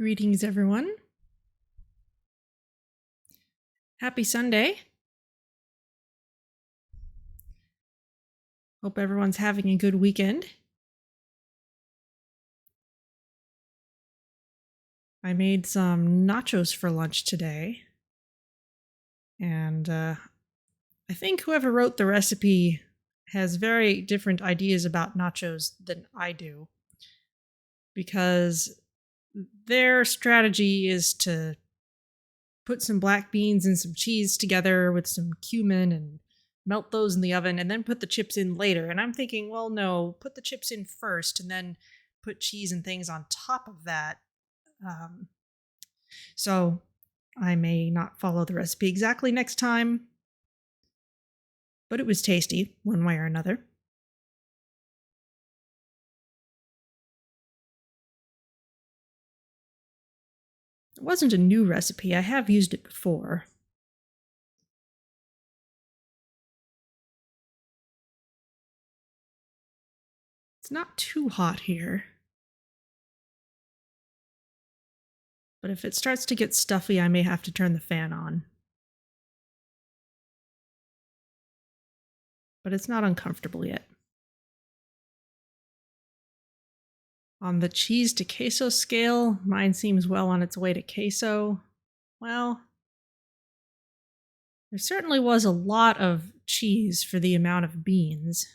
Greetings, everyone. Happy Sunday. Hope everyone's having a good weekend. I made some nachos for lunch today. And I think whoever wrote the recipe has very different ideas about nachos than I do. Because their strategy is to put some black beans and some cheese together with some cumin and melt those in the oven and then put the chips in later. And I'm thinking, well, no, put the chips in first and then put cheese and things on top of that. So I may not follow the recipe exactly next time, but it was tasty one way or another. It wasn't a new recipe. I have used it before. It's not too hot here. But if it starts to get stuffy, I may have to turn the fan on. But it's not uncomfortable yet. On the cheese to queso scale, mine seems well on its way to queso. Well, there certainly was a lot of cheese for the amount of beans.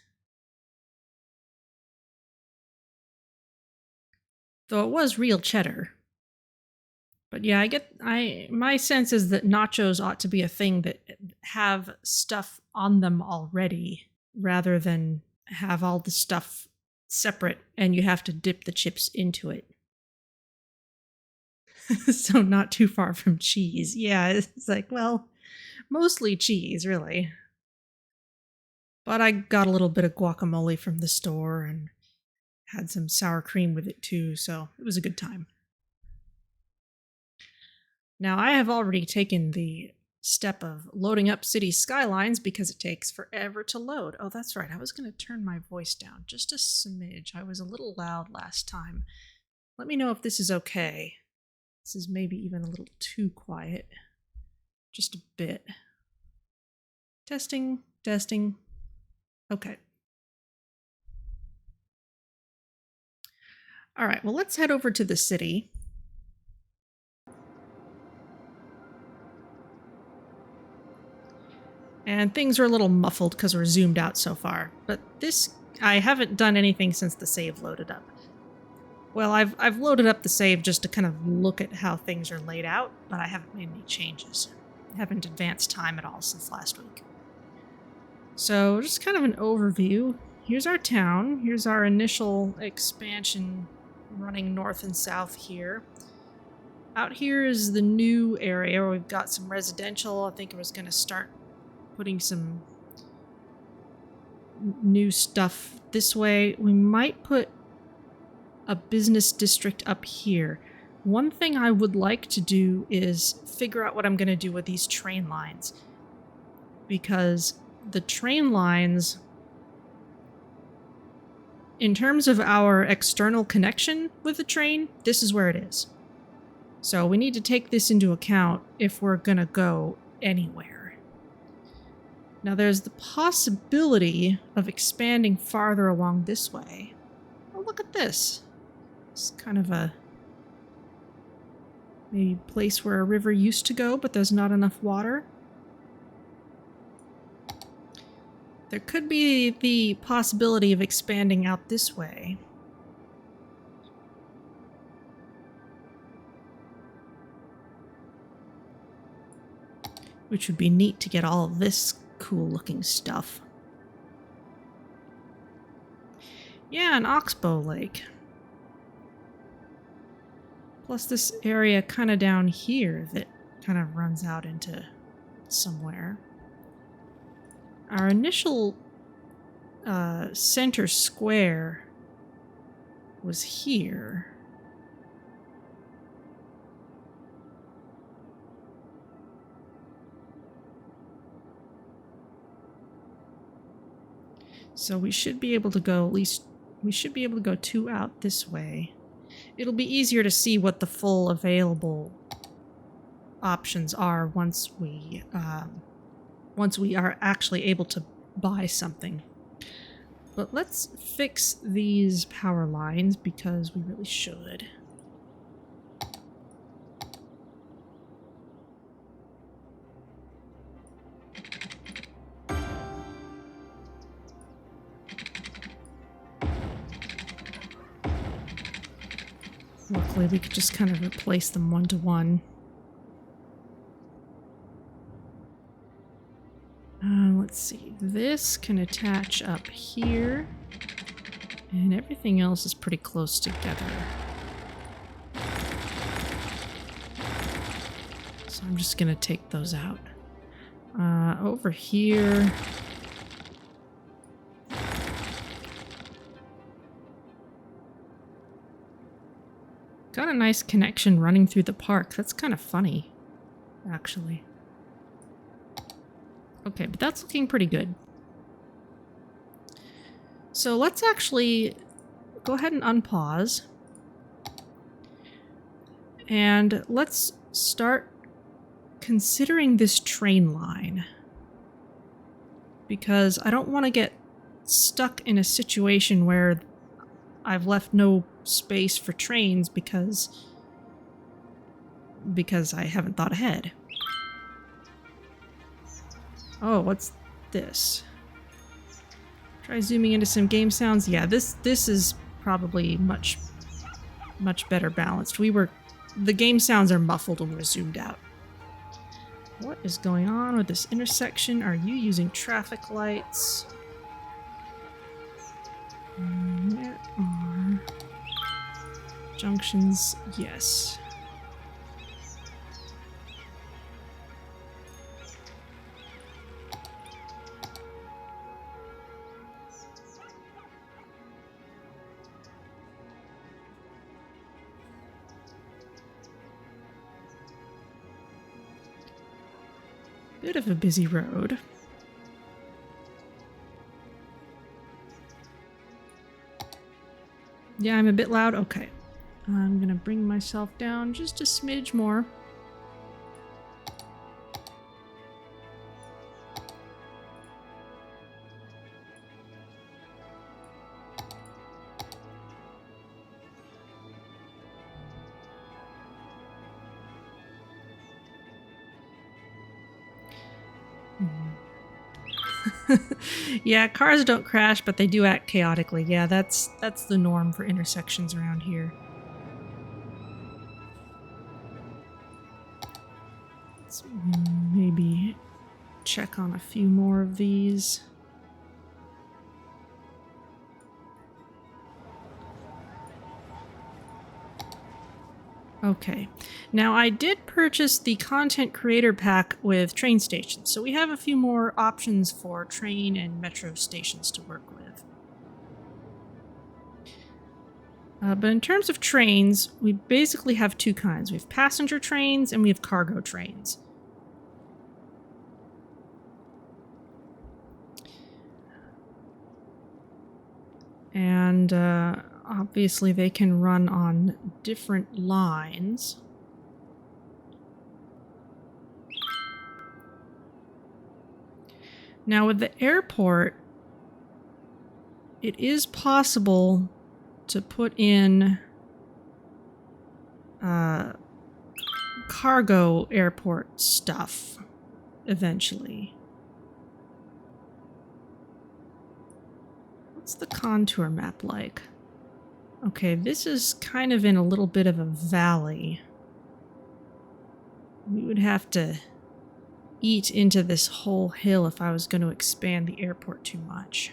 Though it was real cheddar. But yeah, my sense is that nachos ought to be a thing that have stuff on them already, rather than have all the stuff separate and you have to dip the chips into it. So not too far from cheese. Yeah, it's like, well, mostly cheese, really. But I got a little bit of guacamole from the store and had some sour cream with it too, so it was a good time. Now, I have already taken the step of loading up City Skylines because it takes forever to load. Oh, that's right. I was going to turn my voice down just a smidge. I was a little loud last time. Let me know if this is okay. This is maybe even a little too quiet. Just a bit. Testing. Okay. All right, well, let's head over to the city. And things are a little muffled because we're zoomed out so far. But I haven't done anything since the save loaded up. Well, I've loaded up the save just to kind of look at how things are laid out, but I haven't made any changes. I haven't advanced time at all since last week. So, just kind of an overview. Here's our town. Here's our initial expansion running north and south here. Out here is the new area where we've got some residential. I think I was going to start putting some new stuff this way. We might put a business district up here. One thing I would like to do is figure out what I'm going to do with these train lines. Because the train lines, in terms of our external connection with the train, this is where it is. So we need to take this into account if we're going to go anywhere. Now there's the possibility of expanding farther along this way. Oh, look at this. It's kind of a maybe place where a river used to go, but there's not enough water. There could be the possibility of expanding out this way. Which would be neat to get all of this cool looking stuff. Yeah, an oxbow lake. Plus this area kind of down here that kind of runs out into somewhere. Our initial center square was here. So we should be able to go, at least, we should be able to go 2 out this way. It'll be easier to see what the full available options are once we are actually able to buy something. But let's fix these power lines because we really should. Luckily, we could just kind of replace them one to one. Let's see. This can attach up here, and everything else is pretty close together. So I'm just going to take those out. Over here... got a nice connection running through the park. That's kind of funny, actually. Okay, but that's looking pretty good. So let's actually go ahead and unpause. And let's start considering this train line. Because I don't want to get stuck in a situation where I've left no space for trains because I haven't thought ahead. Oh, what's this? Try zooming into some game sounds. Yeah, this is probably much better balanced. The game sounds are muffled when we're zoomed out. What is going on with this intersection? Are you using traffic lights? There are junctions, yes. Bit of a busy road. Yeah, I'm a bit loud. Okay. I'm gonna bring myself down just a smidge more. Yeah, cars don't crash, but they do act chaotically. Yeah, that's the norm for intersections around here. Let's maybe check on a few more of these. Okay, now I did purchase the content creator pack with train stations, so we have a few more options for train and metro stations to work with. But in terms of trains, we basically have two kinds. We have passenger trains and we have cargo trains. And obviously they can run on different lines. Now with the airport, it is possible to put in cargo airport stuff eventually. What's the contour map like? Okay, this is kind of in a little bit of a valley. We would have to eat into this whole hill if I was going to expand the airport too much.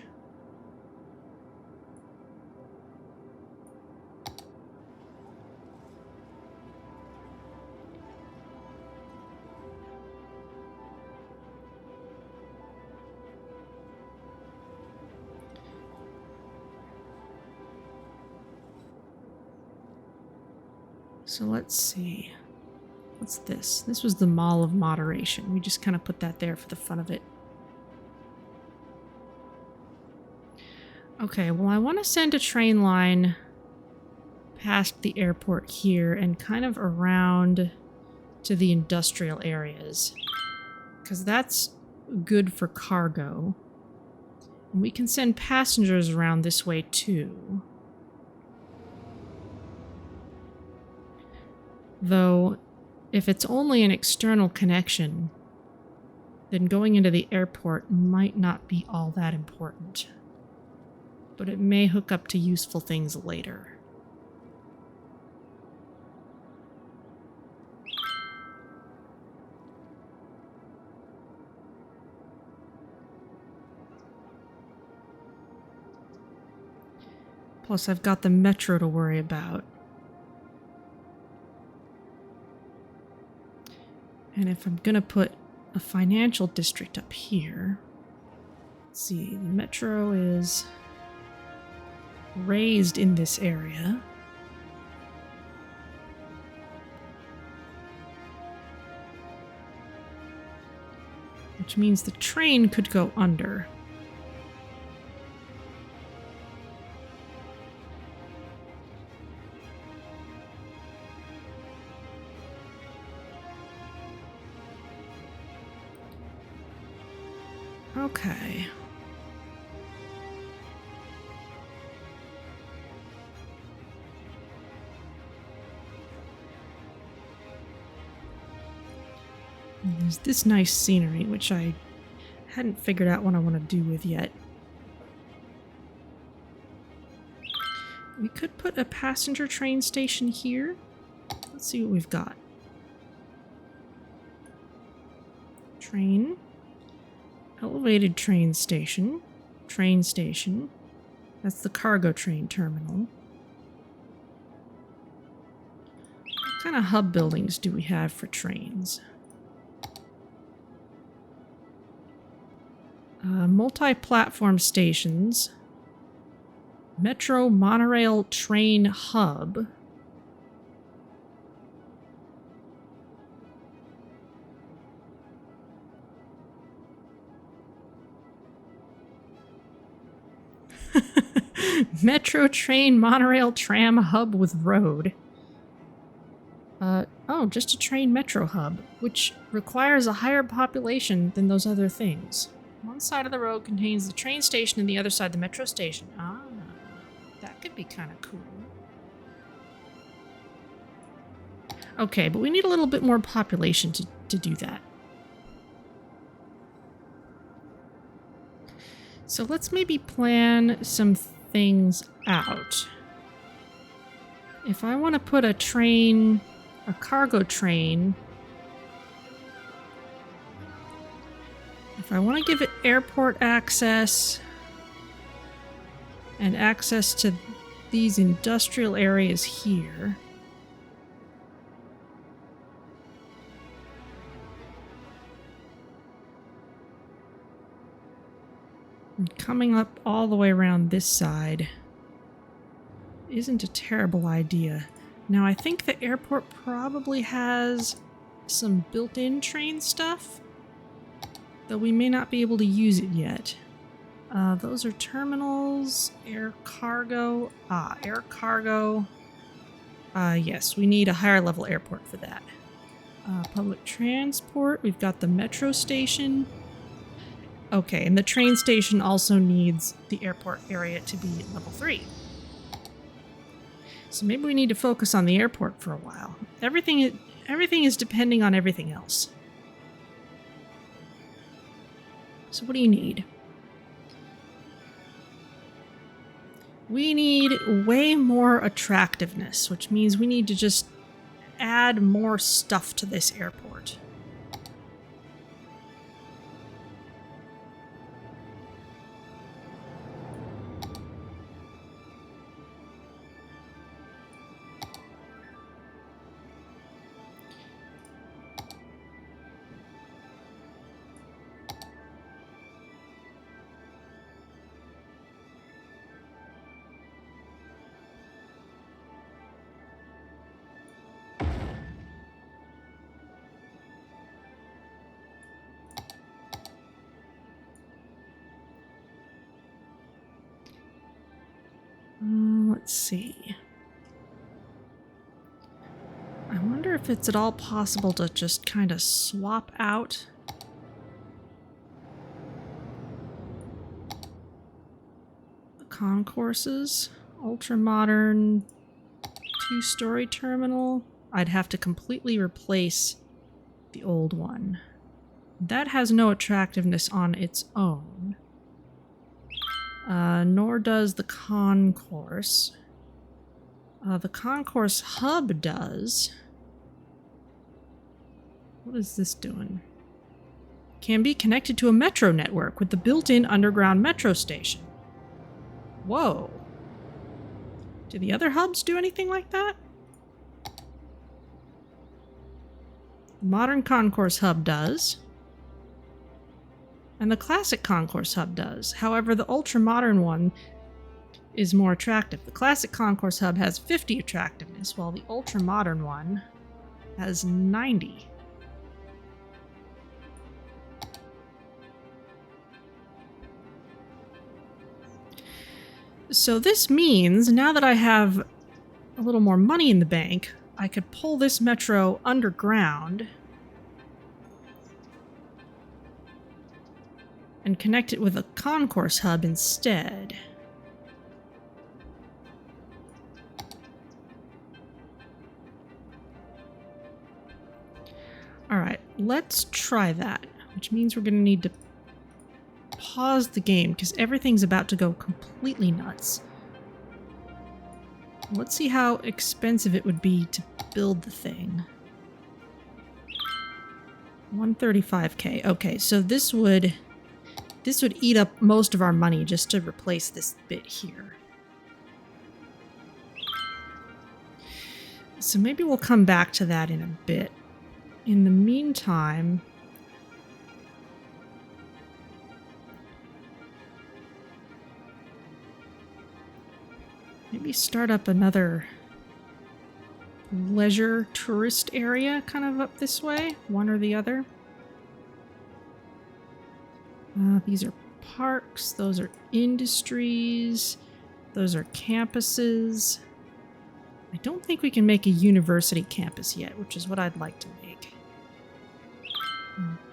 So let's see. What's this? This was the Mall of Moderation. We just kind of put that there for the fun of it. Okay, well I want to send a train line past the airport here and kind of around to the industrial areas. Because that's good for cargo. And we can send passengers around this way too. Though, if it's only an external connection, then going into the airport might not be all that important. But it may hook up to useful things later. Plus, I've got the metro to worry about. And if I'm gonna put a financial district up here, let's see, the metro is raised in this area. Which means the train could go under. Okay. And there's this nice scenery, which I hadn't figured out what I want to do with yet. We could put a passenger train station here. Let's see what we've got. Train. Elevated train station. Train station. That's the cargo train terminal. What kind of hub buildings do we have for trains? Multi-platform stations. Metro monorail train hub. Metro train monorail tram hub with road. Oh, just a train metro hub, which requires a higher population than those other things. One side of the road contains the train station and the other side the metro station. Ah, that could be kind of cool. Okay, but we need a little bit more population to do that. So let's maybe plan some things out. If I want to put a train, a cargo train, if I want to give it airport access and access to these industrial areas here, and coming up all the way around this side isn't a terrible idea. Now, I think the airport probably has some built-in train stuff, though we may not be able to use it yet. Those are terminals, air cargo. Air cargo. Yes, we need a higher level airport for that. Public transport, we've got the metro station. Okay, and the train station also needs the airport area to be level 3. So maybe we need to focus on the airport for a while. Everything is depending on everything else. So what do you need? We need way more attractiveness, which means we need to just add more stuff to this airport. Let's see. if it's at all possible to just kind of swap out the concourses. Ultra-modern 2-story terminal. I'd have to completely replace the old one. That has no attractiveness on its own. Nor does the concourse. The Concourse Hub does. What is this doing? Can be connected to a metro network with the built-in underground metro station. Whoa. Do the other hubs do anything like that? Modern Concourse Hub does. And the classic Concourse Hub does. However, the ultra-modern one is more attractive. The classic Concourse Hub has 50 attractiveness, while the ultra-modern one has 90. So this means, now that I have a little more money in the bank, I could pull this metro underground and connect it with a Concourse Hub instead. Alright, let's try that, which means we're going to need to pause the game because everything's about to go completely nuts. Let's see how expensive it would be to build the thing. 135k. Okay, so this would eat up most of our money just to replace this bit here. So maybe we'll come back to that in a bit. In the meantime, maybe start up another leisure tourist area kind of up this way, one or the other. These are parks, those are industries, those are campuses. I don't think we can make a university campus yet, which is what I'd like to make.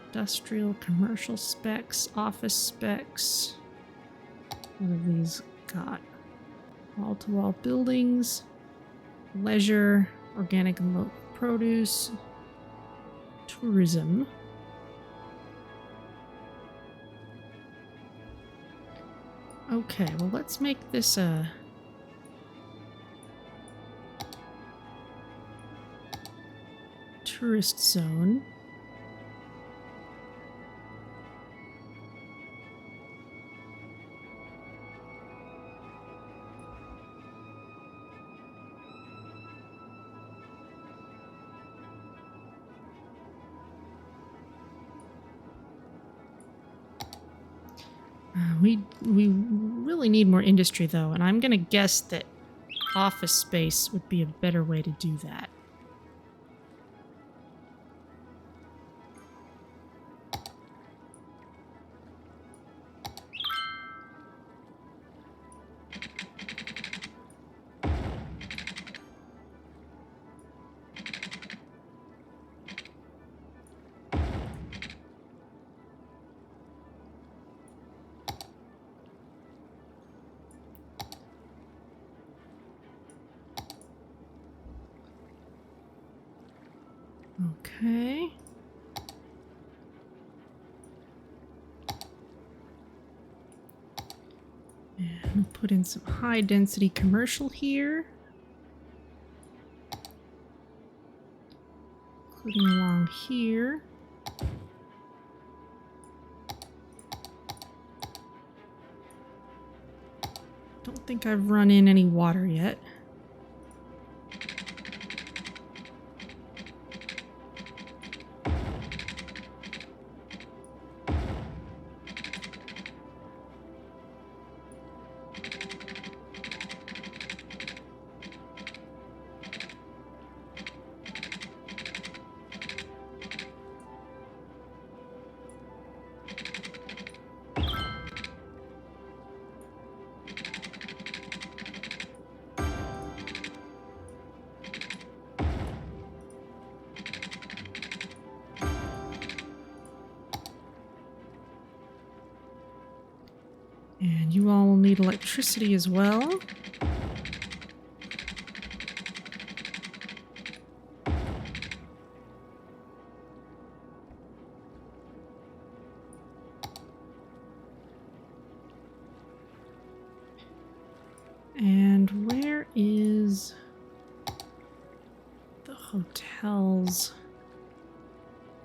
Industrial, commercial specs, office specs. What have these got? Wall-to-wall buildings, leisure, organic and local produce, tourism. Okay, well, let's make this a tourist zone. We really need more industry, though, and I'm going to guess that office space would be a better way to do that. Okay. And we'll put in some high density commercial here. Including along here. Don't think I've run in any water yet. And you all will need electricity as well. And where is the hotels?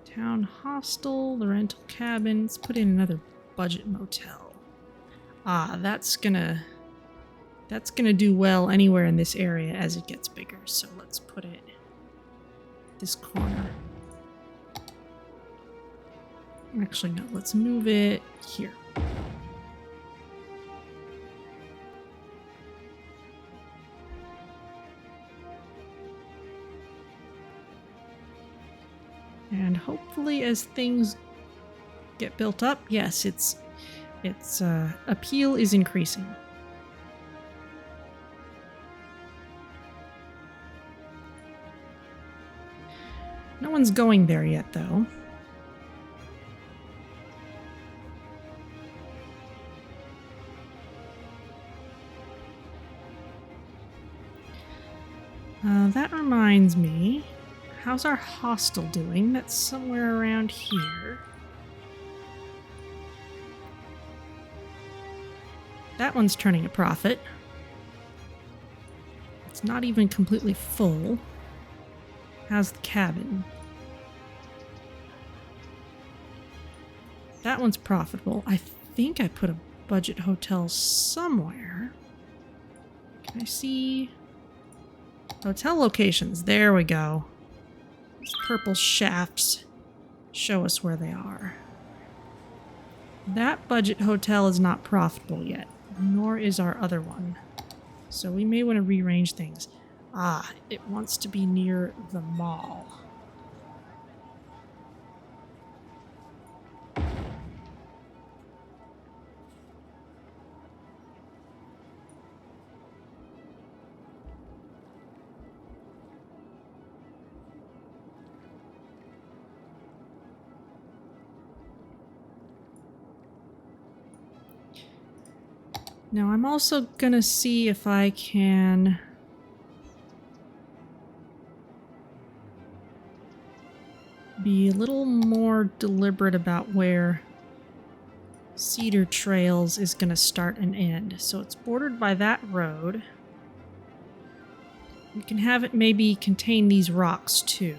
Town hostel, the rental cabin. Let's put in another budget motel. Ah, that's gonna do well anywhere in this area as it gets bigger. So let's put it this corner. Actually, no, let's move it here. And hopefully as things get built up, yes, its appeal is increasing. No one's going there yet, though. That reminds me. How's our hostel doing? That's somewhere around here. That one's turning a profit. It's not even completely full. How's the cabin? That one's profitable. I think I put a budget hotel somewhere. Can I see hotel locations? There we go. These purple shafts show us where they are. That budget hotel is not profitable yet, nor is our other one. So we may want to rearrange things. Ah, it wants to be near the mall. Now I'm also gonna see if I can be a little more deliberate about where Cedar Trails is gonna start and end. So it's bordered by that road. We can have it maybe contain these rocks too.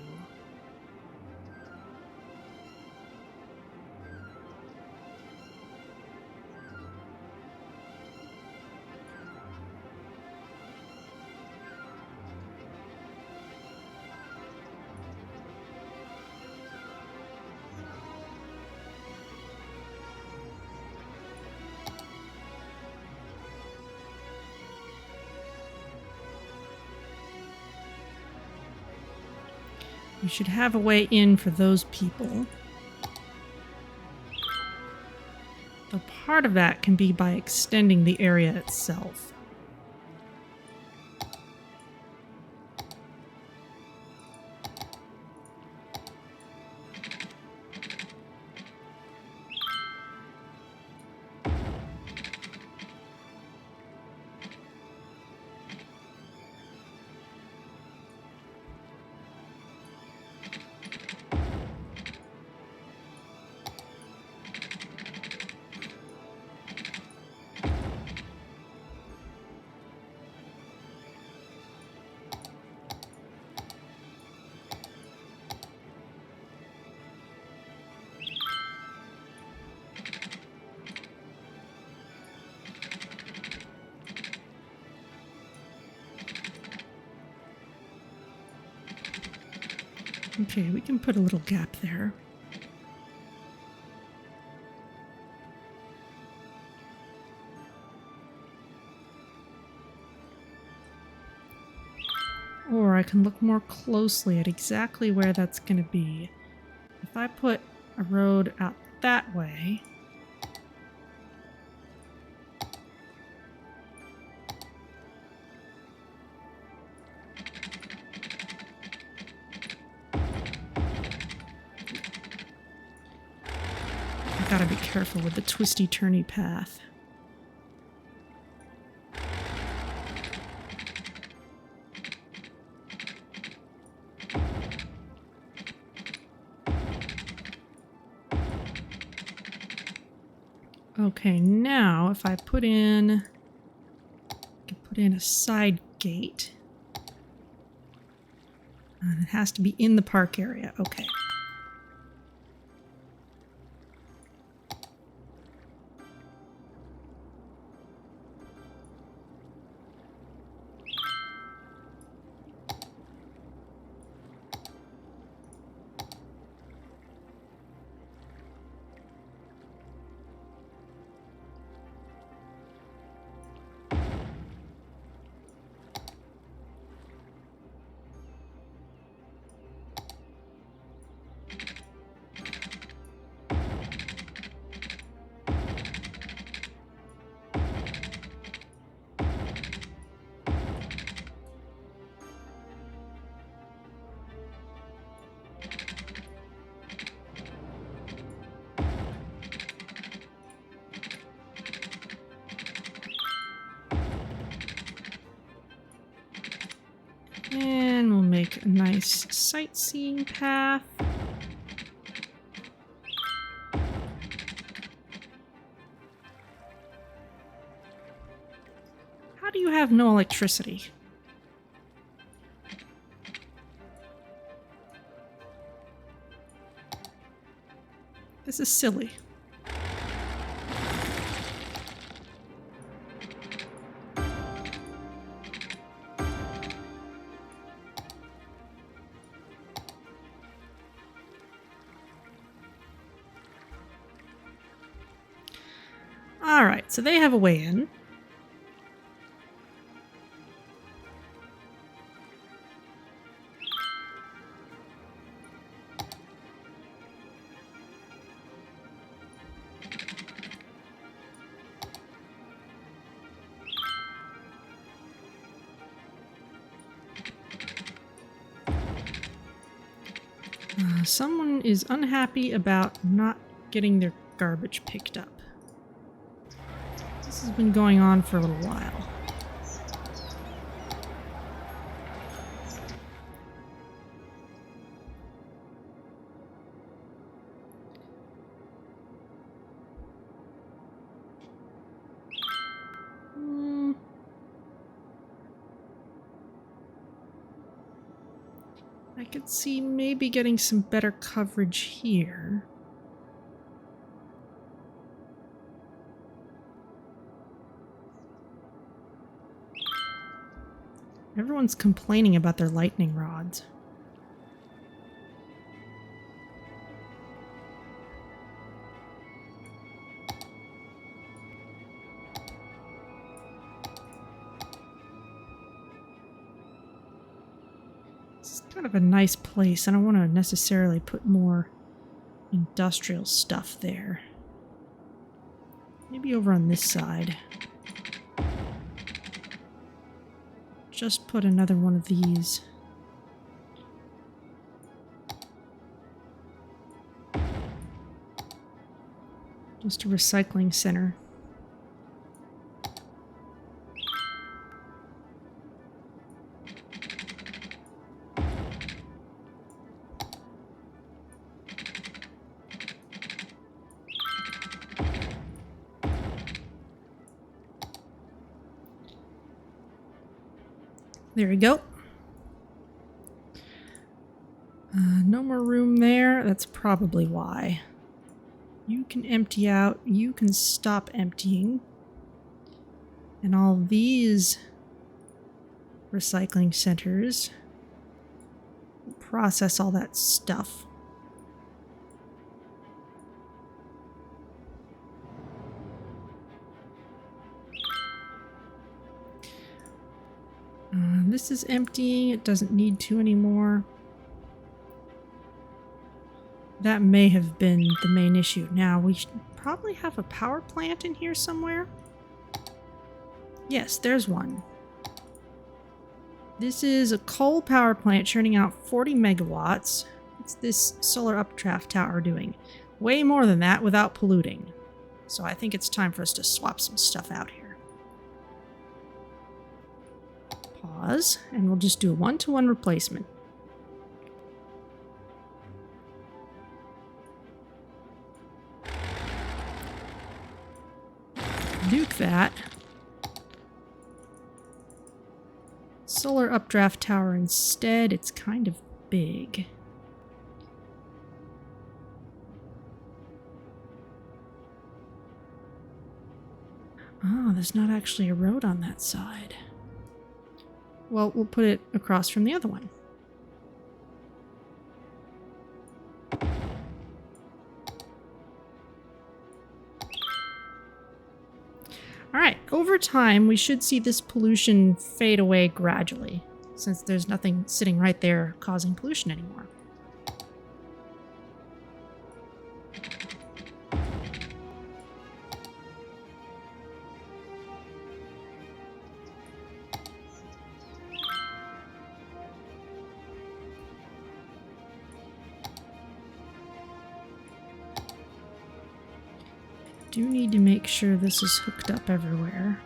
We should have a way in for those people. Though part of that can be by extending the area itself. Okay, we can put a little gap there. Or I can look more closely at exactly where that's going to be. If I put a road out that way... Gotta be careful with the twisty-turny path. Okay, now if I put in... I can put in a side gate. And it has to be in the park area. Okay. And we'll make a nice sightseeing path. How do you have no electricity? This is silly. Alright, so they have a way in. Someone is unhappy about not getting their garbage picked up. This has been going on for a little while. I could see maybe getting some better coverage here. Everyone's complaining about their lightning rods. It's kind of a nice place. I don't want to necessarily put more industrial stuff there. Maybe over on this side. Just put another one of these. Just a recycling center. There we go. No more room there. That's probably why. You can empty out. You can stop emptying. And all these recycling centers process all that stuff. This is emptying. It doesn't need to anymore. That may have been the main issue. Now, we should probably have a power plant in here somewhere. Yes, there's one. This is a coal power plant churning out 40 megawatts. What's this solar updraft tower doing? Way more than that without polluting. So I think it's time for us to swap some stuff out here. Pause, and we'll just do a 1-to-1 replacement. nuke that. Solar updraft tower instead. It's kind of big. Oh, there's not actually a road on that side. Well, we'll put it across from the other one. Alright, over time we should see this pollution fade away gradually, since there's nothing sitting right there causing pollution anymore. Do need to make sure this is hooked up everywhere.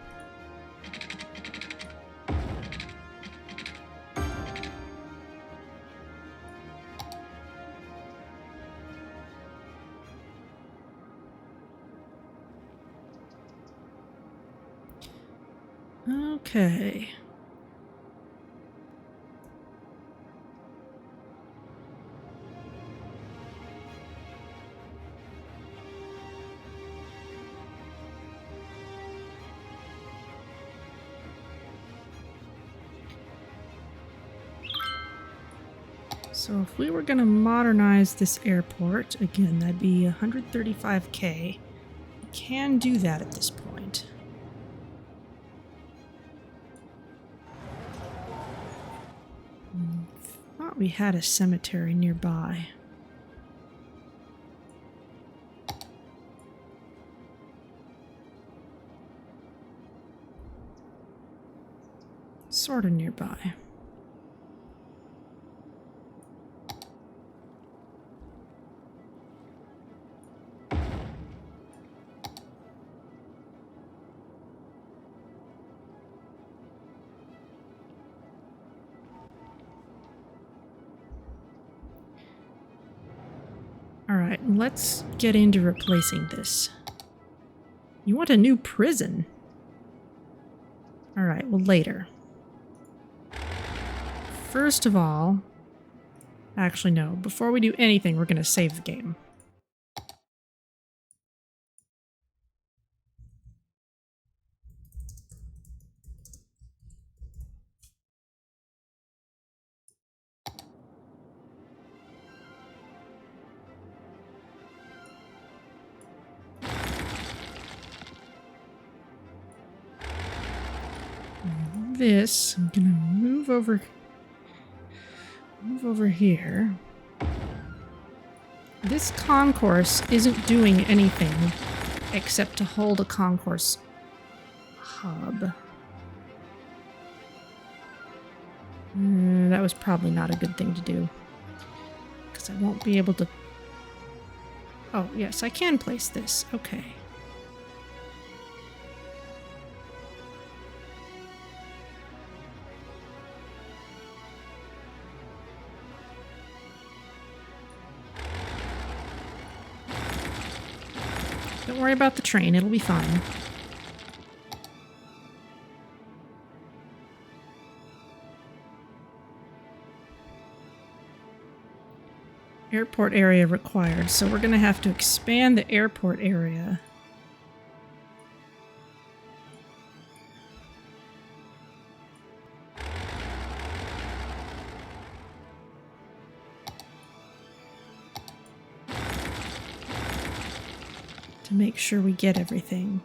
Okay. So if we were going to modernize this airport, again, that'd be 135K. We can do that at this point. Thought we had a cemetery nearby. Sort of nearby. Alright, let's get into replacing this. You want a new prison? Alright, well later. First of all... Actually no, before we do anything we're gonna save the game. This, I'm gonna move over here. This concourse isn't doing anything except to hold a concourse hub. That was probably not a good thing to do, because I won't be able to... Oh, yes, I can place this. Okay. Don't worry about the train, it'll be fine. Airport area required, so we're gonna have to expand the airport area. To make sure we get everything.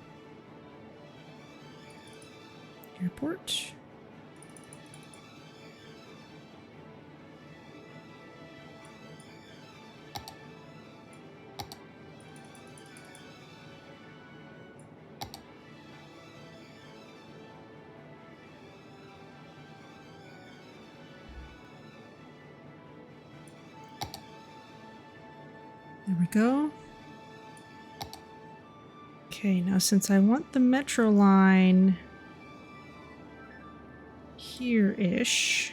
Airport. There we go. Okay, now since I want the metro line here-ish,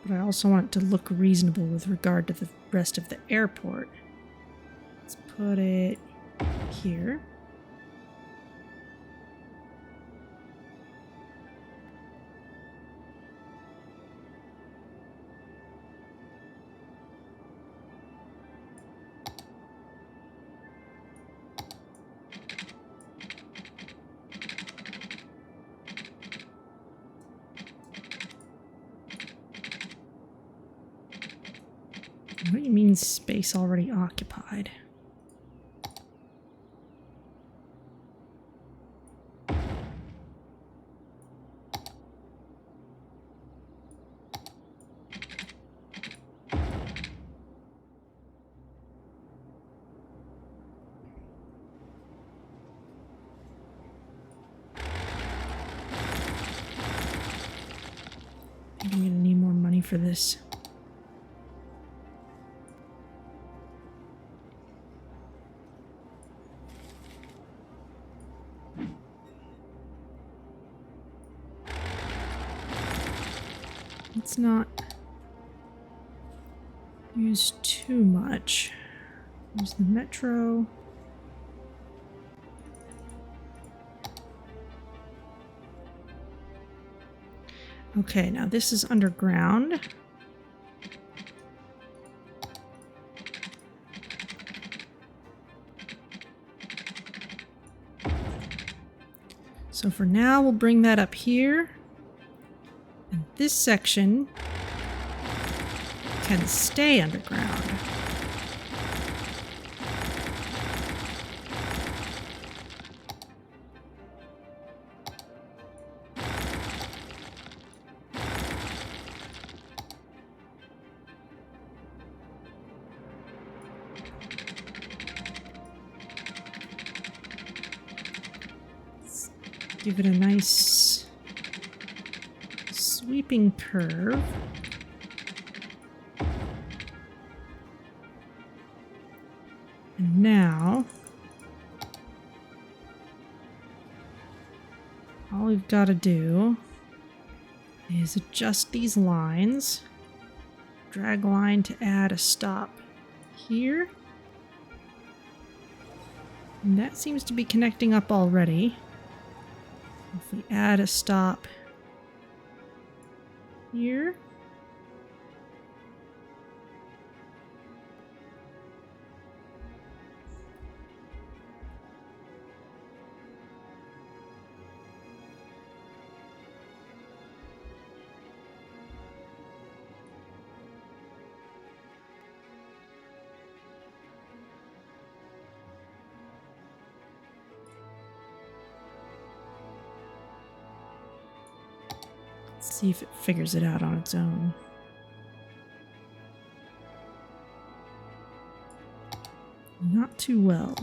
but I also want it to look reasonable with regard to the rest of the airport. put it here. What do you mean space already occupied? I'm gonna need more money for this. Let's not use too much. Use the metro. Okay, now this is underground. So for now, we'll bring that up here. And this section can stay underground. Let's give it a nice sweeping curve. And now, all we've got to do is adjust these lines. Drag line to add a stop here. And that seems to be connecting up already. If we add a stop here. See if it figures it out on its own. Not too well.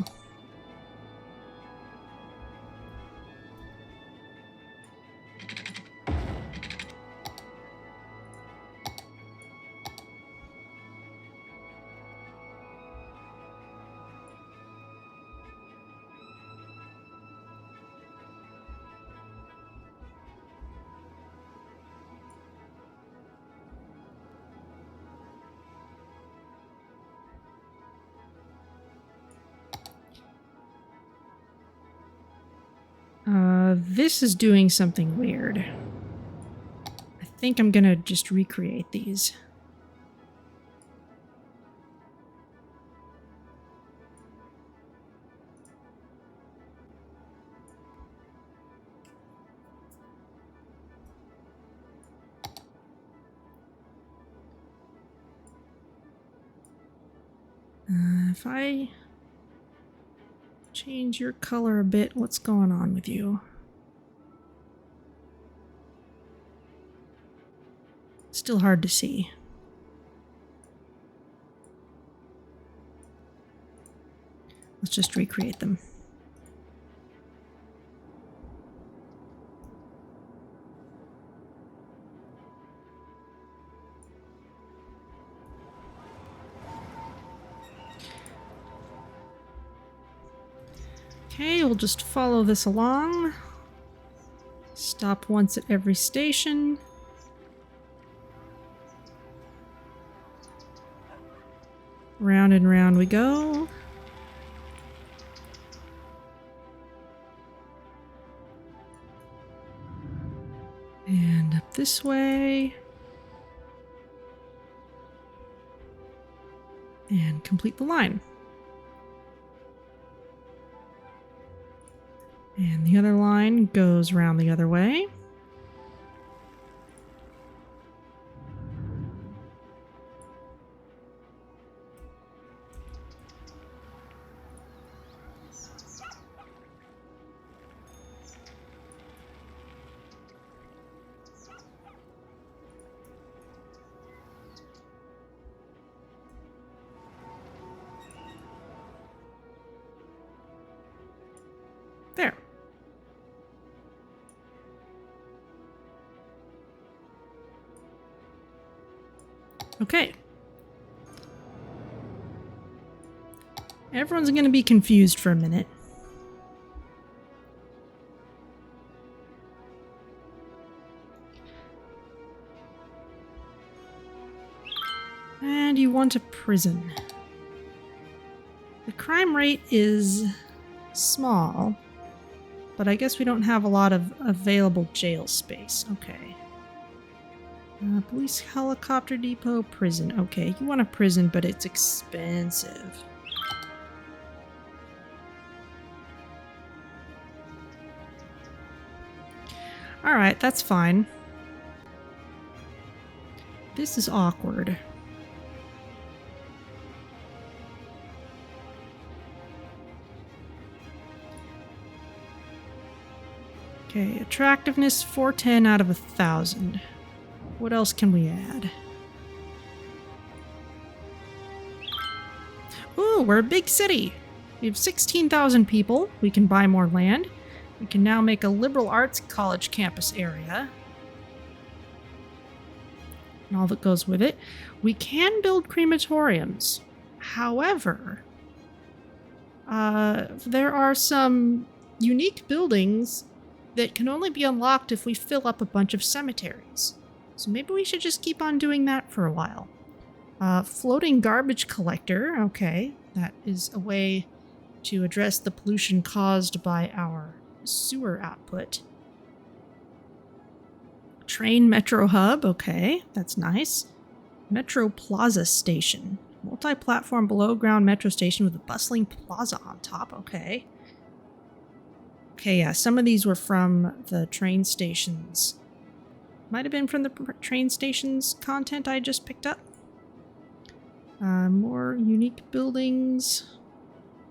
This is doing something weird. I think I'm gonna just recreate these. If I change your color a bit, what's going on with you? Still hard to see. Let's just recreate them. Okay, we'll just follow this along. Stop once at every station. Round and round we go. this way. And complete the line. And the other line goes around the other way. There. Okay. Everyone's going to be confused for a minute. And you want a prison. The crime rate is small, but I guess we don't have a lot of available jail space. Okay. Police helicopter depot, prison. Okay, you want a prison, but it's expensive. Alright, that's fine. This is awkward. Okay, attractiveness 410 out of 1,000. What else can we add? Ooh, we're a big city. We have 16,000 people. We can buy more land. We can now make a liberal arts college campus area. And all that goes with it. We can build crematoriums. However, there are some unique buildings that can only be unlocked if we fill up a bunch of cemeteries. So maybe we should just keep on doing that for a while. Floating garbage collector. Okay, that is a way to address the pollution caused by our sewer output. Train Metro Hub. Okay, that's nice. Metro Plaza Station. Multi-platform below-ground metro station with a bustling plaza on top. Okay. Okay, yeah, some of these were from the train stations. Might have been from the train stations content I just picked up. More unique buildings.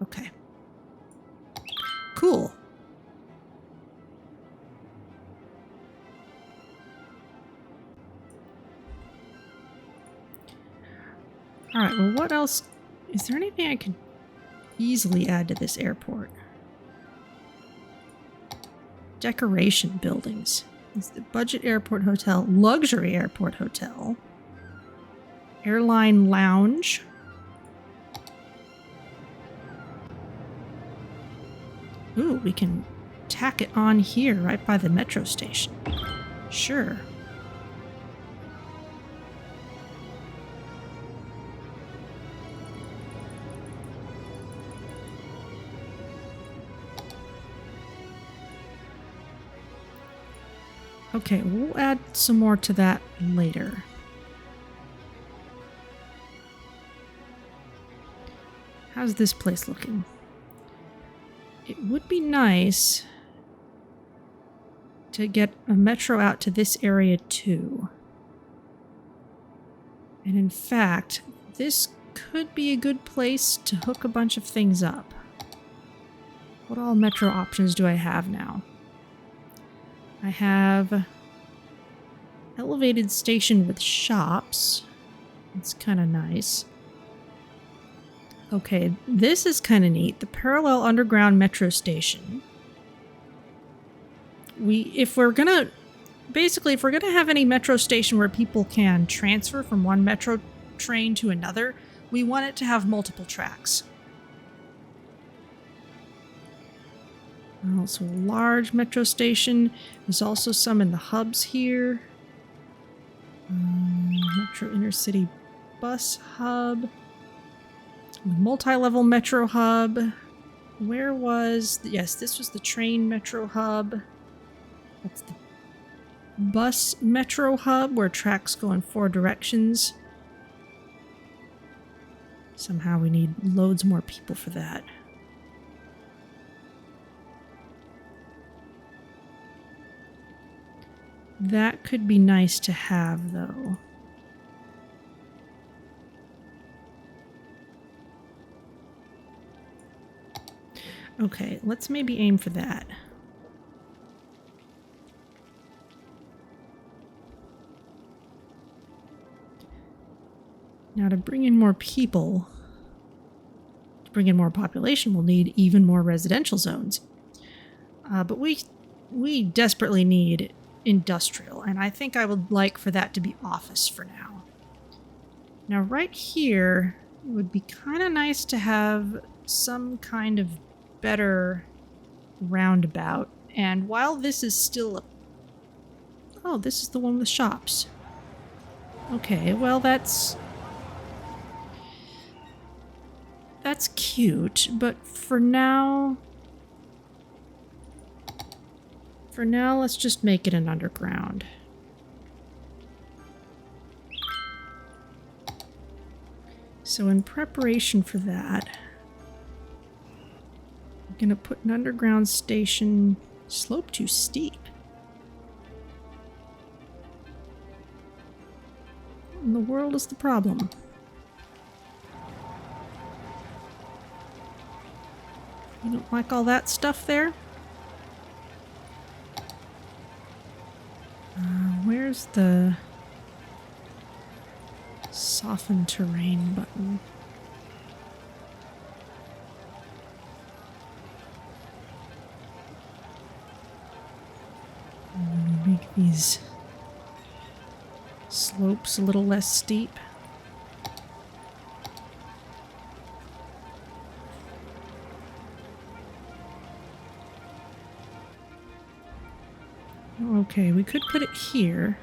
Okay. Cool. Alright, well what else? Is there anything I could easily add to this airport? Decoration buildings. It's the budget airport hotel, luxury airport hotel, airline lounge. Ooh, we can tack it on here right by the metro station. Sure. Okay, we'll add some more to that later. How's this place looking? It would be nice to get a metro out to this area too. And in fact, this could be a good place to hook a bunch of things up. What all metro options do I have now? I have elevated station with shops. It's kind of nice. Okay, this is kind of neat. The parallel underground metro station. If we're gonna have any metro station where people can transfer from one metro train to another, we want it to have multiple tracks. Also a large metro station. There's also some in the hubs here. Metro Intercity Bus Hub. Multi-level Metro Hub. Where was... Yes, this was the train Metro Hub. That's the bus metro hub where tracks go in 4 directions. Somehow we need loads more people for that. That could be nice to have, though. Okay, let's maybe aim for that. Now to bring in more people, to bring in more population, we'll need even more residential zones. But we desperately need industrial, and I think I would like for that to be office for now. Now right here, it would be kind of nice to have some kind of better roundabout. And while this is still oh, this is the one with shops. Okay, well that's cute, but for now let's just make it an underground. So in preparation for that, I'm gonna put an underground station. Slope too steep. What in the world is the problem? You don't like all that stuff there? Where's the soften terrain button? I'm gonna make these slopes a little less steep. Okay, we could put it here.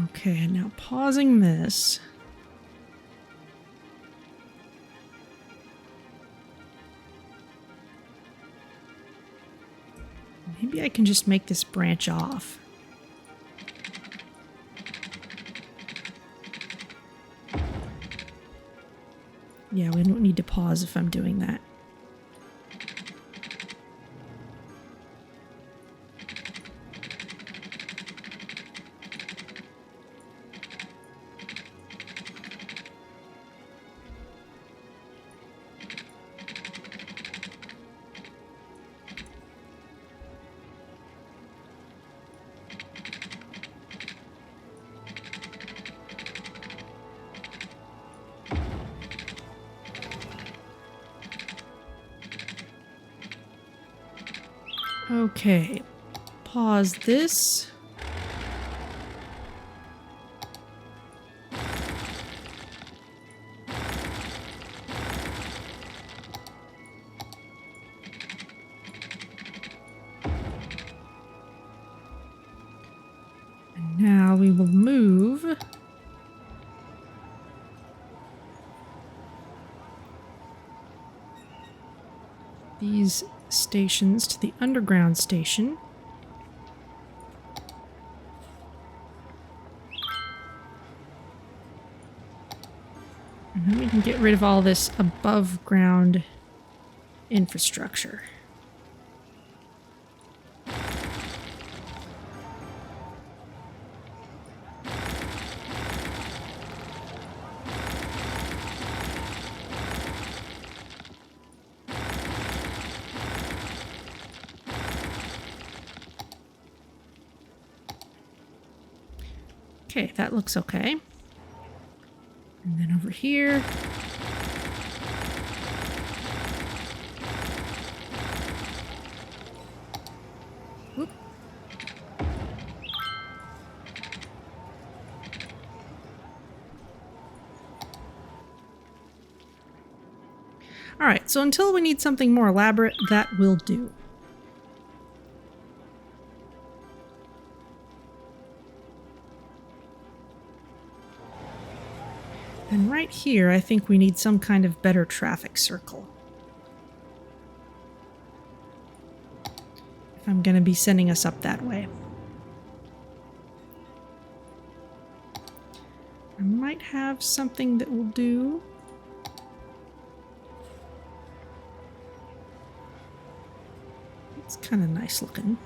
Okay, now pausing this. Maybe I can just make this branch off. Yeah, we don't need to pause if I'm doing that. Okay, pause this. And now we will move these stations to the underground station. And then we can get rid of all this above ground infrastructure. Okay, that looks okay. And then over here. Whoop. All right, so until we need something more elaborate, that will do. right here, I think we need some kind of better traffic circle. If I'm going to be sending us up that way. I might have something that will do. It's kind of nice looking.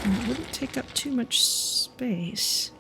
And it wouldn't take up too much space.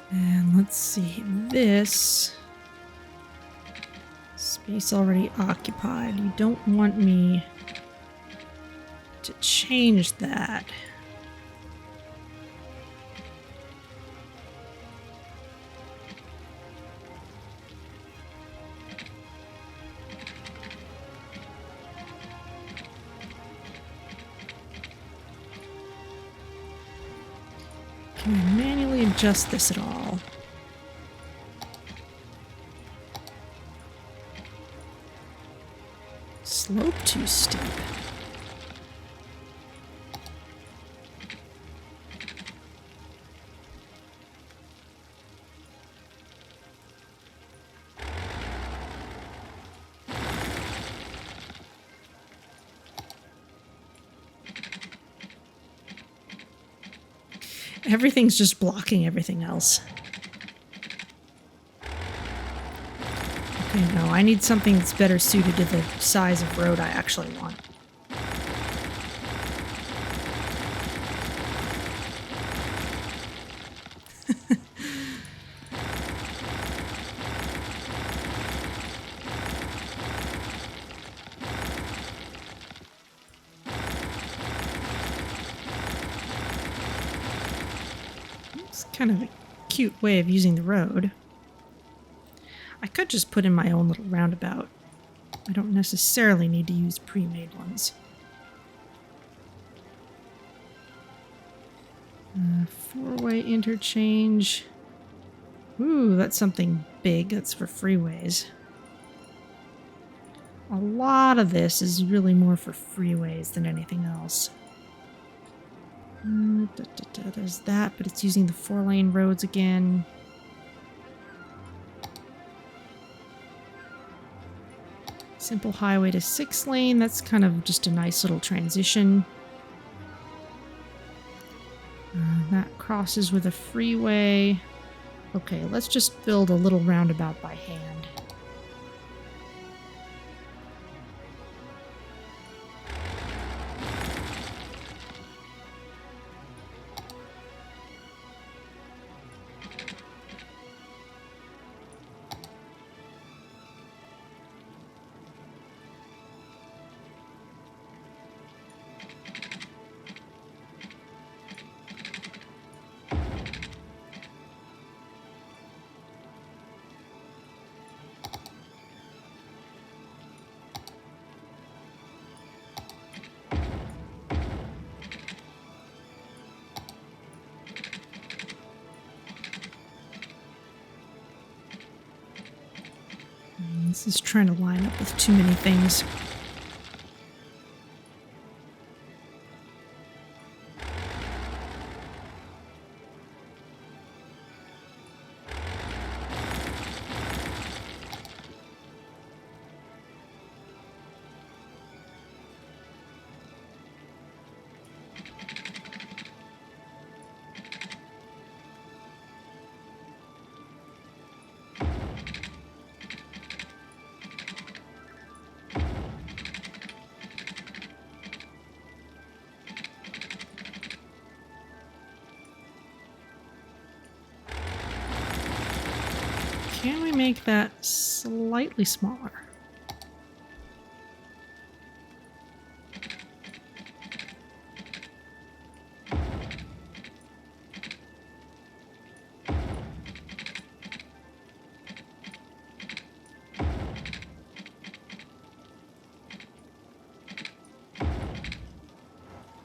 And let's see, this space already occupied. You don't want me to change that. Can I manually adjust this at all? Slope too steep. Everything's just blocking everything else. Okay, no, I need something that's better suited to the size of road I actually want. Kind of a cute way of using the road. I could just put in my own little roundabout. I don't necessarily need to use pre-made ones. Four-way interchange. Ooh, that's something big. That's for freeways. A lot of this is really more for freeways than anything else. There's that, but it's using the 4-lane roads again. Simple highway to 6-lane. That's kind of just a nice little transition. That crosses with a freeway. Okay, let's just build a little roundabout by hand. This is trying to line up with too many things. Can we make that slightly smaller?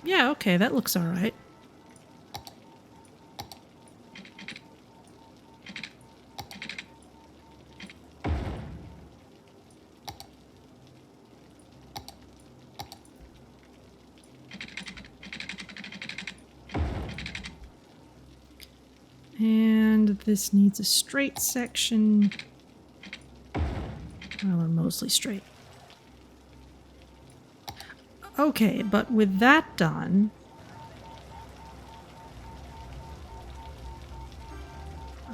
Yeah, okay, that looks all right. And this needs a straight section. Well, we're mostly straight. Okay, but with that done...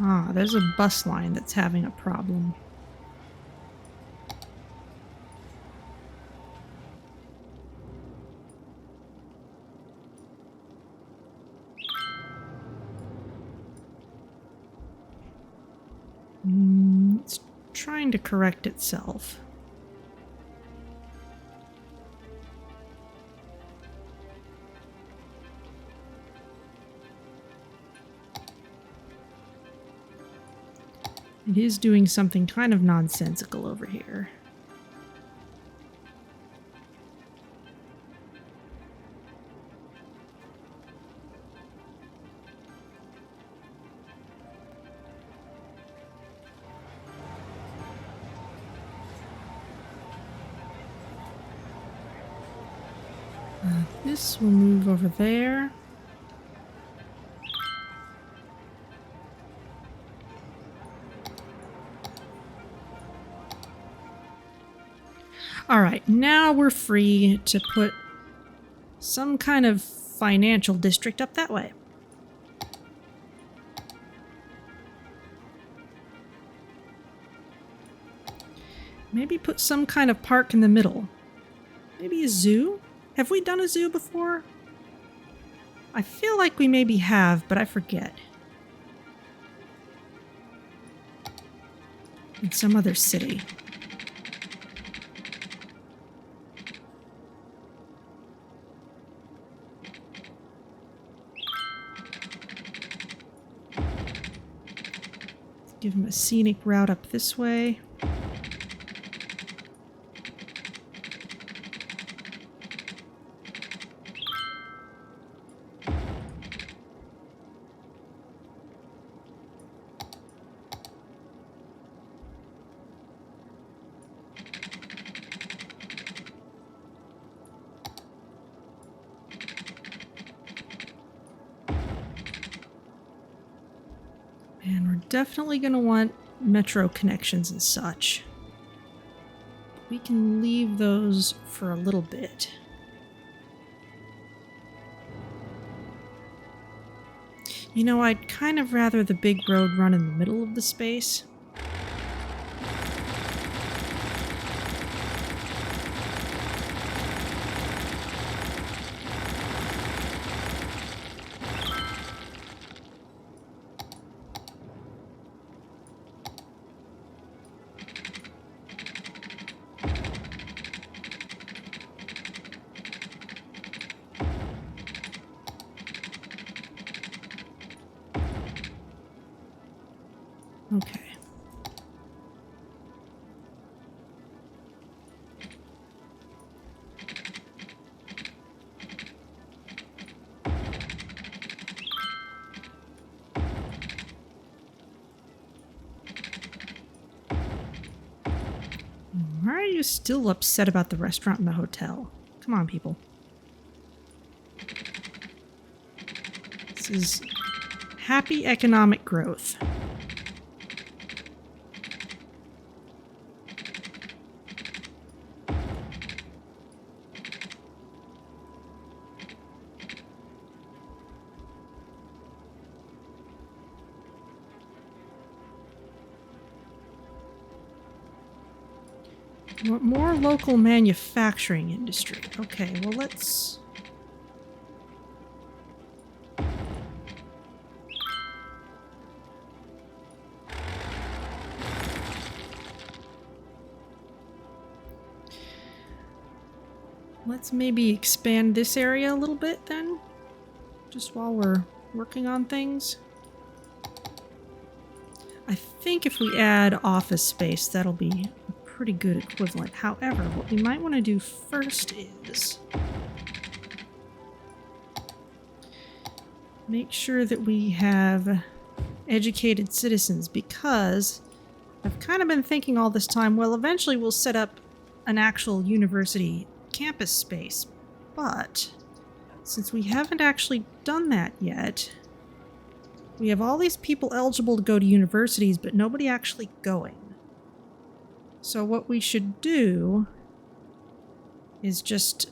Ah, there's a bus line that's having a problem. It's trying to correct itself. It is doing something kind of nonsensical over here. This will move over there. All right, now we're free to put some kind of financial district up that way. Maybe put some kind of park in the middle. Maybe a zoo? Have we done a zoo before? I feel like we maybe have, but I forget. In some other city. Give him a scenic route up this way. And we're definitely going to want metro connections and such. We can leave those for a little bit. You know, I'd kind of rather the big road run in the middle of the space. Okay. Why are you still upset about the restaurant and the hotel? Come on, people. This is happy economic growth. More local manufacturing industry. Okay, well let's... Let's maybe expand this area a little bit then, just while we're working on things. I think if we add office space, that'll be a pretty good equivalent. However, what we might want to do first is make sure that we have educated citizens, because I've kind of been thinking all this time, well, eventually we'll set up an actual university campus space, but since we haven't actually done that yet, we have all these people eligible to go to universities, but nobody actually going. So what we should do is just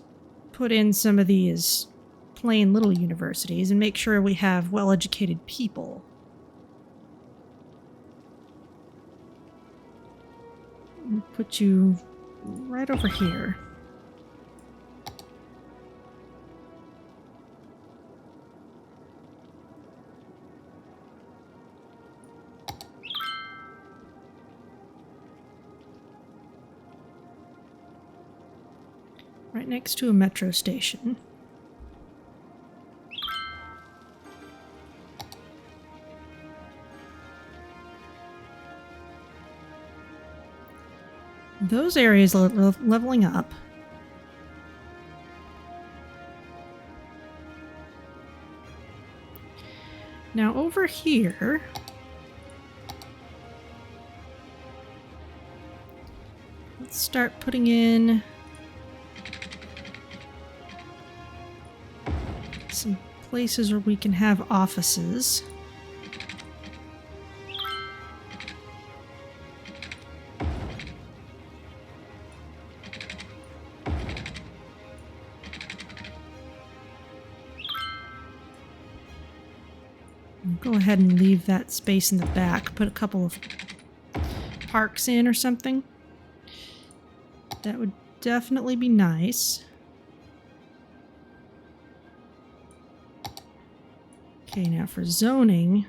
put in some of these plain little universities and make sure we have well-educated people. We'll put you right over here. Right next to a metro station. Those areas are leveling up. Now over here, let's start putting in some places where we can have offices. Go ahead and leave that space in the back. Put a couple of parks in or something. That would definitely be nice. Okay, now for zoning.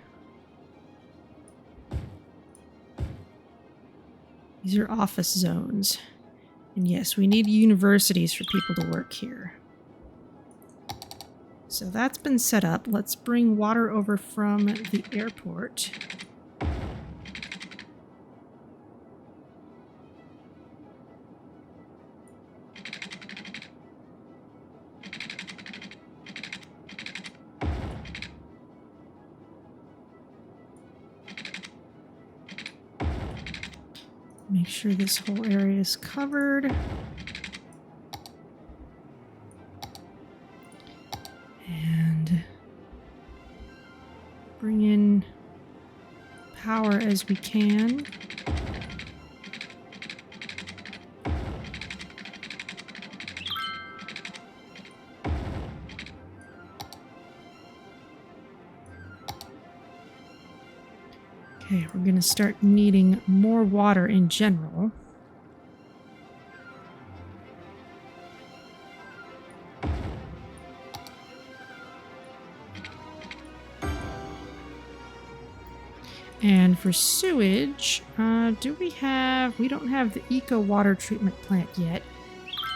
These are office zones. And yes, we need universities for people to work here. So that's been set up. Let's bring water over from the airport. Make sure this whole area is covered. And bring in power as we can. Okay, we're going to start needing more water in general. And for sewage, we don't have the eco water treatment plant yet.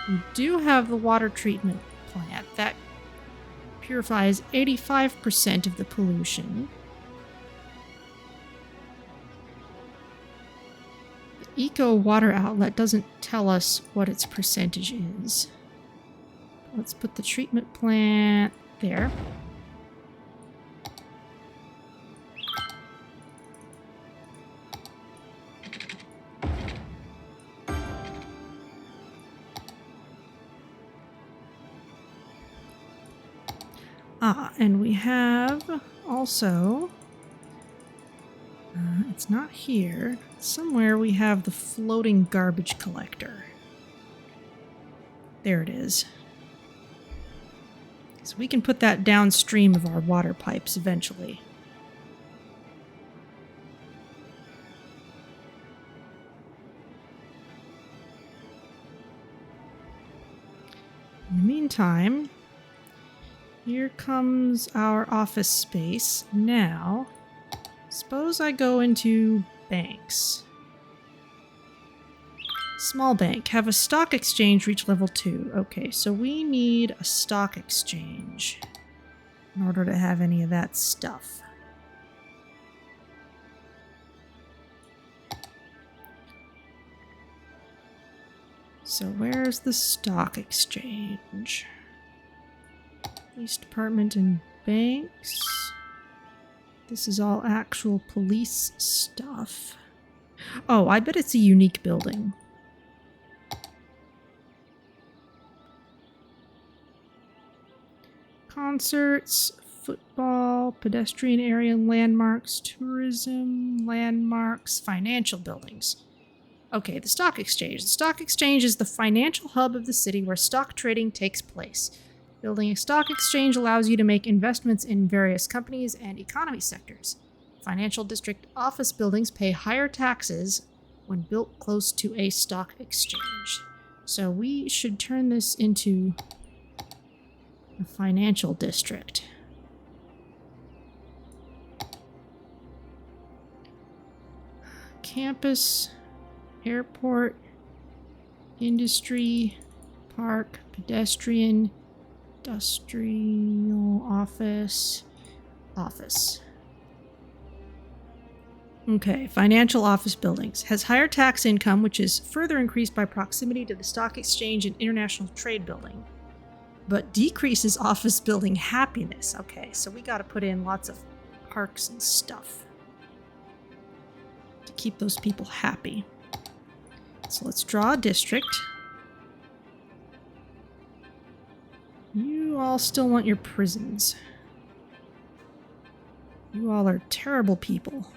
We do have the water treatment plant that purifies 85% of the pollution. The eco water outlet doesn't tell us what its percentage is. Let's put the treatment plant there. And we have also, it's not here, somewhere we have the floating garbage collector. There it is. So we can put that downstream of our water pipes eventually. meantime, here comes our office space. Now, suppose I go into banks. Small bank. Have a stock exchange reach level 2. Okay, so we need a stock exchange in order to have any of that stuff. So where's the stock exchange? Police department and banks. This is all actual police stuff. Oh, I bet it's a unique building. Concerts, football, pedestrian area, landmarks, tourism, landmarks, financial buildings. Okay, the stock exchange. The stock exchange is the financial hub of the city where stock trading takes place. Building a stock exchange allows you to make investments in various companies and economy sectors. Financial district office buildings pay higher taxes when built close to a stock exchange. So we should turn this into a financial district. Campus, airport, industry, park, pedestrian, industrial, office. Okay, financial office buildings. Has higher tax income, which is further increased by proximity to the stock exchange and international trade building, but decreases office building happiness. Okay, so we gotta put in lots of parks and stuff to keep those people happy. So let's draw a district. You all still want your prisons. You all are terrible people.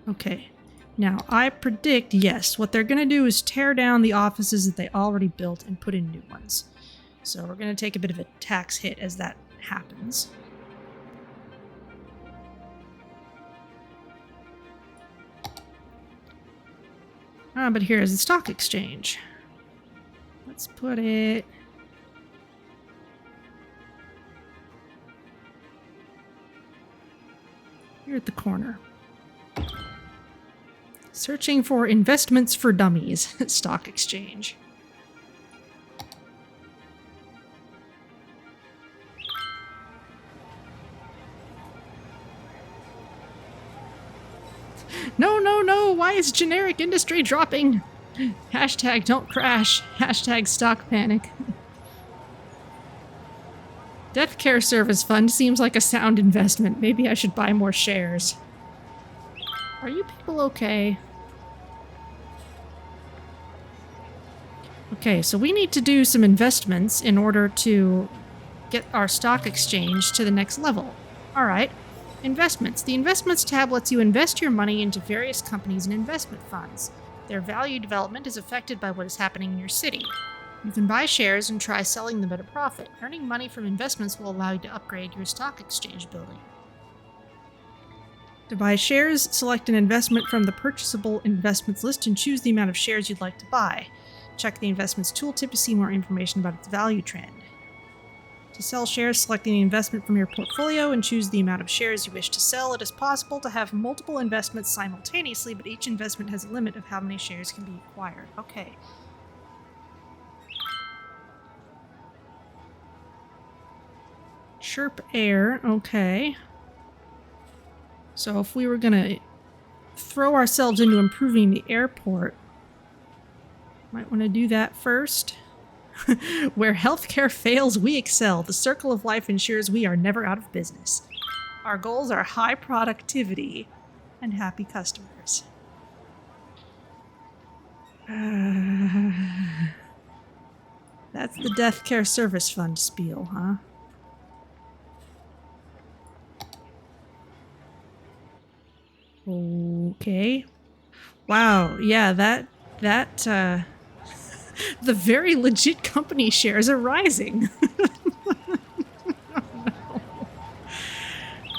Okay, now I predict, yes, what they're going to do is tear down the offices that they already built and put in new ones. So we're going to take a bit of a tax hit as that happens. But here's the stock exchange. Let's put it... here at the corner. Searching for investments for dummies. Stock exchange. No, no, no! Why is generic industry dropping? Hashtag don't crash. Hashtag stock panic. Death Care Service Fund seems like a sound investment. Maybe I should buy more shares. Are you people okay? Okay, so we need to do some investments in order to get our stock exchange to the next level. Alright, investments. The Investments tab lets you invest your money into various companies and investment funds. Their value development is affected by what is happening in your city. You can buy shares and try selling them at a profit. Earning money from investments will allow you to upgrade your stock exchange building. To buy shares, select an investment from the purchasable investments list and choose the amount of shares you'd like to buy. Check the investments tooltip to see more information about its value trend. To sell shares, select the investment from your portfolio and choose the amount of shares you wish to sell. It is possible to have multiple investments simultaneously, but each investment has a limit of how many shares can be acquired. Okay. Chirp Air, okay. So if we were gonna throw ourselves into improving the airport, might want to do that first. Where healthcare fails, we excel. The circle of life ensures we are never out of business. Our goals are high productivity and happy customers. That's the Death Care Service Fund spiel, huh? Okay. Wow, yeah, that the very legit company shares are rising. Oh, no.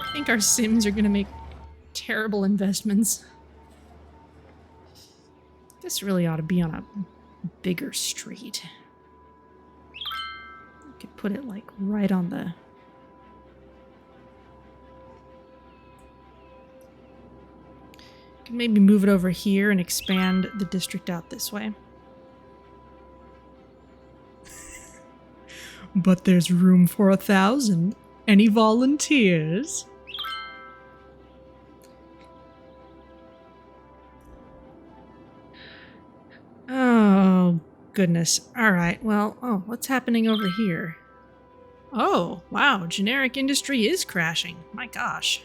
I think our Sims are gonna make terrible investments. This really ought to be on a bigger street. I could put it like right on the... Could maybe move it over here and expand the district out this way. But there's room for 1,000. Any volunteers? Oh, goodness. All right, well, what's happening over here? Oh, wow, generic industry is crashing. My gosh.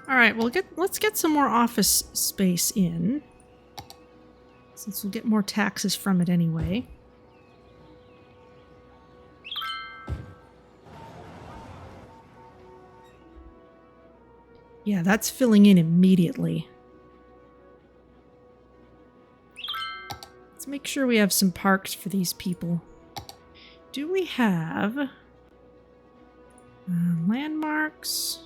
All right, well, let's get some more office space in, since we'll get more taxes from it anyway. Yeah, that's filling in immediately. Let's make sure we have some parks for these people. Do we have landmarks?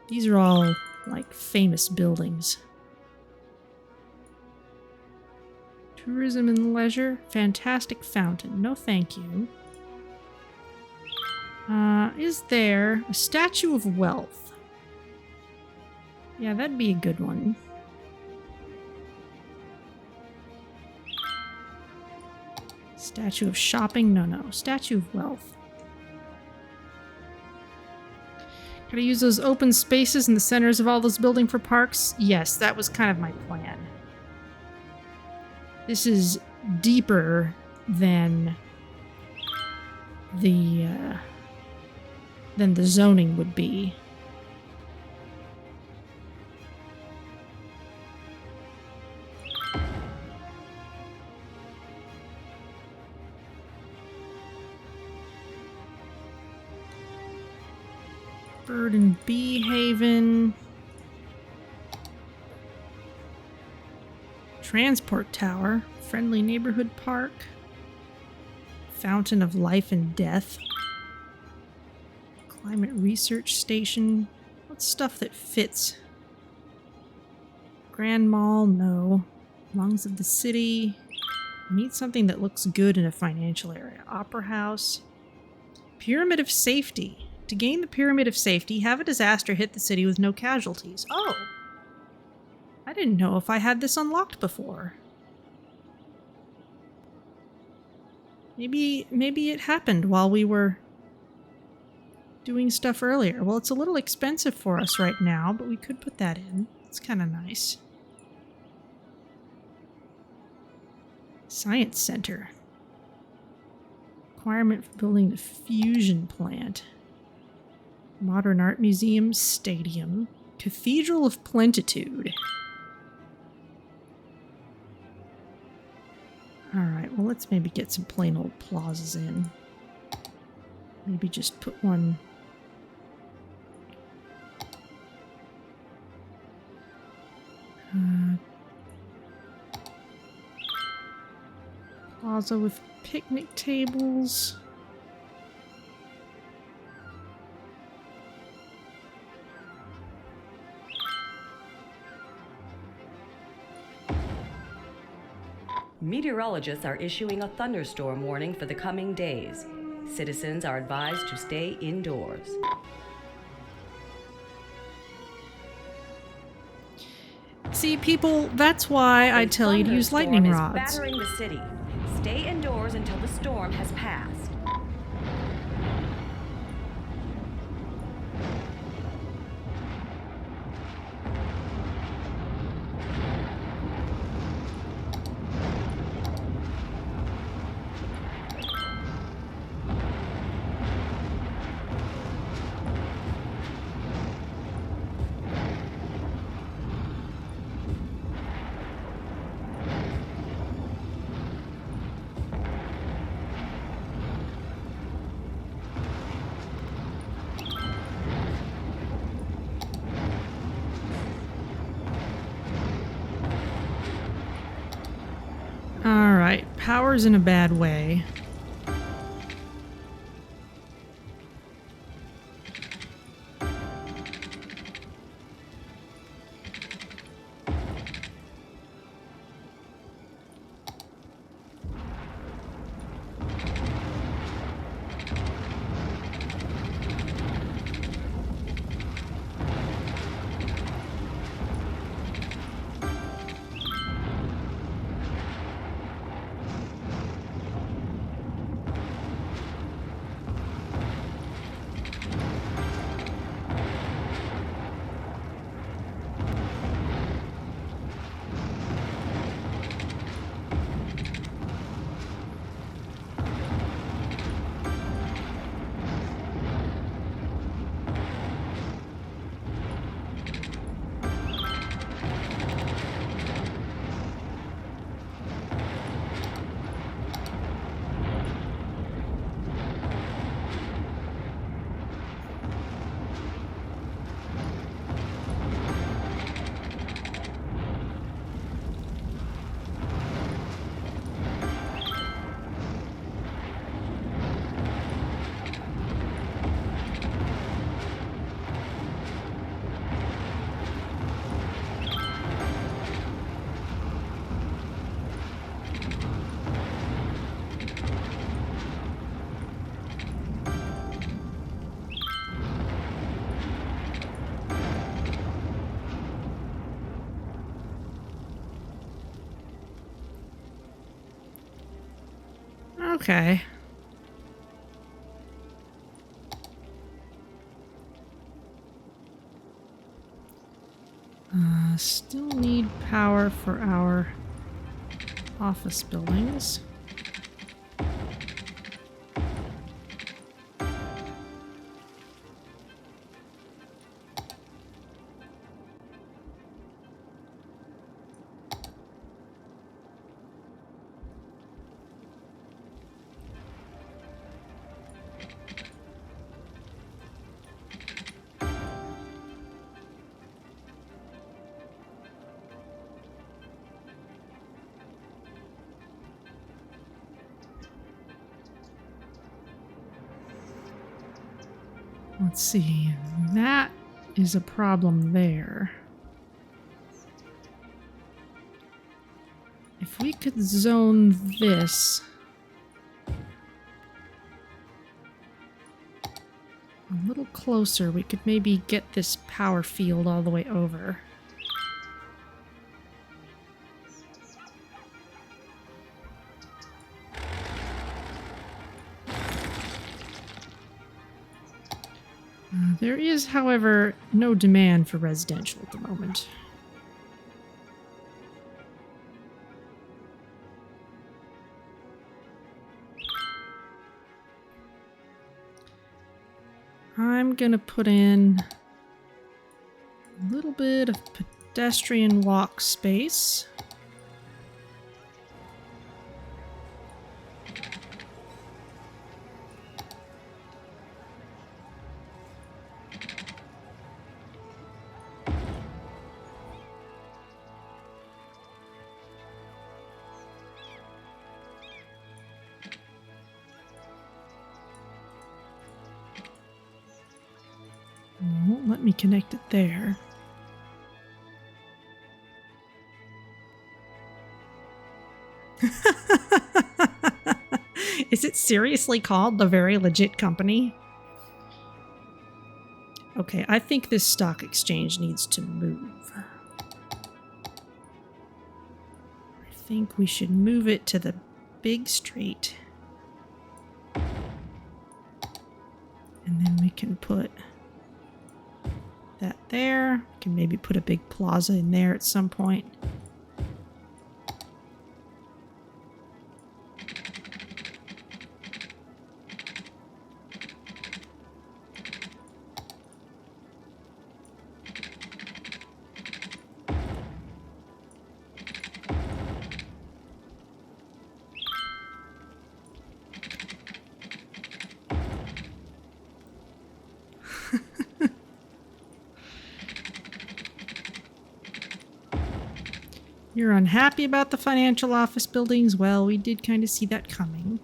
These are all, like, famous buildings. Tourism and leisure. Fantastic fountain. No thank you. Is there a statue of wealth? Yeah, that'd be a good one. Statue of shopping? No. Statue of wealth. Could I use those open spaces in the centers of all those buildings for parks? Yes, that was kind of my plan. This is deeper than the zoning would be. Bird and Bee Haven. Transport Tower. Friendly Neighborhood Park. Fountain of Life and Death. Climate Research Station. What's stuff that fits? Grand Mall, no. Lungs of the City. I need something that looks good in a financial area. Opera House. Pyramid of Safety. To gain the Pyramid of Safety, have a disaster hit the city with no casualties. Oh! I didn't know if I had this unlocked before. Maybe it happened while we were doing stuff earlier. Well, it's a little expensive for us right now, but we could put that in. It's kind of nice. Science Center. Requirement for building the fusion plant. Modern Art Museum, Stadium, Cathedral of Plentitude. Alright, well, let's maybe get some plain old plazas in. Maybe just put one... plaza with picnic tables. Meteorologists are issuing a thunderstorm warning for the coming days. Citizens are advised to stay indoors. See, people, that's why I tell you to use lightning rods. Battering the city. Stay indoors until the storm has passed. Alright, power's in a bad way. Okay. Still need power for our office buildings. Let's see. That is a problem there. If we could zone this a little closer, we could maybe get this power field all the way over. There is, however, no demand for residential at the moment. I'm gonna put in a little bit of pedestrian walk space. Won't let me connect it there. Is it seriously called the Very Legit Company? Okay, I think this stock exchange needs to move. I think we should move it to the big street. And then we can put that there. We can maybe put a big plaza in there at some point. You're unhappy about the financial office buildings? Well, we did kind of see that coming.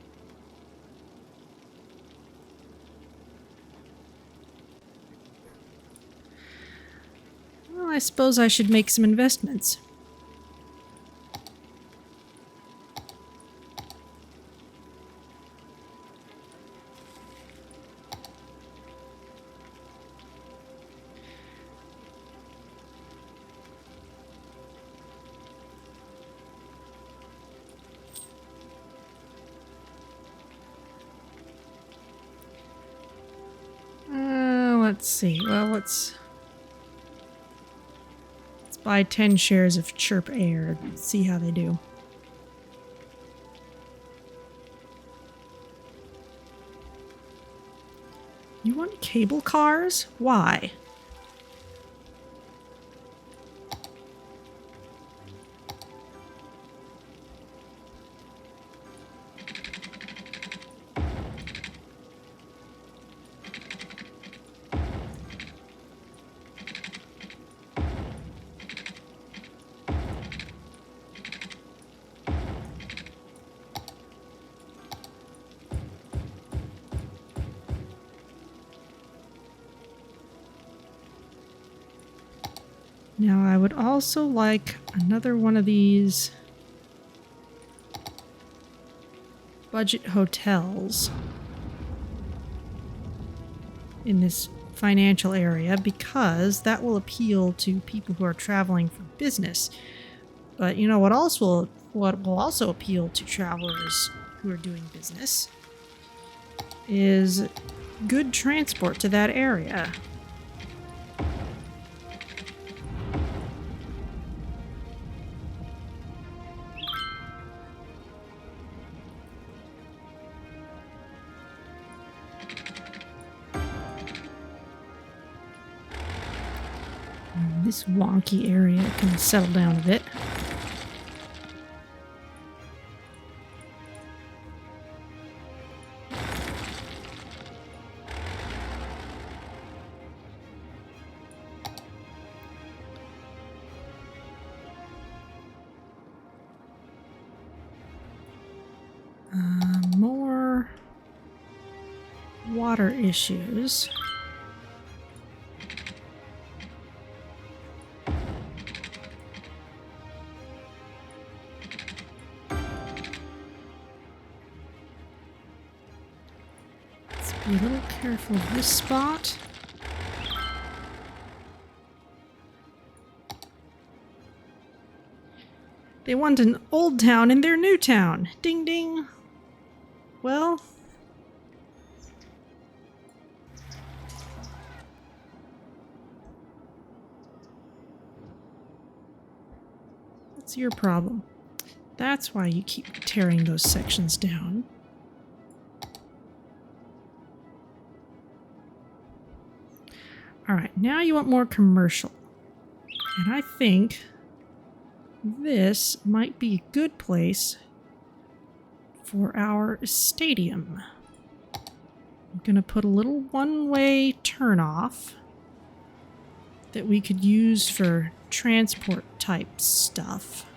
Well, I suppose I should make some investments. Let's see. Well, let's buy 10 shares of Chirp Air. See how they do. You want cable cars? Why? Now, I would also like another one of these budget hotels in this financial area because that will appeal to people who are traveling for business. But you know what will also appeal to travelers who are doing business is good transport to that area. This wonky area can settle down a bit. More water issues. Be a little careful of this spot. They want an old town in their new town. Ding ding. Well, what's your problem? That's why you keep tearing those sections down. Alright, now you want more commercial. And I think this might be a good place for our stadium. I'm gonna put a little one-way turnoff that we could use for transport type stuff.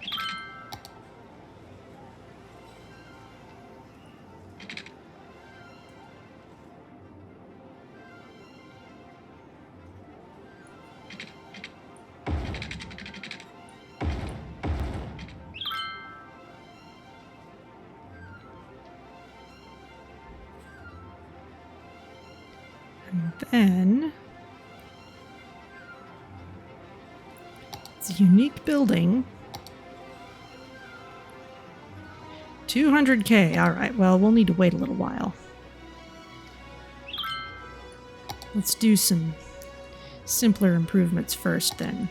Then it's a unique building. 200K. All right. Well, we'll need to wait a little while. Let's do some simpler improvements first then.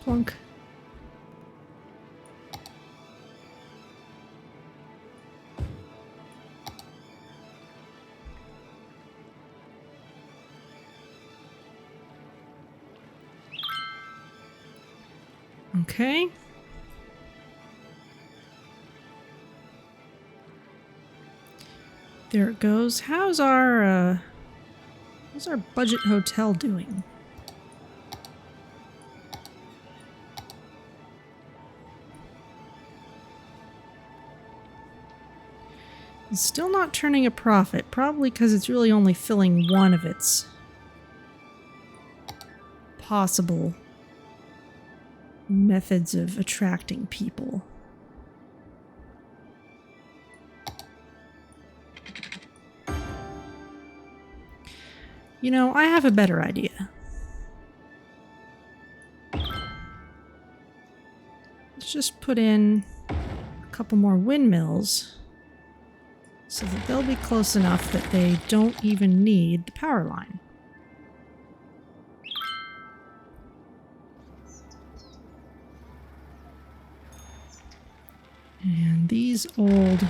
Plunk. Okay. There it goes. How's our budget hotel doing? It's still not turning a profit, probably because it's really only filling one of its possible methods of attracting people. You know, I have a better idea. Let's just put in a couple more windmills so that they'll be close enough that they don't even need the power line. And these old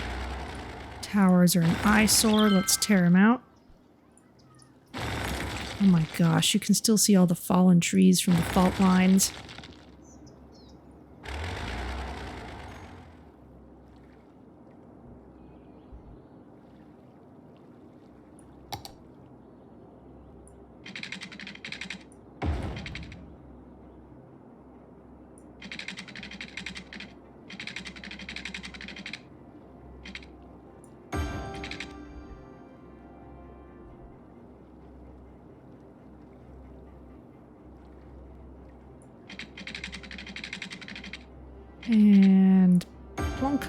towers are an eyesore. Let's tear them out. Oh my gosh, you can still see all the fallen trees from the fault lines. And plunk.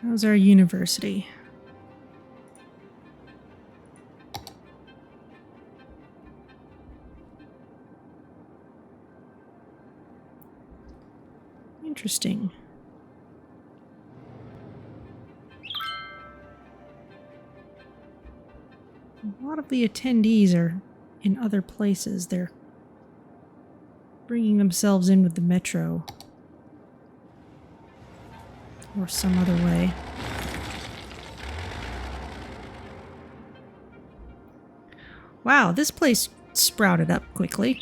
How's our university? Interesting. A lot of the attendees are in other places. They're bringing themselves in with the metro. Or some other way. Wow, this place sprouted up quickly.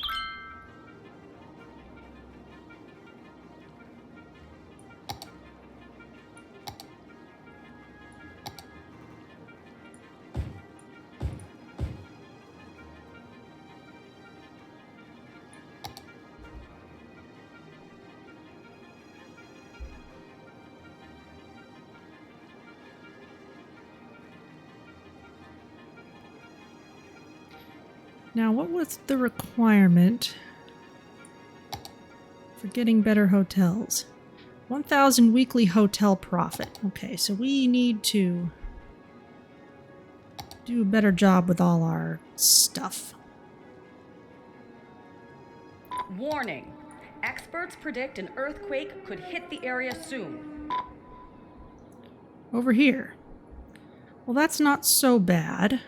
Now, what was the requirement for getting better hotels? 1,000 weekly hotel profit. Okay, so we need to do a better job with all our stuff. Warning. Experts predict an earthquake could hit the area soon. Over here. Well, that's not so bad.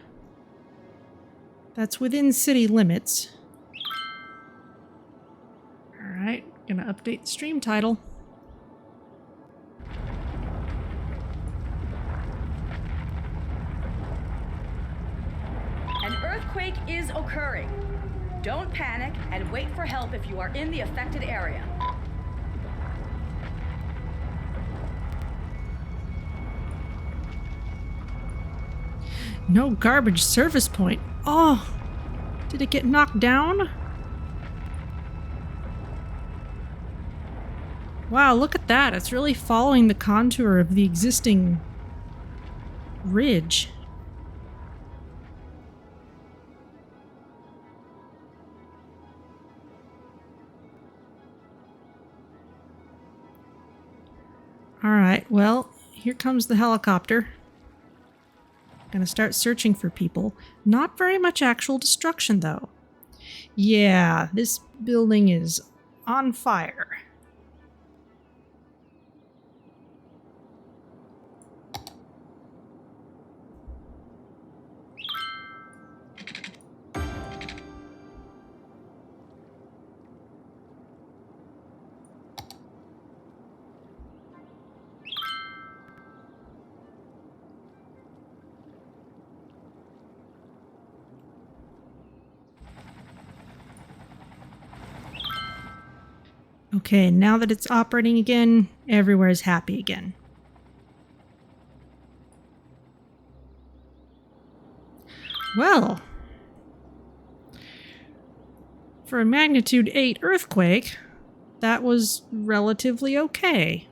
That's within city limits. Alright, gonna update the stream title. An earthquake is occurring. Don't panic and wait for help if you are in the affected area. No garbage service point. Oh, did it get knocked down? Wow, look at that. It's really following the contour of the existing ridge. All right, well, here comes the helicopter. Gonna start searching for people. Not very much actual destruction, though. Yeah, this building is on fire. Okay, now that it's operating again, everywhere is happy again. Well, for a magnitude 8 earthquake, that was relatively okay.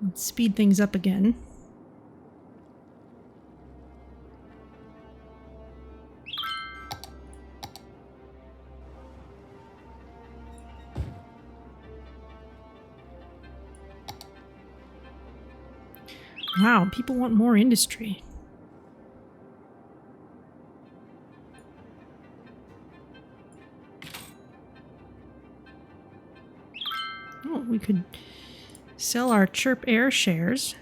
Let's speed things up again. Wow, people want more industry. Oh, we could sell our Chirp Air shares.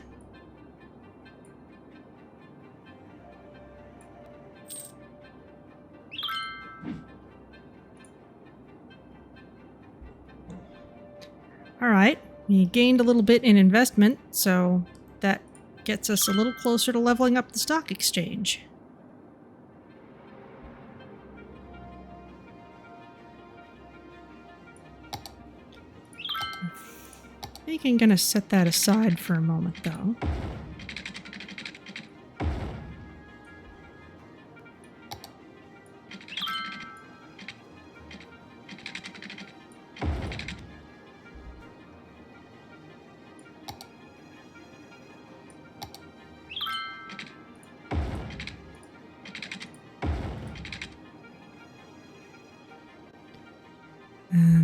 All right, we gained a little bit in investment, so that gets us a little closer to leveling up the stock exchange. I think I'm gonna set that aside for a moment, though.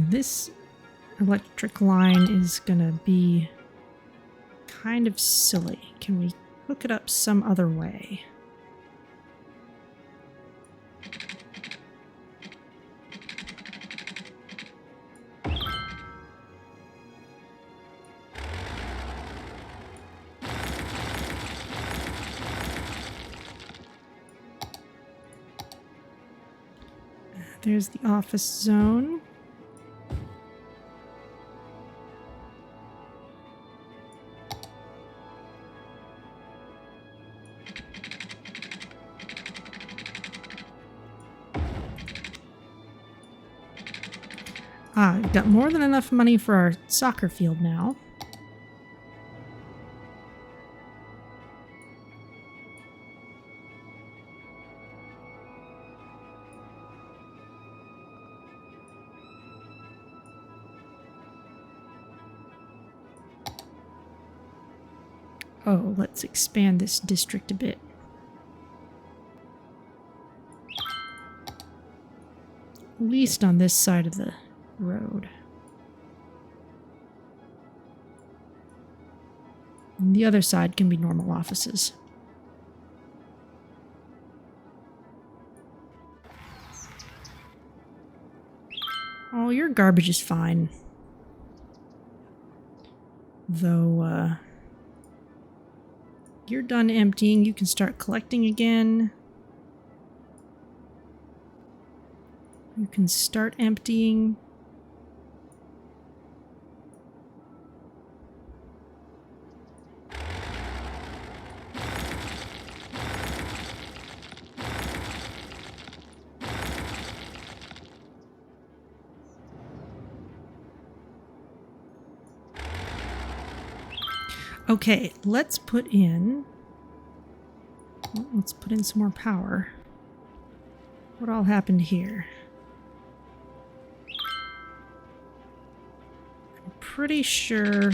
This electric line is gonna be kind of silly. Can we hook it up some other way? There's the office zone. Ah, we've got more than enough money for our soccer field now. Oh, let's expand this district a bit. At least on this side of the road. And the other side can be normal offices. Oh, your garbage is fine. Though, you're done emptying, you can start collecting again. You can start emptying. Okay, let's put in some more power. What all happened here? I'm pretty sure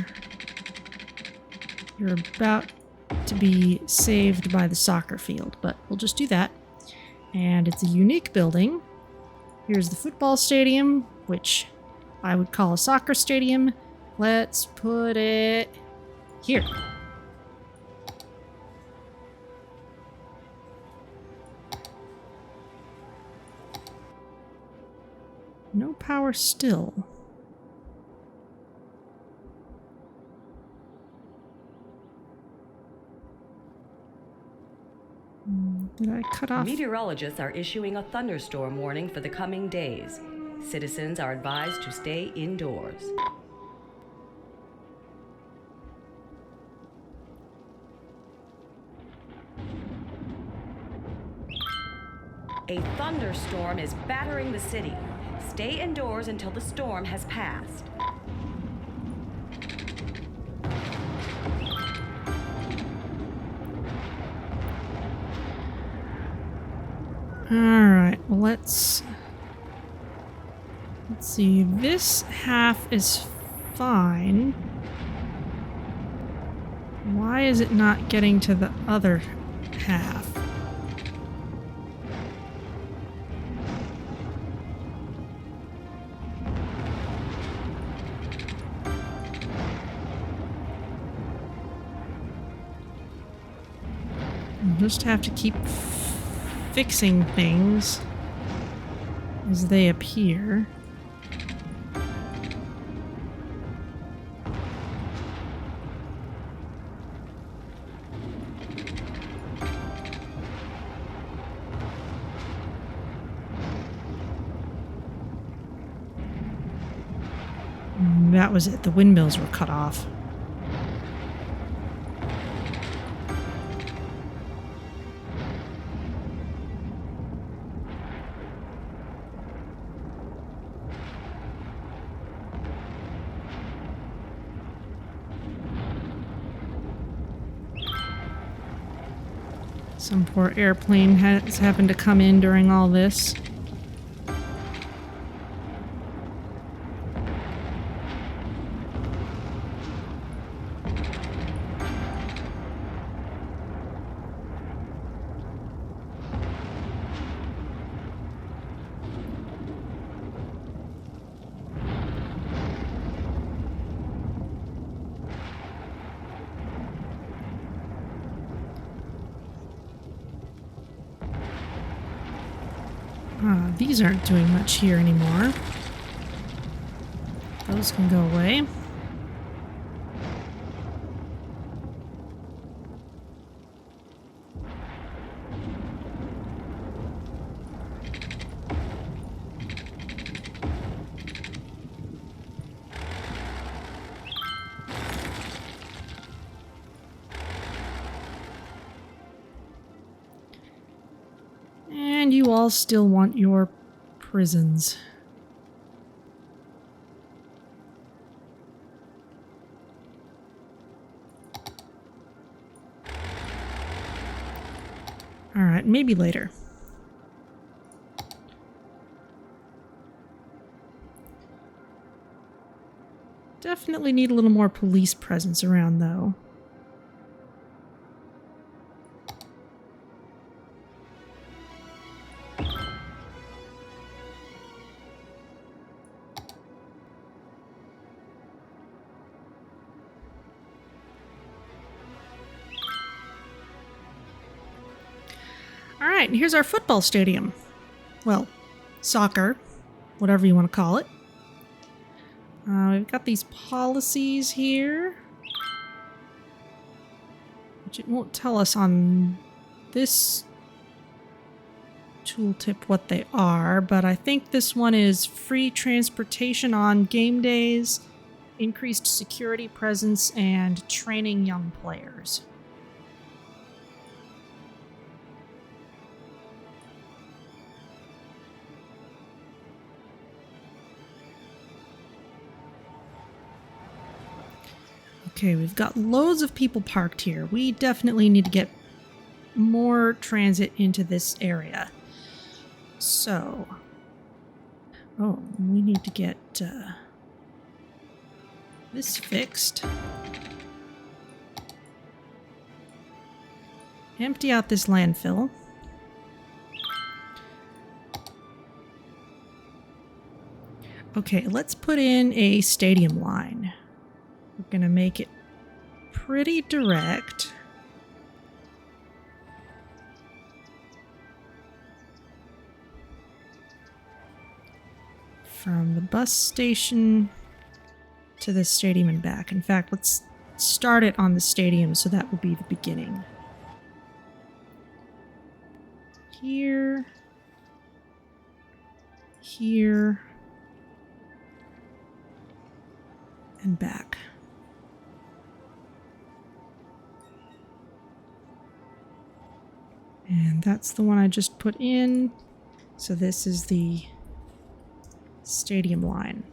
you're about to be saved by the soccer field, but we'll just do that. And it's a unique building, Here's the football stadium, which I would call a soccer stadium. Let's put it here. No power still. Did I cut off? Meteorologists are issuing a thunderstorm warning for the coming days. Citizens are advised to stay indoors. A thunderstorm is battering the city. Stay indoors until the storm has passed. Alright, well let's see. This half is fine. Why is it not getting to the other half? I'll just have to keep fixing things as they appear. And that was it. The windmills were cut off. Some poor airplane has happened to come in during all this. These aren't doing much here anymore. Those can go away. And you all still want your prisons. All right, maybe later. Definitely need a little more police presence around, though. Alright, and here's our football stadium. Well, soccer, whatever you want to call it. We've got these policies here, which it won't tell us on this tooltip what they are, but I think this one is free transportation on game days, increased security presence, and training young players. Okay, we've got loads of people parked here. We definitely need to get more transit into this area. So, we need to get this fixed. Empty out this landfill. Okay, let's put in a stadium line. We're going to make it pretty direct. From the bus station to the stadium and back. In fact, let's start it on the stadium, so that will be the beginning. Here. Here. And back. And that's the one I just put in. So this is the stadium line.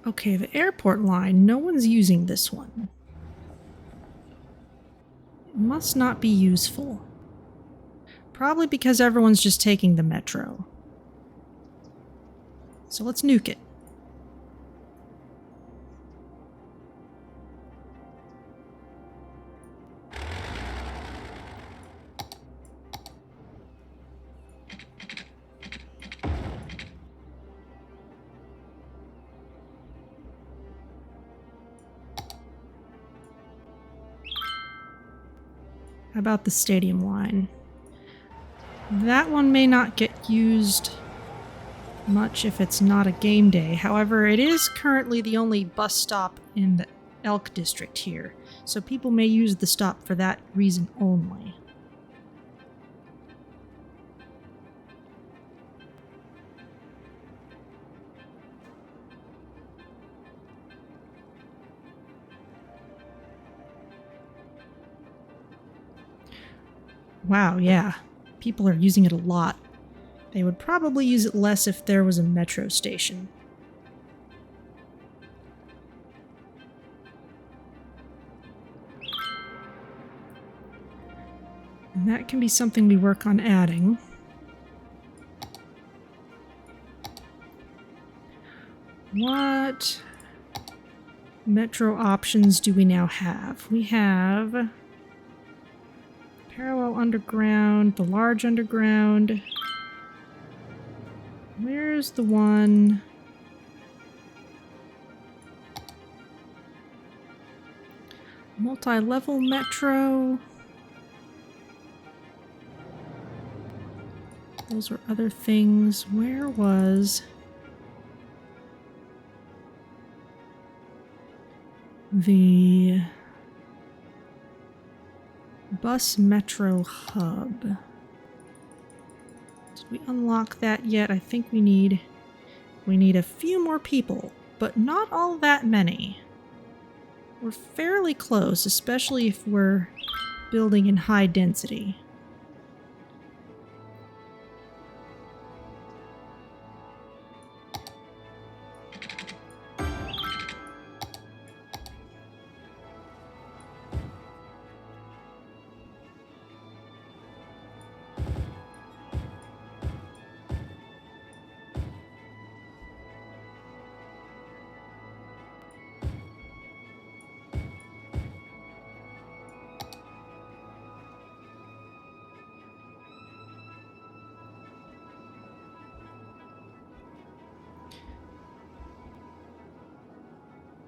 Okay, the airport line, no one's using this one. It must not be useful. Probably because everyone's just taking the metro. So let's nuke it. How about the stadium line? That one may not get used much if it's not a game day. However, it is currently the only bus stop in the Elk District here, so people may use the stop for that reason only. Wow, yeah. People are using it a lot. They would probably use it less if there was a metro station. And that can be something we work on adding. What metro options do we now have? We have parallel underground, the large underground. Where's the one? Multi-level metro. Those were other things. Where was the bus metro hub? Did we unlock that yet? I think we need a few more people, but not all that many. We're fairly close, especially if we're building in high density.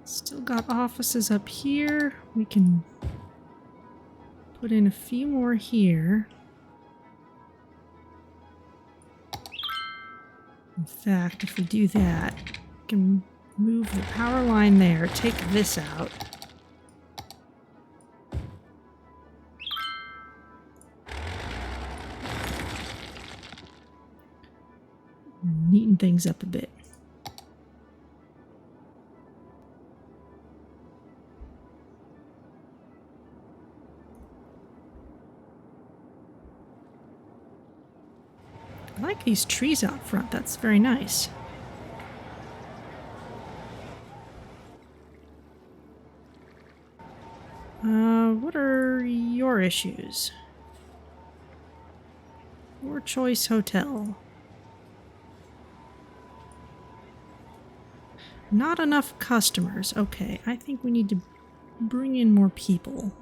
Still got offices up here. We can put in a few more here. In fact, if we do that, we can move the power line there, take this out. Neaten things up a bit. I like these trees out front. That's very nice. What are your issues? Your choice hotel. Not enough customers. Okay, I think we need to bring in more people.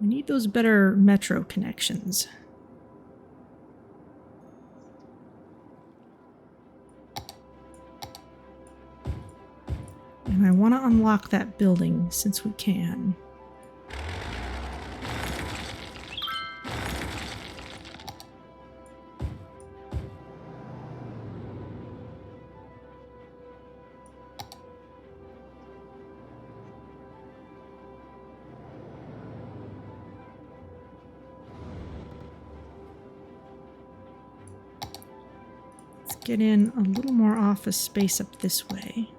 We need those better metro connections. And I want to unlock that building since we can. Let's get in a little more office space up this way.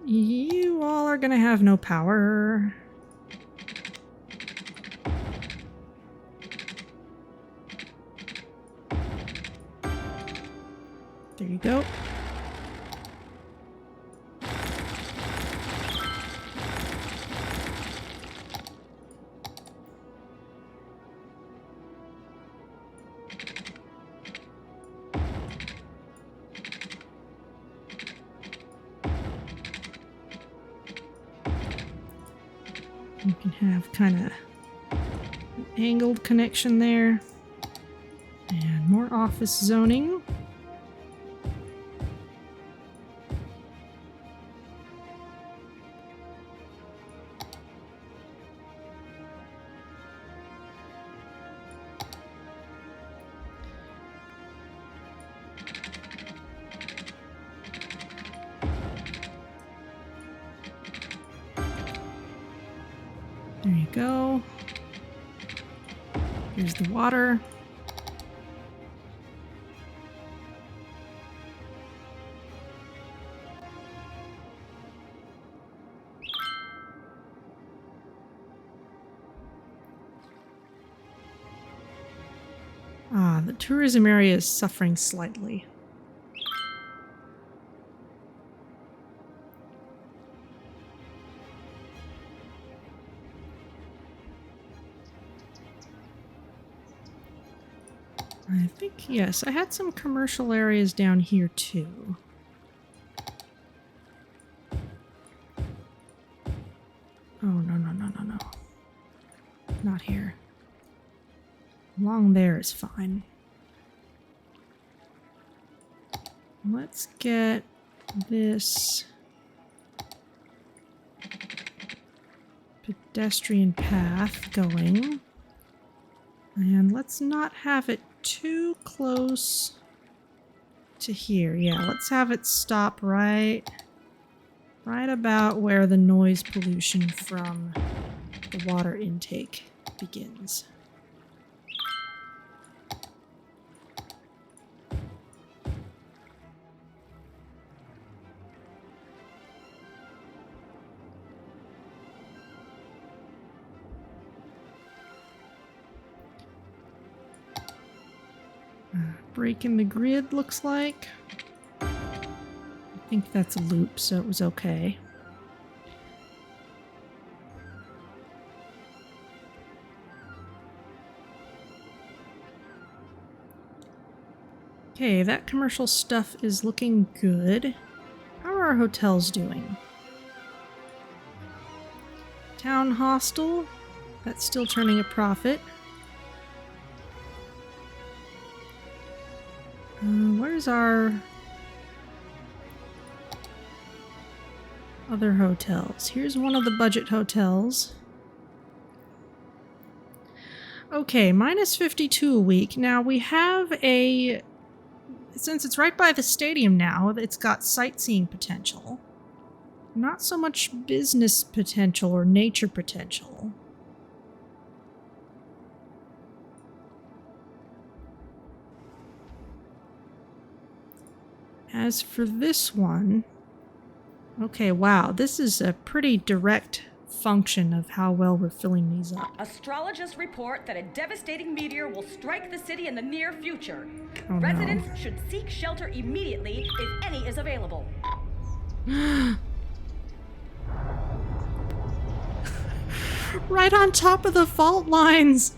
You all are gonna have no power. There you go. You can have kind of an angled connection there. And more office zoning. There you go. Here's the water. Ah, the tourism area is suffering slightly. I think, yes, I had some commercial areas down here too. Oh, no. Not here. Along there is fine. Let's get this pedestrian path going. And let's not have it too close to here. Yeah, let's have it stop right about where the noise pollution from the water intake begins. Break in the grid, looks like. I think that's a loop, so it was okay. Okay, that commercial stuff is looking good. How are our hotels doing? Town Hostel, that's still turning a profit. Where's our other hotels? Here's one of the budget hotels. Okay, minus 52 a week. Now we have a... Since it's right by the stadium now, it's got sightseeing potential. Not so much business potential or nature potential. As for this one, okay, wow, this is a pretty direct function of how well we're filling these up. Astrologists report that a devastating meteor will strike the city in the near future. Oh, Residents no. should seek shelter immediately if any is available. Right on top of the fault lines!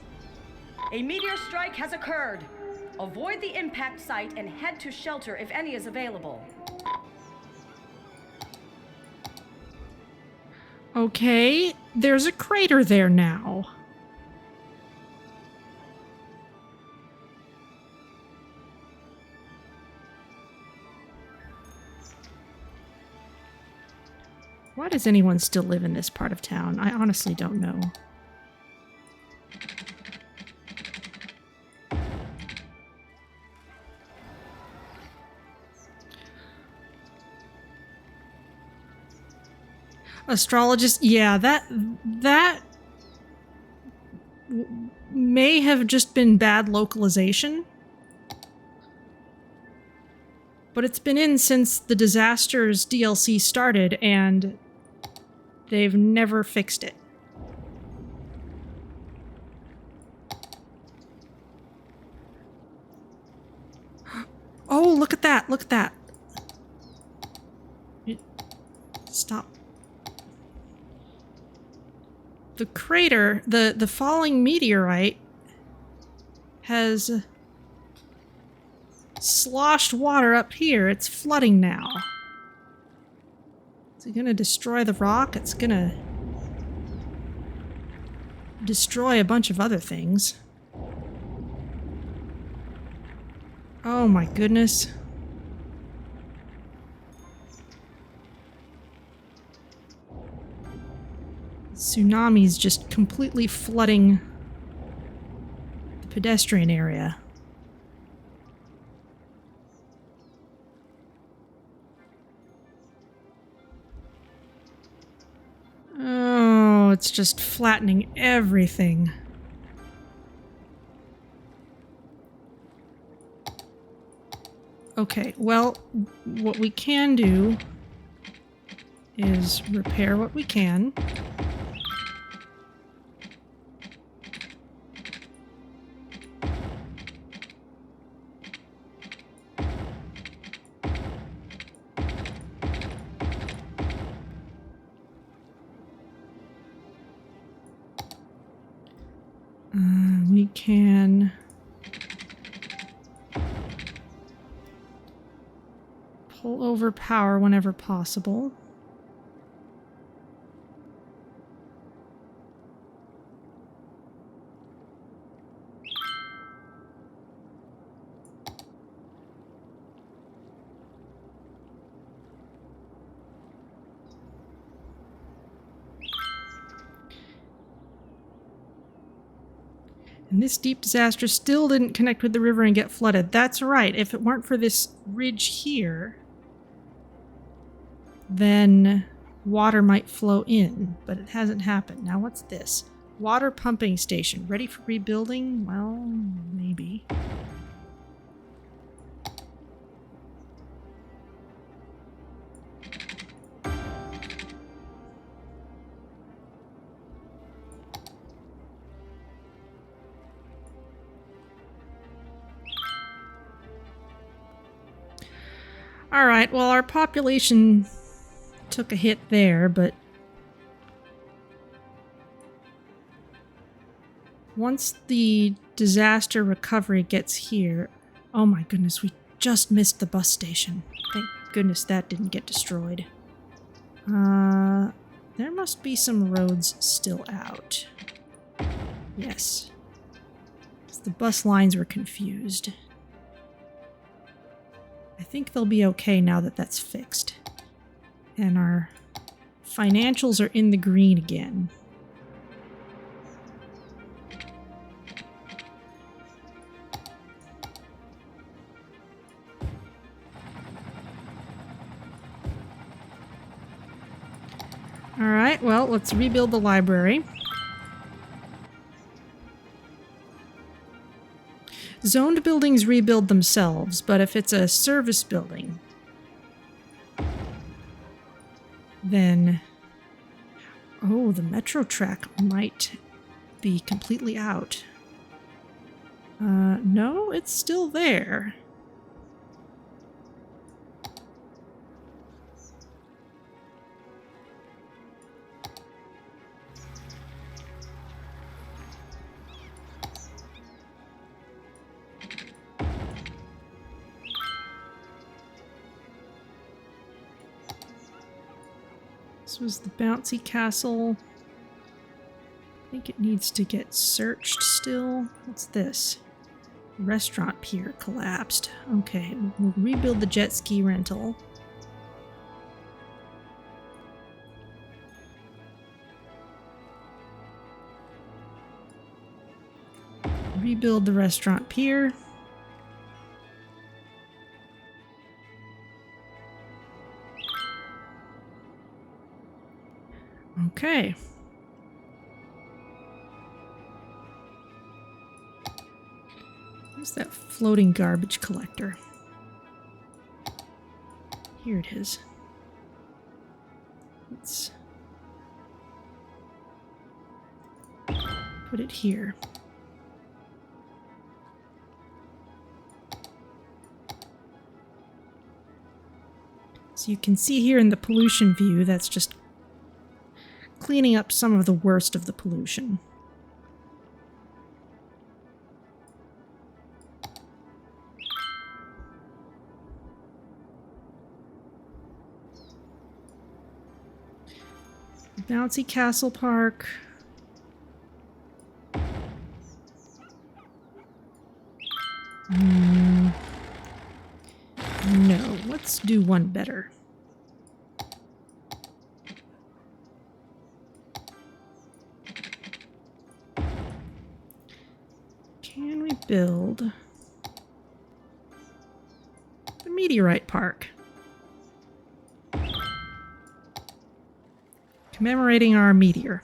A meteor strike has occurred. Avoid the impact site and head to shelter if any is available. Okay, there's a crater there now. Why does anyone still live in this part of town? I honestly don't know. Astrologist, yeah, that may have just been bad localization. But it's been in since the Disasters DLC started, and they've never fixed it. Oh, look at that! Look at that! Stop. The crater, the falling meteorite has sloshed water up here. It's flooding now. Is it gonna destroy the rock? It's gonna destroy a bunch of other things. Oh my goodness. Tsunami's just completely flooding the pedestrian area. Oh, it's just flattening everything. Okay, well, what we can do is repair what we can. We can pull over power whenever possible. And this deep disaster still didn't connect with the river and get flooded. That's right. If it weren't for this ridge here, then water might flow in, but it hasn't happened. Now what's this? Water pumping station. Ready for rebuilding? Well, maybe. Alright, well, our population took a hit there, but once the disaster recovery gets here... Oh my goodness, we just missed the bus station. Thank goodness that didn't get destroyed. There must be some roads still out. Yes. The bus lines were confused. I think they'll be okay now that that's fixed. And our financials are in the green again. Alright, well, let's rebuild the library. Zoned buildings rebuild themselves, but if it's a service building, then... Oh, the metro track might be completely out. No, it's still there. This was the bouncy castle. I think it needs to get searched still. What's this? Restaurant pier collapsed. Okay, we'll rebuild the jet ski rental. Rebuild the restaurant pier. Okay. Where's that floating garbage collector? Here it is. Let's put it here. So you can see here in the pollution view, that's just cleaning up some of the worst of the pollution. Bouncy Castle Park. No, let's do one better. Can we build the Meteorite Park? Commemorating our meteor.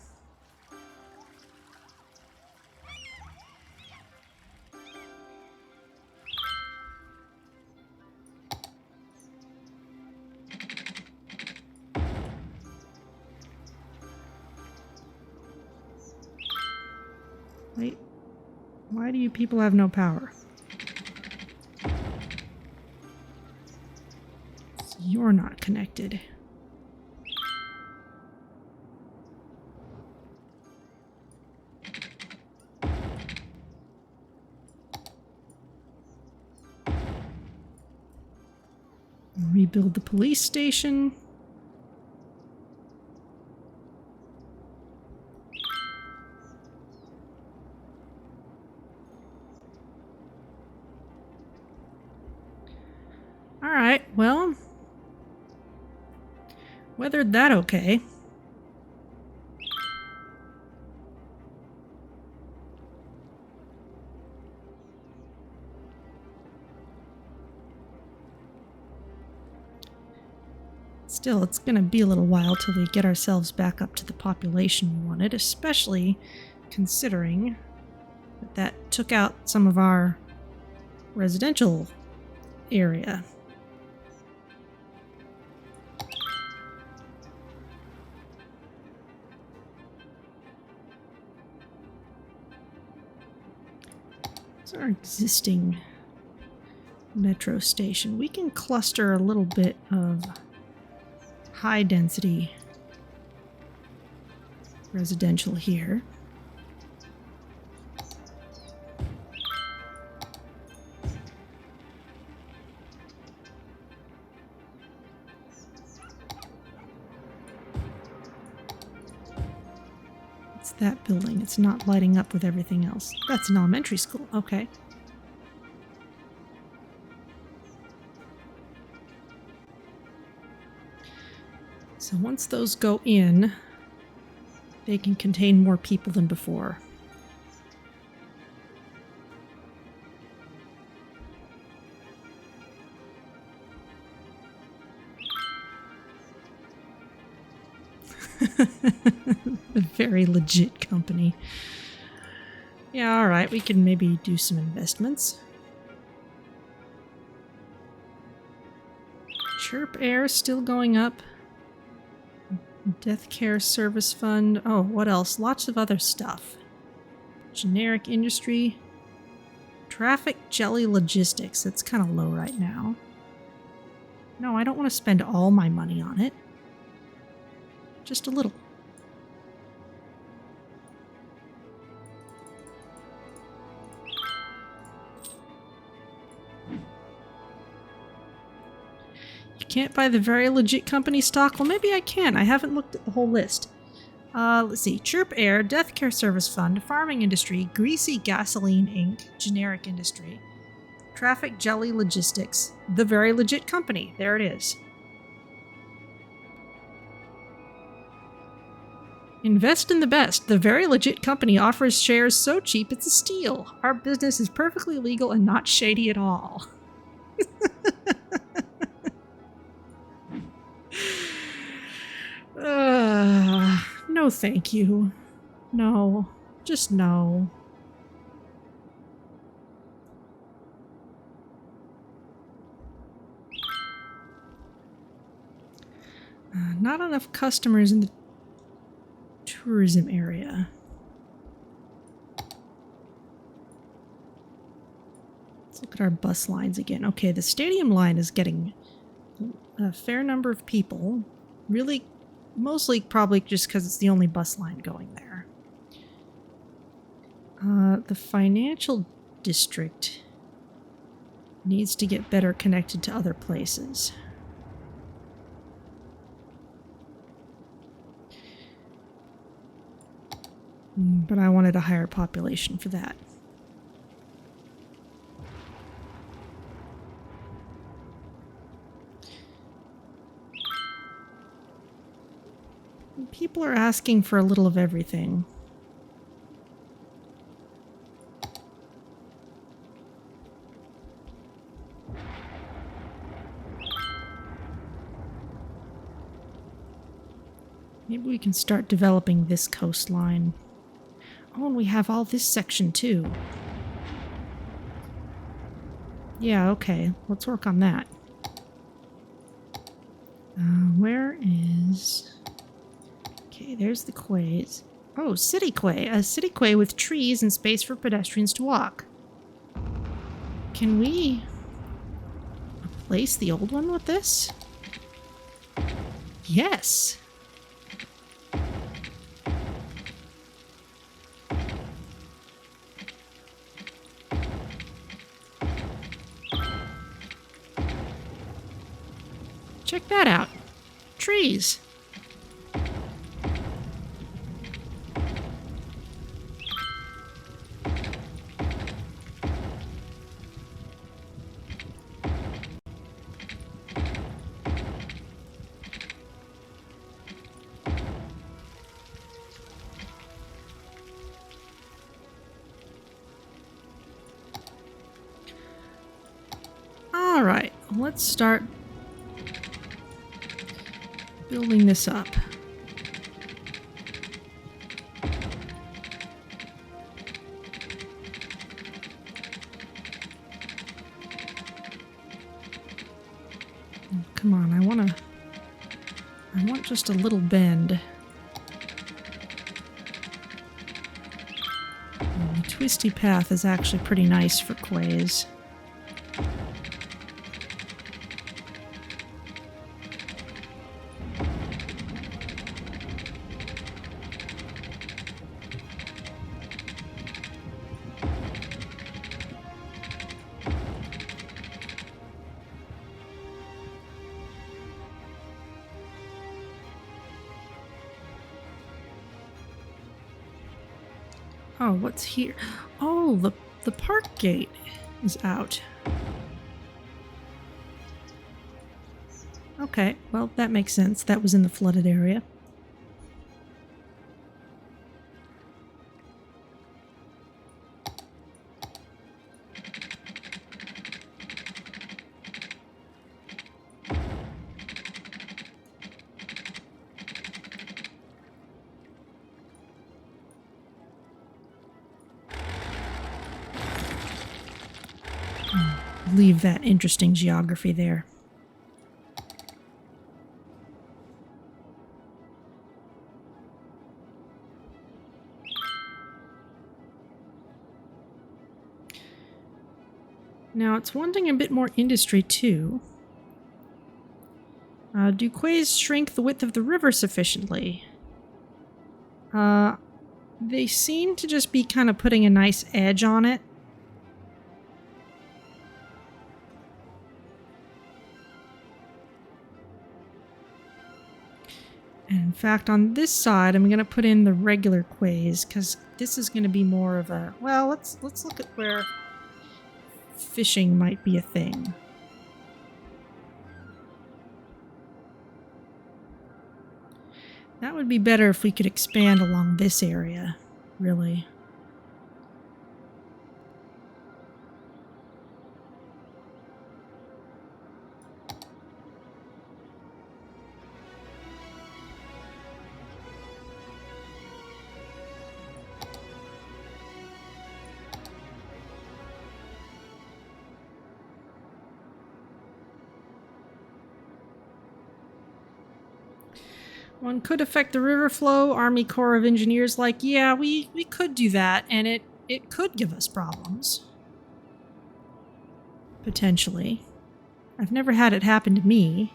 Wait, why do you people have no power? So you're not connected. Rebuild the police station. All right, well, weathered that okay. Still, it's going to be a little while till we get ourselves back up to the population we wanted, especially considering that that took out some of our residential area. It's our existing metro station. We can cluster a little bit of high density residential here. It's that building. It's not lighting up with everything else. That's an elementary school. Okay. So once those go in, they can contain more people than before. A very legit company. Yeah, alright, we can maybe do some investments. Chirp Air still going up. Death Care Service Fund. Oh, what else? Lots of other stuff. Generic industry. Traffic Jelly Logistics. That's kind of low right now. No, I don't want to spend all my money on it. Just a little. You can't buy the very legit company stock? Well, maybe I can. I haven't looked at the whole list. Let's see. Chirp Air, Death Care Service Fund, Farming Industry, Greasy Gasoline Inc., Generic Industry, Traffic Jelly Logistics, the very legit company. There it is. Invest in the best. The very legit company offers shares so cheap it's a steal. Our business is perfectly legal and not shady at all. No thank you. No. Just no. Not enough customers in the tourism area. Let's look at our bus lines again. Okay, the stadium line is getting a fair number of people. Really, mostly probably just because it's the only bus line going there. The financial district needs to get better connected to other places. But I wanted a higher population for that. People are asking for a little of everything. Maybe we can start developing this coastline. Oh, and we have all this section too. Yeah, okay. Let's work on that. Where is... Okay, there's the quays. Oh, city quay. A city quay with trees and space for pedestrians to walk. Can we replace the old one with this? Yes! Check that out. Trees. All right, let's start building this up. Come on, I want just a little bend. The twisty path is actually pretty nice for quays. Oh, what's here? Oh, the park gate is out. Okay, well, that makes sense. That was in the flooded area. Leave that interesting geography there. Now it's wanting a bit more industry too. Do quays shrink the width of the river sufficiently? They seem to just be kind of putting a nice edge on it. And in fact, on this side, I'm going to put in the regular quays because this is going to be more of a... Well, let's look at where fishing might be a thing. That would be better if we could expand along this area, really. One could affect the river flow. Army Corps of Engineers like, yeah, we could do that, and it could give us problems. Potentially. I've never had it happen to me.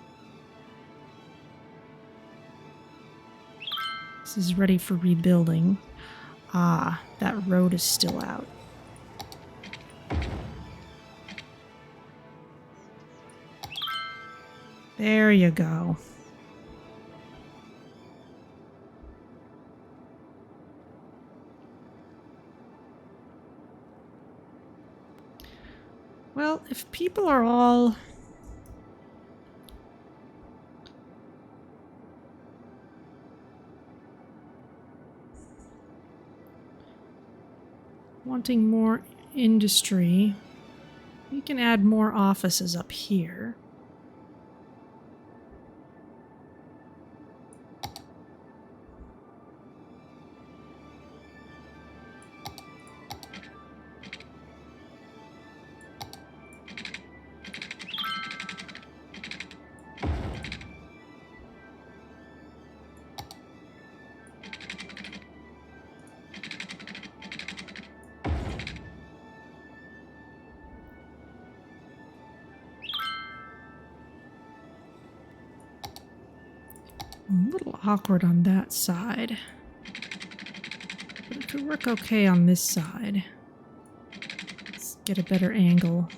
This is ready for rebuilding. Ah, that road is still out. There you go. Well, if people are all... wanting more industry, we can add more offices up here. A little awkward on that side, but it could work okay on this side. Let's get a better angle.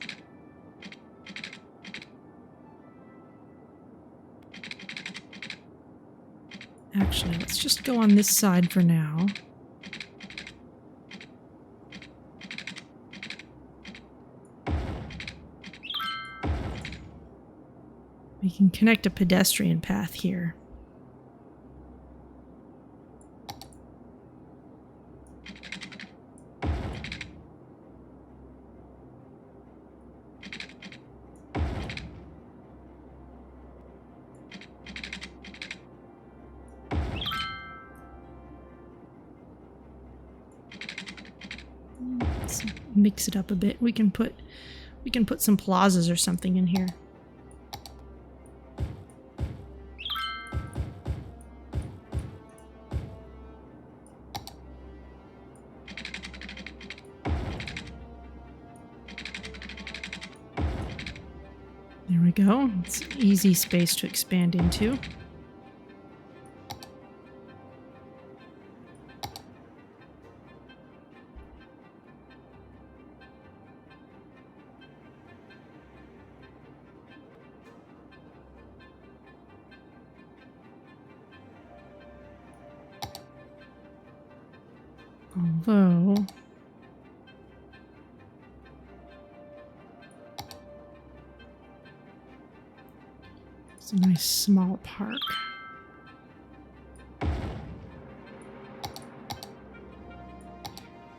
Actually, let's just go on this side for now. We can connect a pedestrian path here. Let's mix it up a bit. We can put some plazas or something in here. There we go. It's easy space to expand into. Although... it's a nice small park.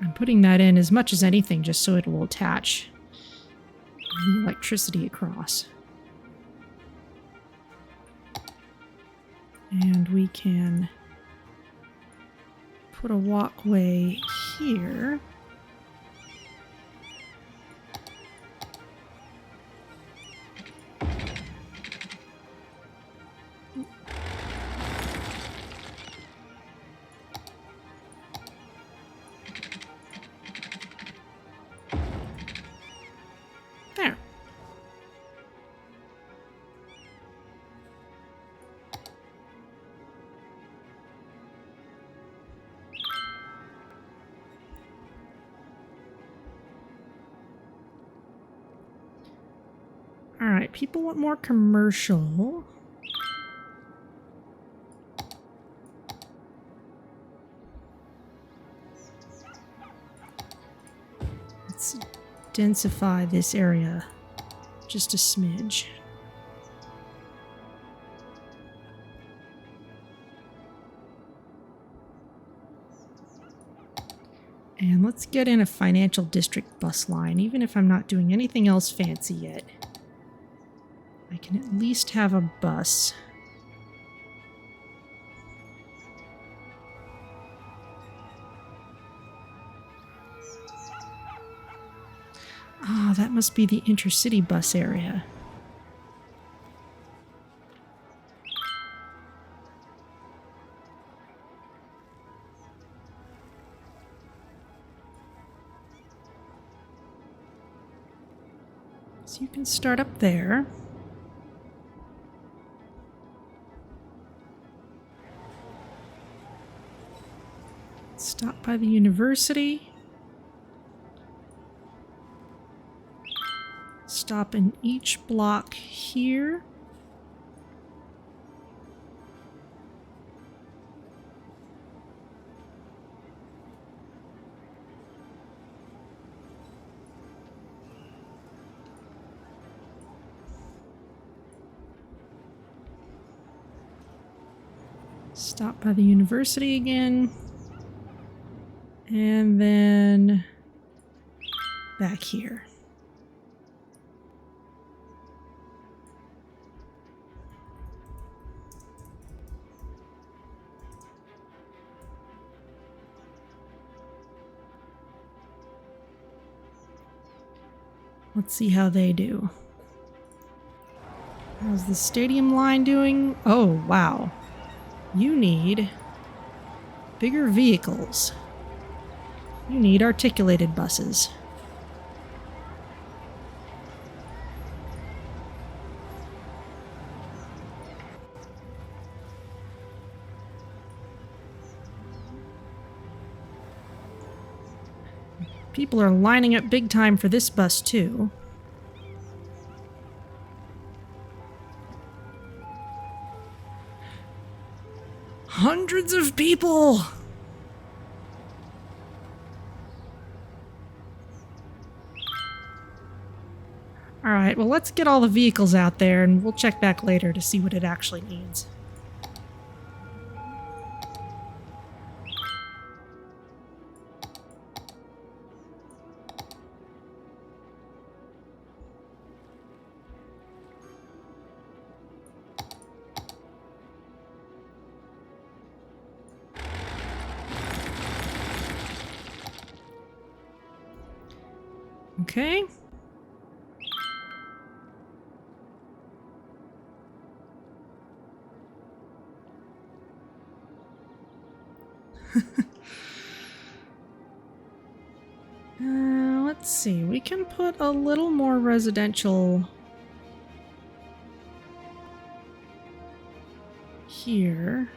I'm putting that in as much as anything just so it will attach the electricity across. And we can put a walkway here. There. All right, people want more commercial. densify this area just a smidge. And let's get in a financial district bus line, even if I'm not doing anything else fancy yet. I can at least have a bus. Ah, that must be the intercity bus area. So you can start up there. Stop by the university. Stop in each block here. Stop by the university again. And then back here. Let's see how they do. How's the stadium line doing? Oh, wow. You need bigger vehicles. You need articulated buses. People are lining up big time for this bus, too. Hundreds of people! Alright, well, let's get all the vehicles out there, and we'll check back later to see what it actually needs. Okay. Let's see. We can put a little more residential here.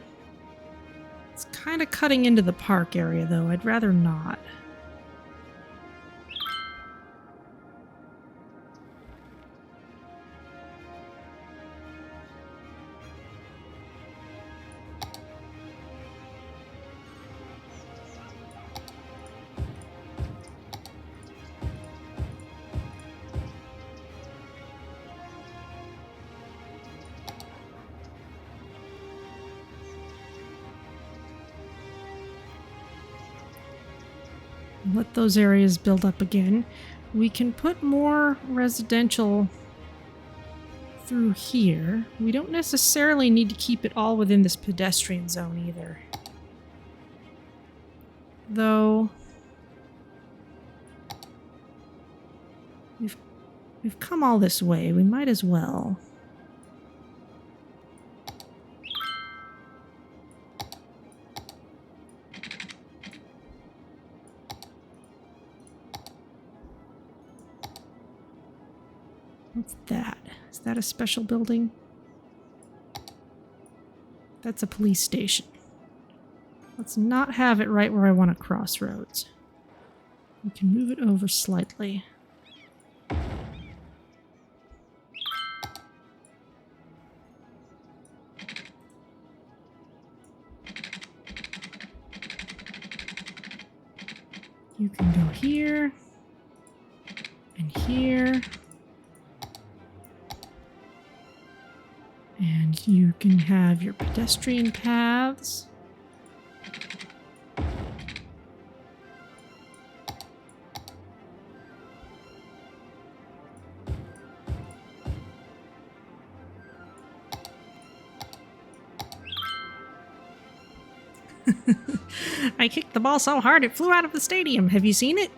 It's kind of cutting into the park area, though. I'd rather not. Let those areas build up again. We can put more residential through here. We don't necessarily need to keep it all within this pedestrian zone either. Though we've come all this way, we might as well. What's that? Is that a special building? That's a police station. Let's not have it right where I want to cross roads. We can move it over slightly. You can go here. here. And you can have your pedestrian paths. I kicked the ball so hard it flew out of the stadium. Have you seen it?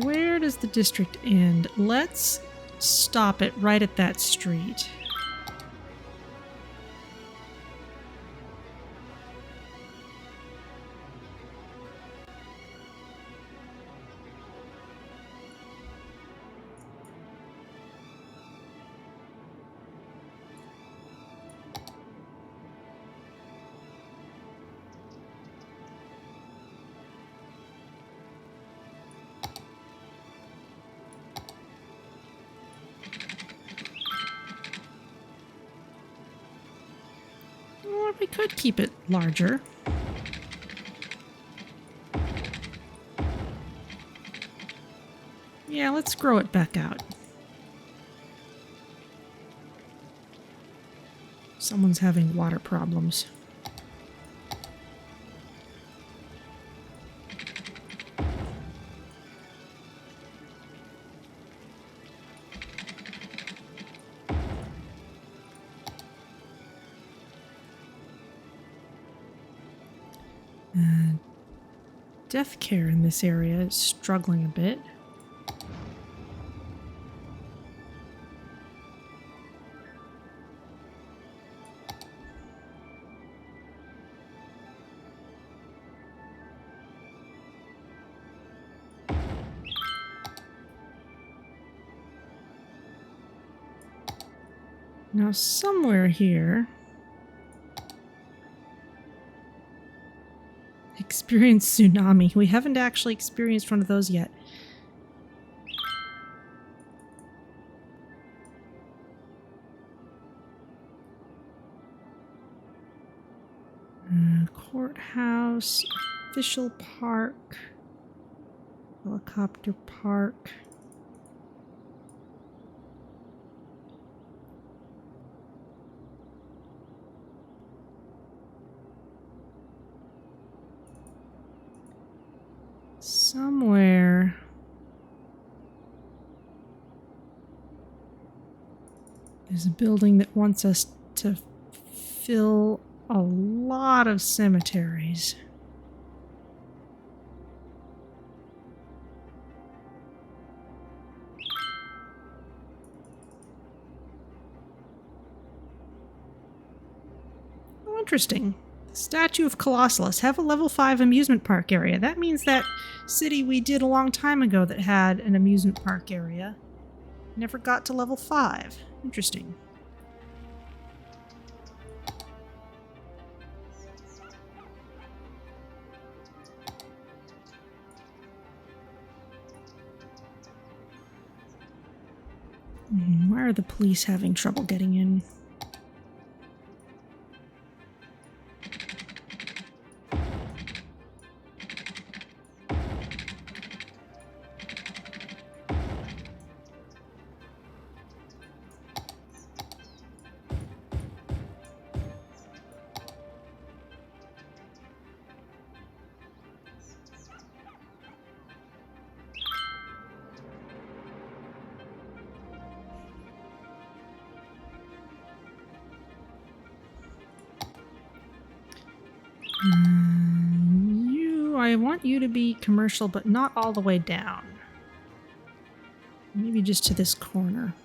Where does the district end? Let's stop it right at that street. Or we could keep it larger. Yeah, let's grow it back out. Someone's having water problems. Death care in this area is struggling a bit. Now somewhere here, experience tsunami. We haven't actually experienced one of those yet. Courthouse, official park, helicopter park. Somewhere there's a building that wants us to fill a lot of cemeteries. Oh, interesting. Statue of Colossus have a level 5 amusement park area. That means that city we did a long time ago that had an amusement park area never got to level 5. Interesting. Why are the police having trouble getting in? I want you to be commercial, but not all the way down. Maybe just to this corner.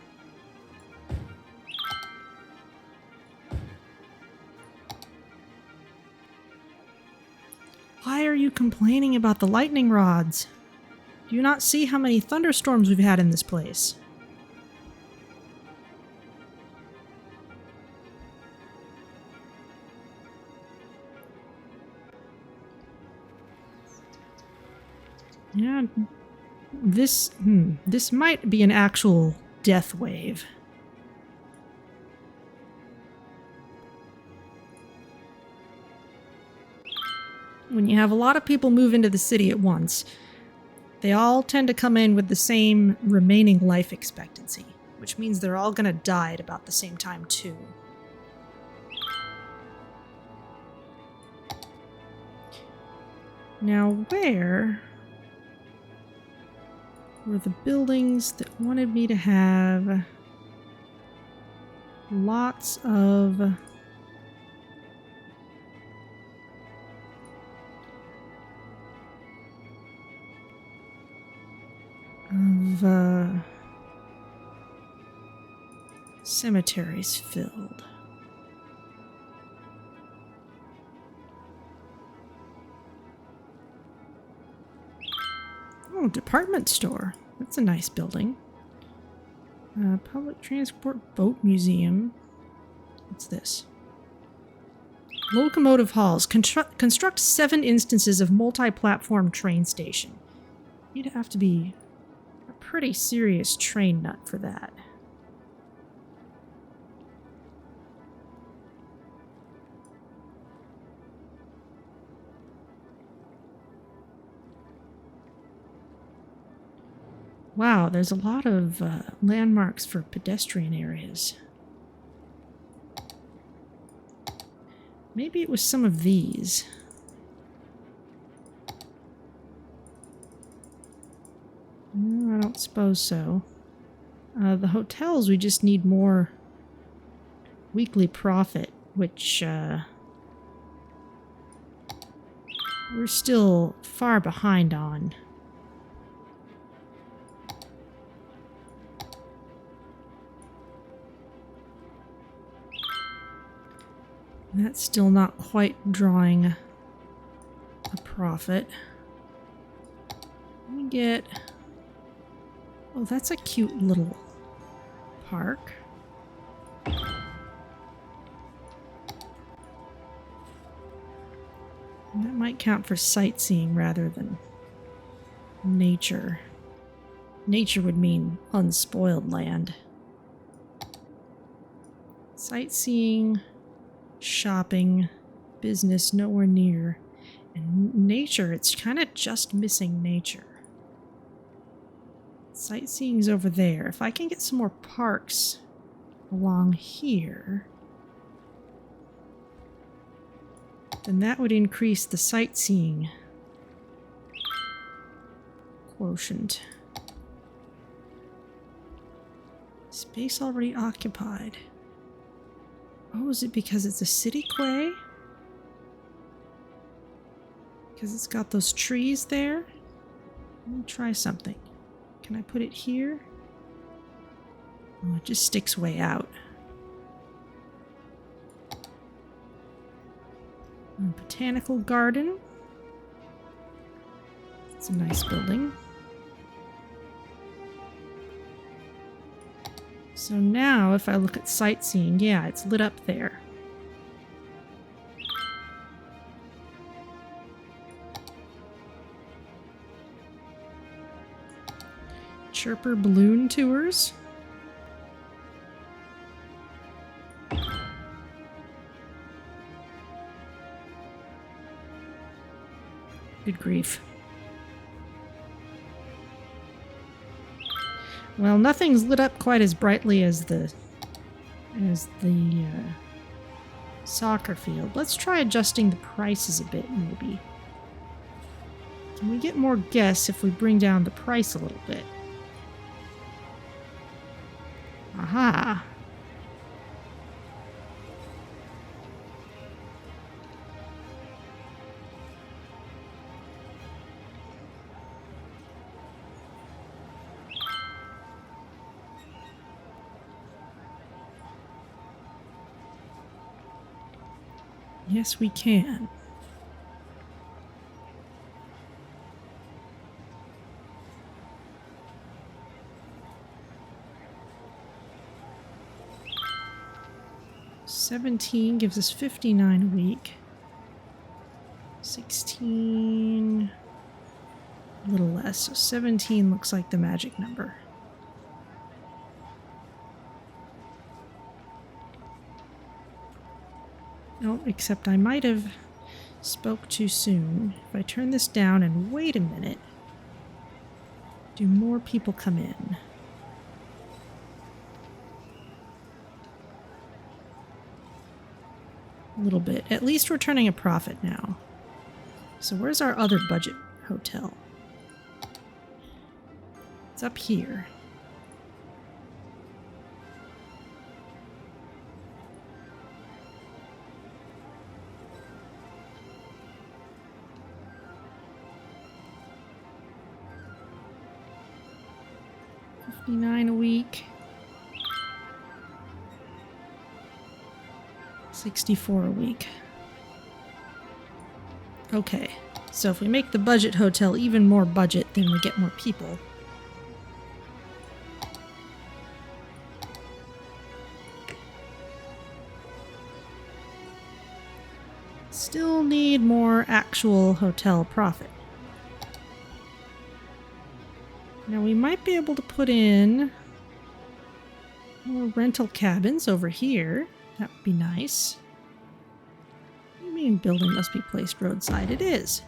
Why are you complaining about the lightning rods? Do you not see how many thunderstorms we've had in this place? Yeah, this might be an actual death wave. When you have a lot of people move into the city at once, they all tend to come in with the same remaining life expectancy, which means they're all going to die at about the same time too. Now, where were the buildings that wanted me to have lots of cemeteries filled? Oh, department store. That's a nice building. Public transport boat museum. What's this? Locomotive halls. Construct 7 instances of multi-platform train station. You'd have to be a pretty serious train nut for that. Wow, there's a lot of landmarks for pedestrian areas. Maybe it was some of these. No, I don't suppose so. The hotels, we just need more weekly profit, which we're still far behind on. That's still not quite drawing a profit. Let me get... Oh, that's a cute little park. That might count for sightseeing rather than nature. Nature would mean unspoiled land. Sightseeing... shopping, business nowhere near, and nature, it's kind of just missing nature. Sightseeing's over there. If I can get some more parks along here, then that would increase the sightseeing quotient. Space already occupied. Oh, is it because it's a city quay? Because it's got those trees there? Let me try something. Can I put it here? Oh, it just sticks way out. Botanical garden. It's a nice building. So now, if I look at sightseeing, yeah, it's lit up there. Chirper balloon tours. Good grief. Well, nothing's lit up quite as brightly as the soccer field. Let's try adjusting the prices a bit, maybe. Can we get more guests if we bring down the price a little bit? Aha! Yes, we can. $17 gives us $59 a week. 16, a little less. So 17 looks like the magic number. Oh, except I might have Spoke too soon. If I turn this down and wait a minute, do more people come in? A little bit. At least we're turning a profit now. So where's our other budget hotel? It's up here. $59 a week. 64 a week. Okay, so if we make the budget hotel even more budget, then we get more people. Still need more actual hotel profit. Now we might be able to put in more rental cabins over here. That would be nice. What do you mean building must be placed roadside? It is.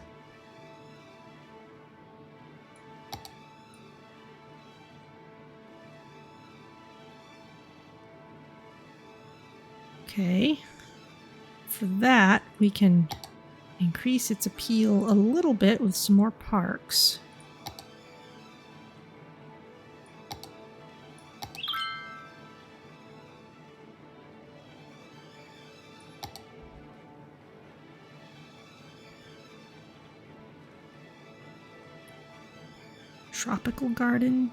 Okay. For that, we can increase its appeal a little bit with some more parks. Tropical garden?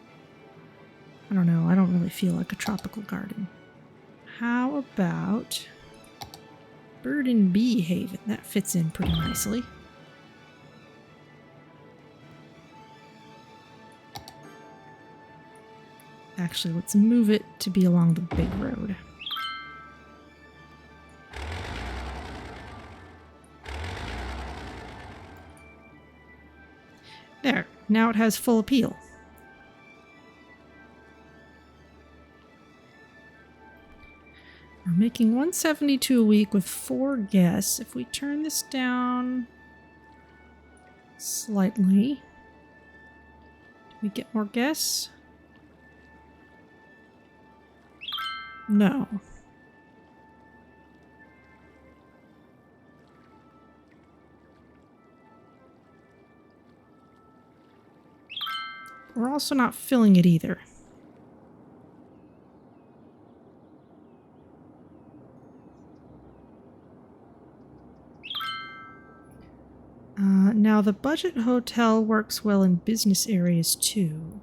I don't know. I don't really feel like a tropical garden. How about bird and bee haven? That fits in pretty nicely. Actually, let's move it to be along the big road. There. Now it has full appeal. We're making $172 a week with 4 guests. If we turn this down slightly, do we get more guests? No. We're also not filling it either. Now the budget hotel works well in business areas too.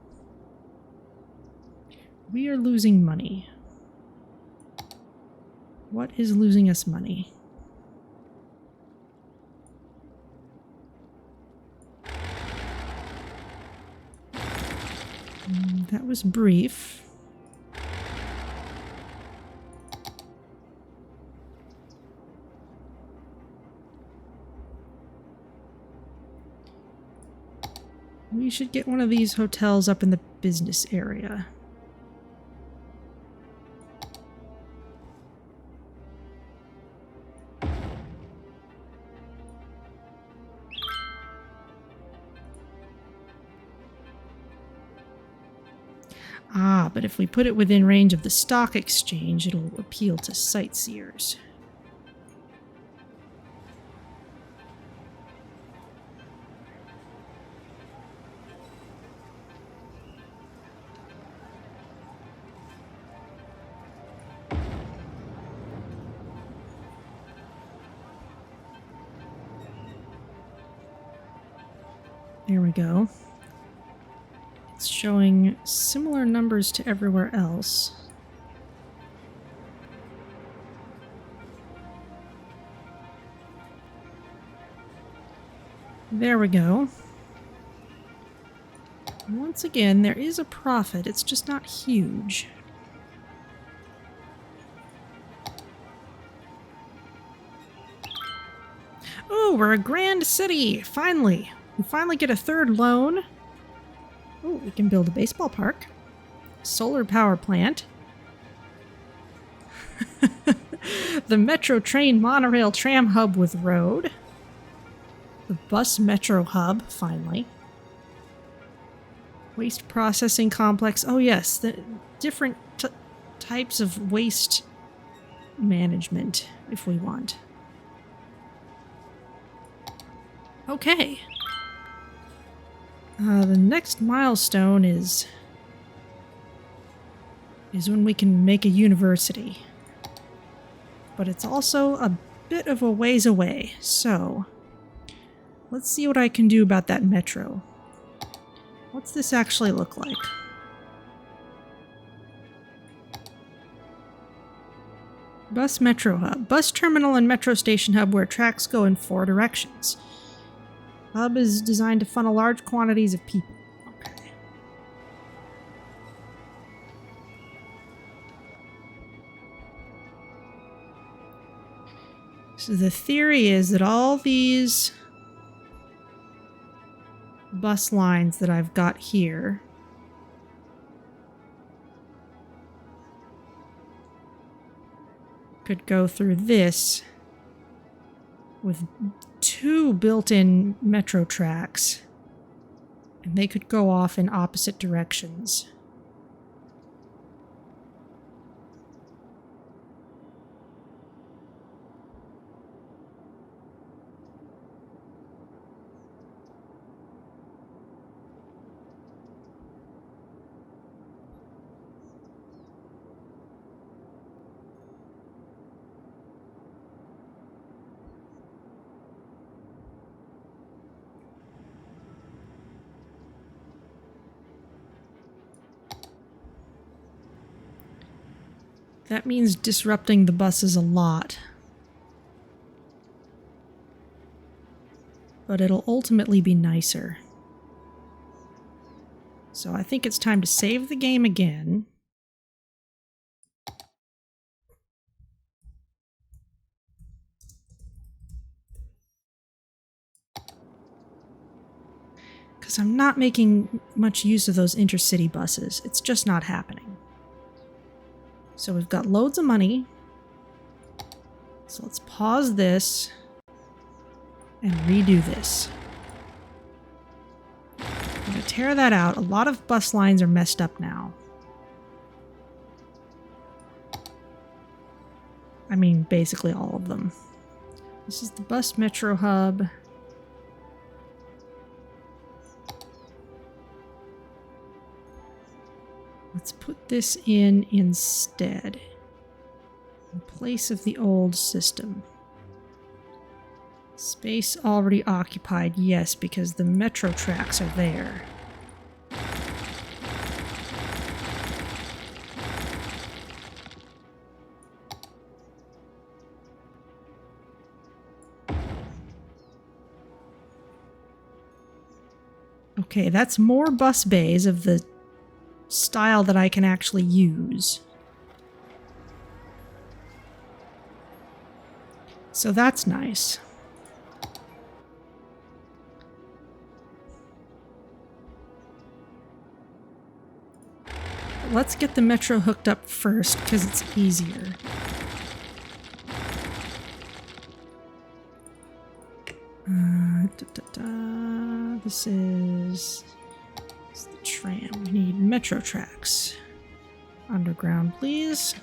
We are losing money. What is losing us money? That was brief. We should get one of these hotels up in the business area. Ah, but if we put it within range of the stock exchange, it'll appeal to sightseers. There we go. It's showing similar numbers to everywhere else. There we go. Once again, there is a profit. It's just not huge. Oh, we're a grand city! Finally! We finally get a third loan. Oh, we can build a baseball park. Solar power plant. The metro train monorail tram hub with road. The bus metro hub, finally. Waste processing complex. Oh yes, the different types of waste management, if we want. Okay. The next milestone is when we can make a university. But it's also a bit of a ways away, so let's see what I can do about that metro. What's this actually look like? Bus metro hub. Bus terminal and metro station hub where tracks go in 4 directions. Hub is designed to funnel large quantities of people. Okay. So the theory is that all these bus lines that I've got here could go through this with 2 built-in metro tracks, and they could go off in opposite directions. That means disrupting the buses a lot. But it'll ultimately be nicer. So I think it's time to save the game again. Because I'm not making much use of those intercity buses. It's just not happening. So we've got loads of money. So let's pause this and redo this. I'm going to tear that out. A lot of bus lines are messed up now. I mean, basically all of them. This is the bus metro hub. Let's put this in instead, in place of the old system. Space already occupied, yes, because the metro tracks are there. Okay, that's more bus bays of the style that I can actually use. So that's nice. Let's get the metro hooked up first because it's easier. This is the tram. We need metro tracks. Underground, please.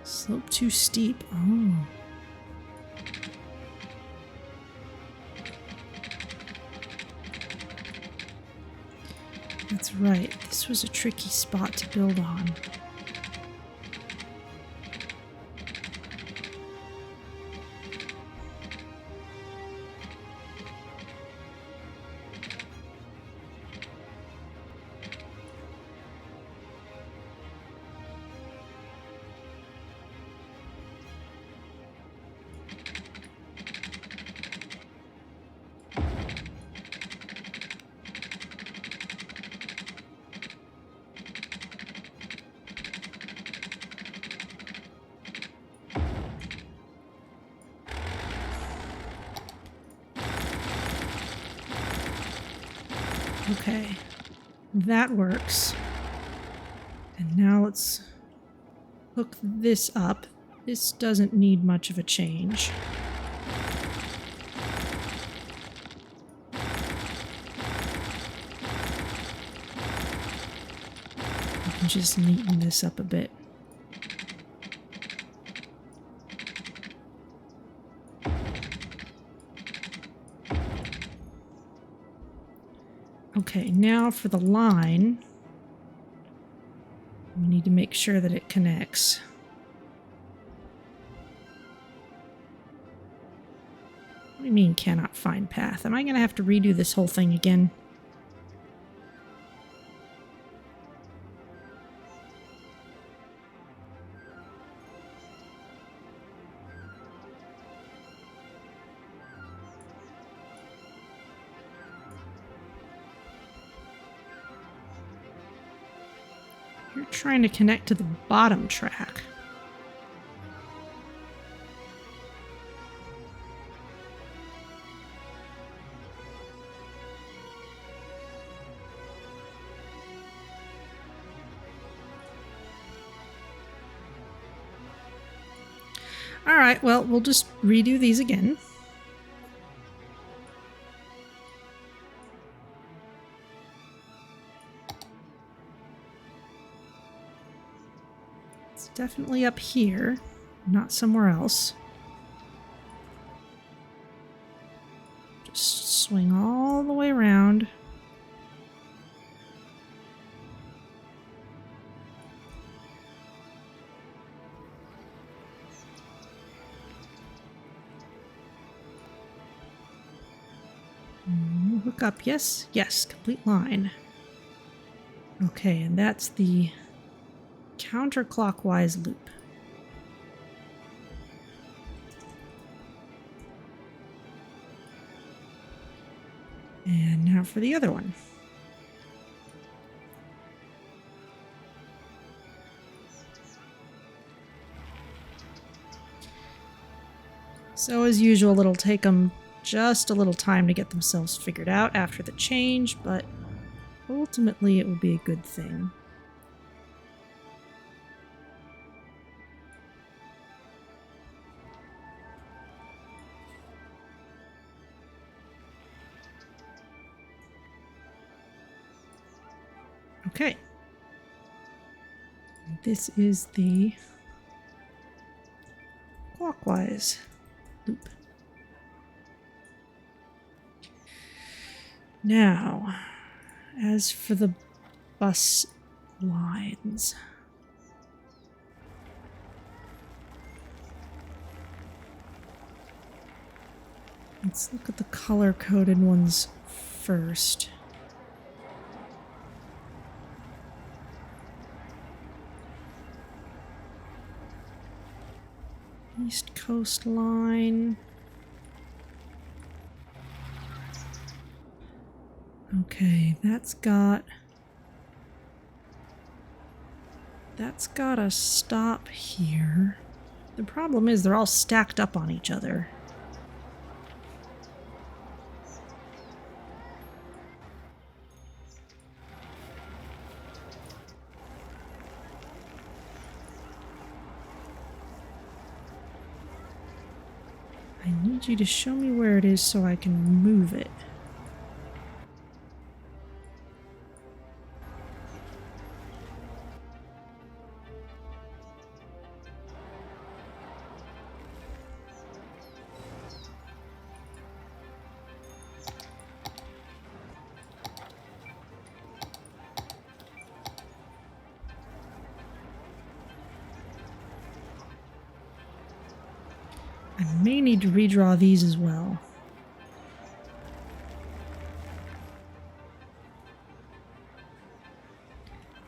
Slope too steep. Oh. That's right. This was a tricky spot to build on. Okay, that works. And now let's hook this up. This doesn't need much of a change. I can just neaten this up a bit. Okay, now for the line, we need to make sure that it connects. What do you mean cannot find path? Am I going to have to redo this whole thing again? You're trying to connect to the bottom track. All right, well, we'll just redo these again. It's definitely up here, not somewhere else. Just swing all the way around. Hook up, yes, yes, complete line. Okay, and that's the counterclockwise loop. And now for the other one. So as usual, it'll take them just a little time to get themselves figured out after the change, but ultimately it will be a good thing. Okay. This is the clockwise loop. Now, as for the bus lines. Let's look at the color-coded ones first. East Coast line. Okay, that's got a stop here. The problem is they're all stacked up on each other. I need you to show me where it is so I can move it. I may need to redraw these as well.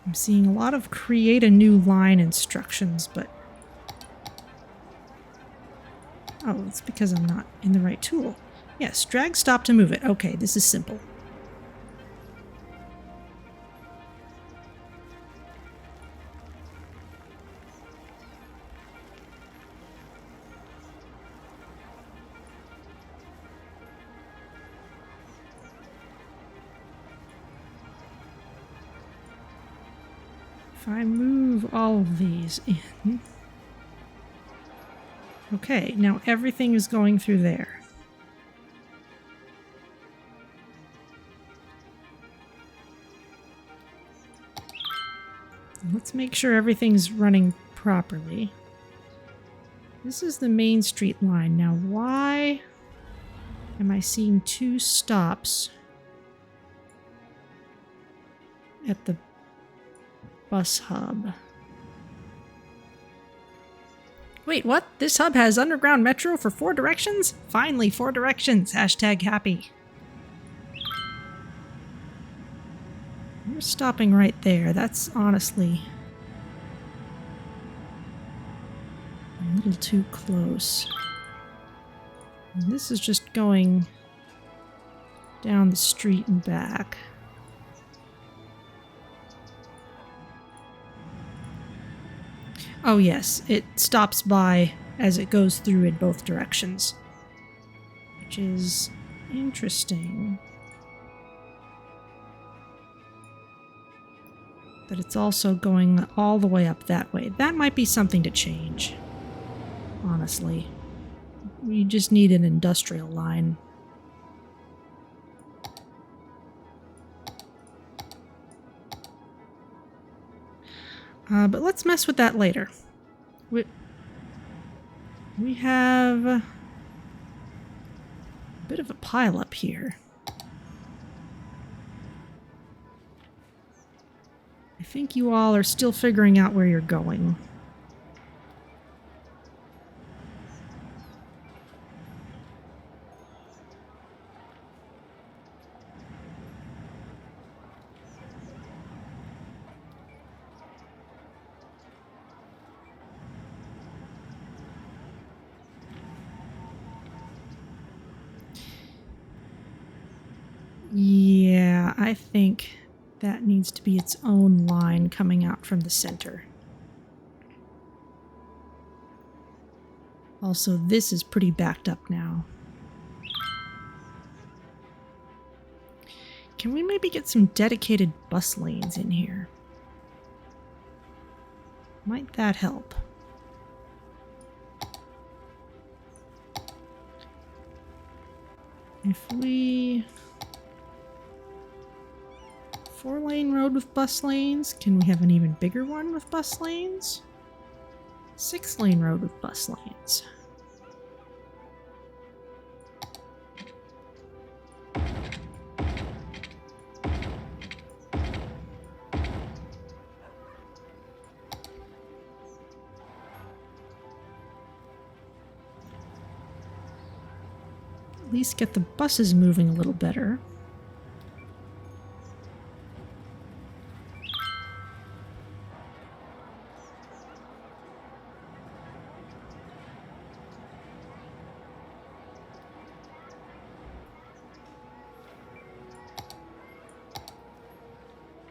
I'm seeing a lot of create a new line instructions, but... Oh, it's because I'm not in the right tool. Yes, drag stop to move it. Okay, this is simple. If I move all of these in... Okay, now everything is going through there. Let's make sure everything's running properly. This is the Main Street line. Now, why am I seeing 2 stops at the bus hub? Wait, what? This hub has underground metro for 4 directions? Finally, 4 directions. Hashtag happy. We're stopping right there. That's honestly a little too close. And this is just going down the street and back. Oh yes, it stops by as it goes through in both directions, which is interesting. But it's also going all the way up that way. That might be something to change, honestly. We just need an industrial line. But let's mess with that later. We have a bit of a pile up here. I think you all are still figuring out where you're going. Yeah, I think that needs to be its own line coming out from the center. Also, this is pretty backed up now. Can we maybe get some dedicated bus lanes in here? Might that help? If we... 4-lane road with bus lanes. Can we have an even bigger one with bus lanes? 6-lane road with bus lanes. At least get the buses moving a little better.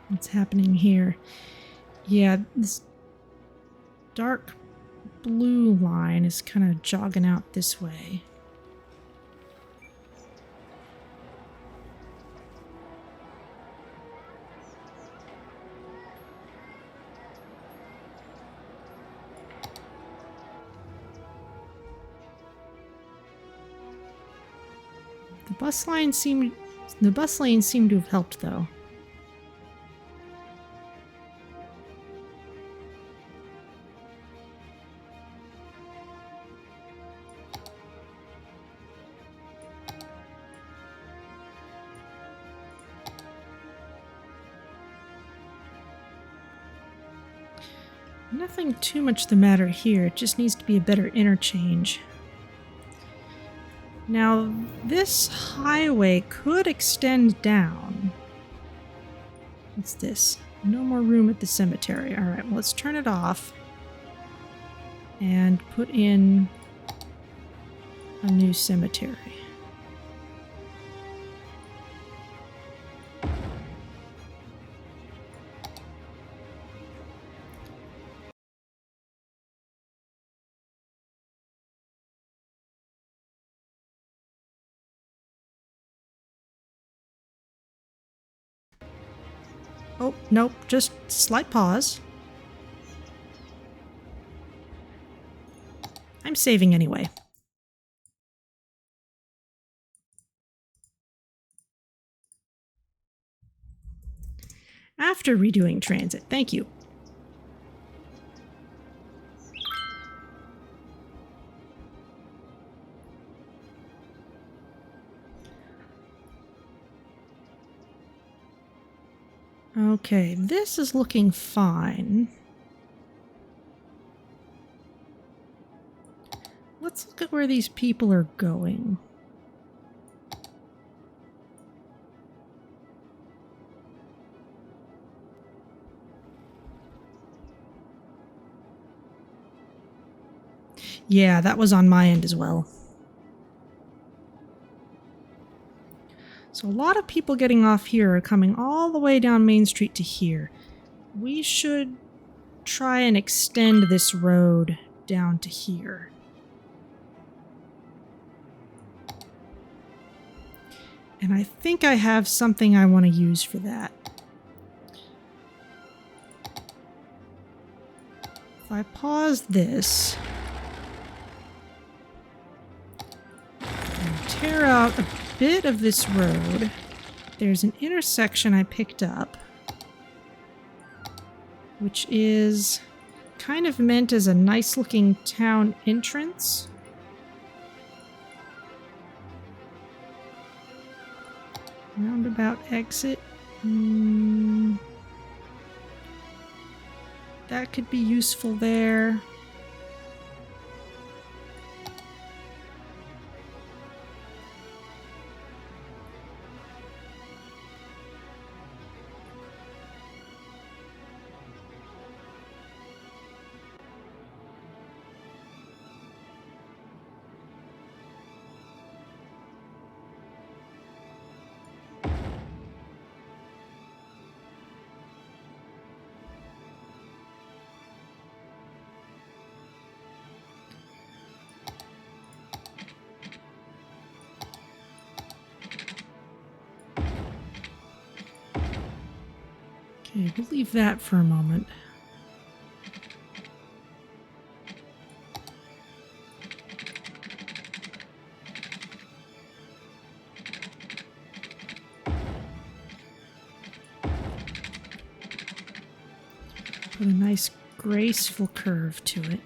What's happening here? Yeah, this dark blue line is kind of jogging out this way. The bus lanes seem to have helped though. Nothing too much the matter here, it just needs to be a better interchange. Now, this highway could extend down. What's this? No more room at the cemetery. Alright, well, let's turn it off and put in a new cemetery. Oh, nope, just slight pause. I'm saving anyway. After redoing transit, thank you. Okay, this is looking fine. Let's look at where these people are going. Yeah, that was on my end as well. So a lot of people getting off here are coming all the way down Main Street to here. We should try and extend this road down to here. And I think I have something I want to use for that. If I pause this and tear out a bit of this road, there's an intersection I picked up, which is kind of meant as a nice looking town entrance. Roundabout exit. That could be useful there. Okay, we'll leave that for a moment. Put a nice graceful curve to it.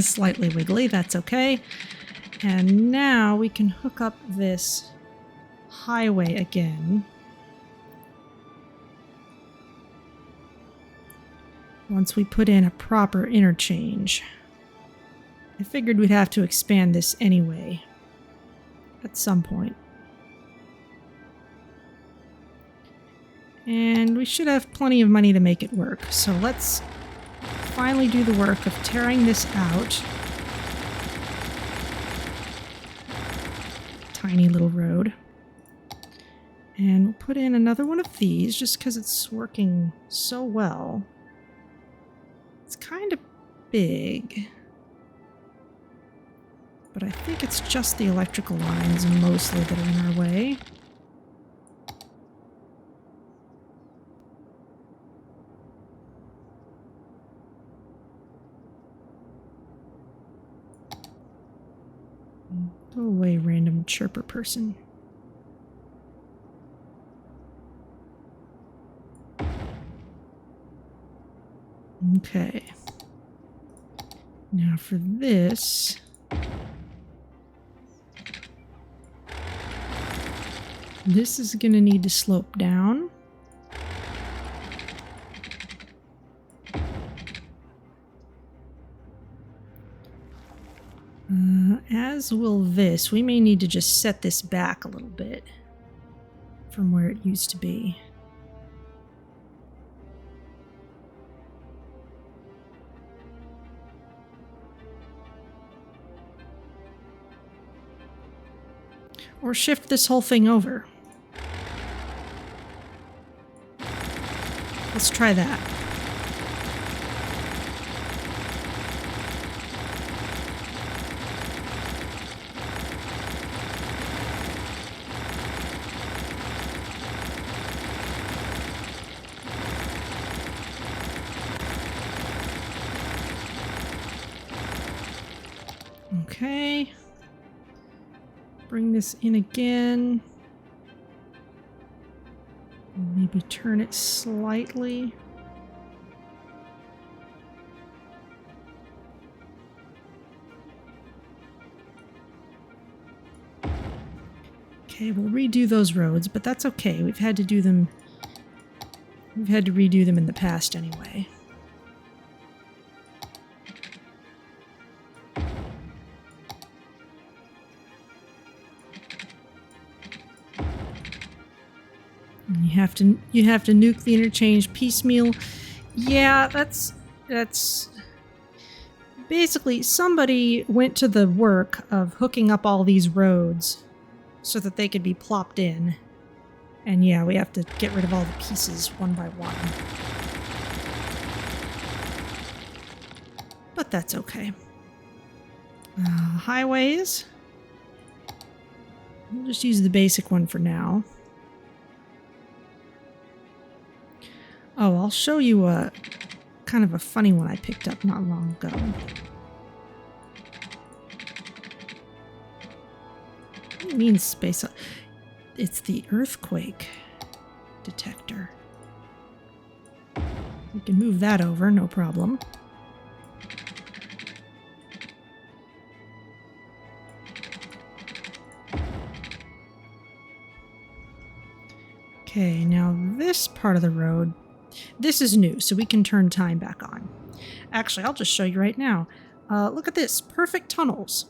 Slightly wiggly, that's okay. And now we can hook up this highway again. Once we put in a proper interchange. I figured we'd have to expand this anyway at some point. And we should have plenty of money to make it work. So let's finally do the work of tearing this out. Tiny little road. And we'll put in another one of these just because it's working so well. It's kind of big. But I think it's just the electrical lines mostly that are in our way. Go away, random chirper person. Okay. Now for this. This is going to need to slope down. As will this. We may need to just set this back a little bit from where it used to be. Or shift this whole thing over. Let's try that. Okay. Bring this in again. Maybe turn it slightly. Okay, we'll redo those roads, but that's okay. We've had to redo them in the past anyway. And you have to nuke the interchange piecemeal. Yeah, that's basically somebody went to the work of hooking up all these roads so that they could be plopped in. And yeah, we have to get rid of all the pieces one by one. But that's okay. Highways. We'll just use the basic one for now. Oh, I'll show you a kind of a funny one I picked up not long ago. What do you mean space? It's the earthquake detector. We can move that over, no problem. Okay, now this part of the road, this is new, so we can turn time back on. Actually, I'll just show you right now. Look at this, perfect tunnels.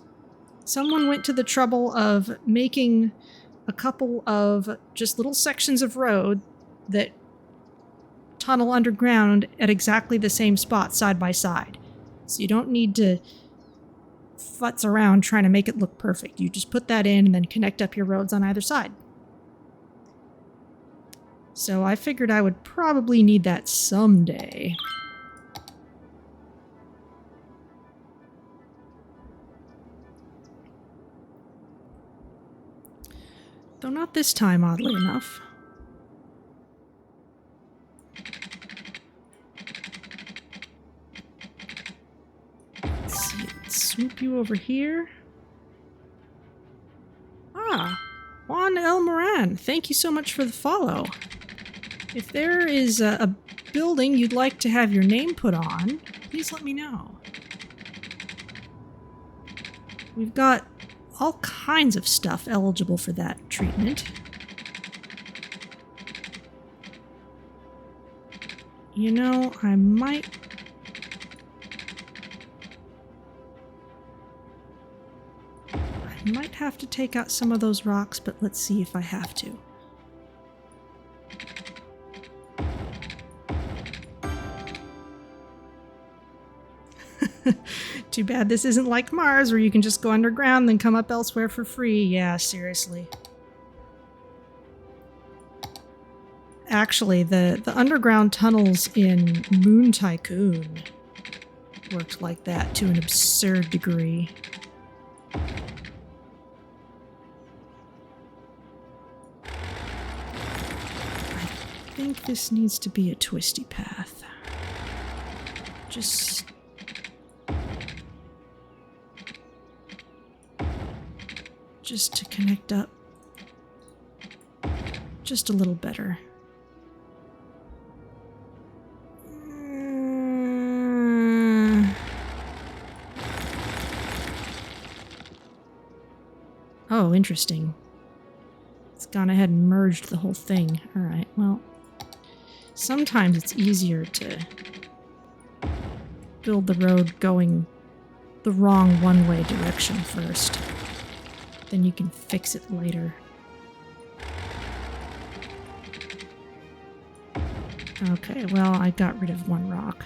Someone went to the trouble of making a couple of just little sections of road that tunnel underground at exactly the same spot side by side. So you don't need to futz around trying to make it look perfect. You just put that in and then connect up your roads on either side. So I figured I would probably need that someday. Though not this time, oddly enough. Let's see, let's swoop you over here. Ah, Juan El Moran, thank you so much for the follow. If there is a building you'd like to have your name put on, please let me know. We've got all kinds of stuff eligible for that treatment. You know, I might have to take out some of those rocks, but let's see if I have to. Too bad this isn't like Mars, where you can just go underground then come up elsewhere for free. Yeah, seriously. Actually, the underground tunnels in Moon Tycoon worked like that to an absurd degree. I think this needs to be a twisty path. Just to connect up just a little better. Oh, interesting. It's gone ahead and merged the whole thing. Alright, well, sometimes it's easier to build the road going the wrong one-way direction first. Then you can fix it later. Okay, well, I got rid of one rock.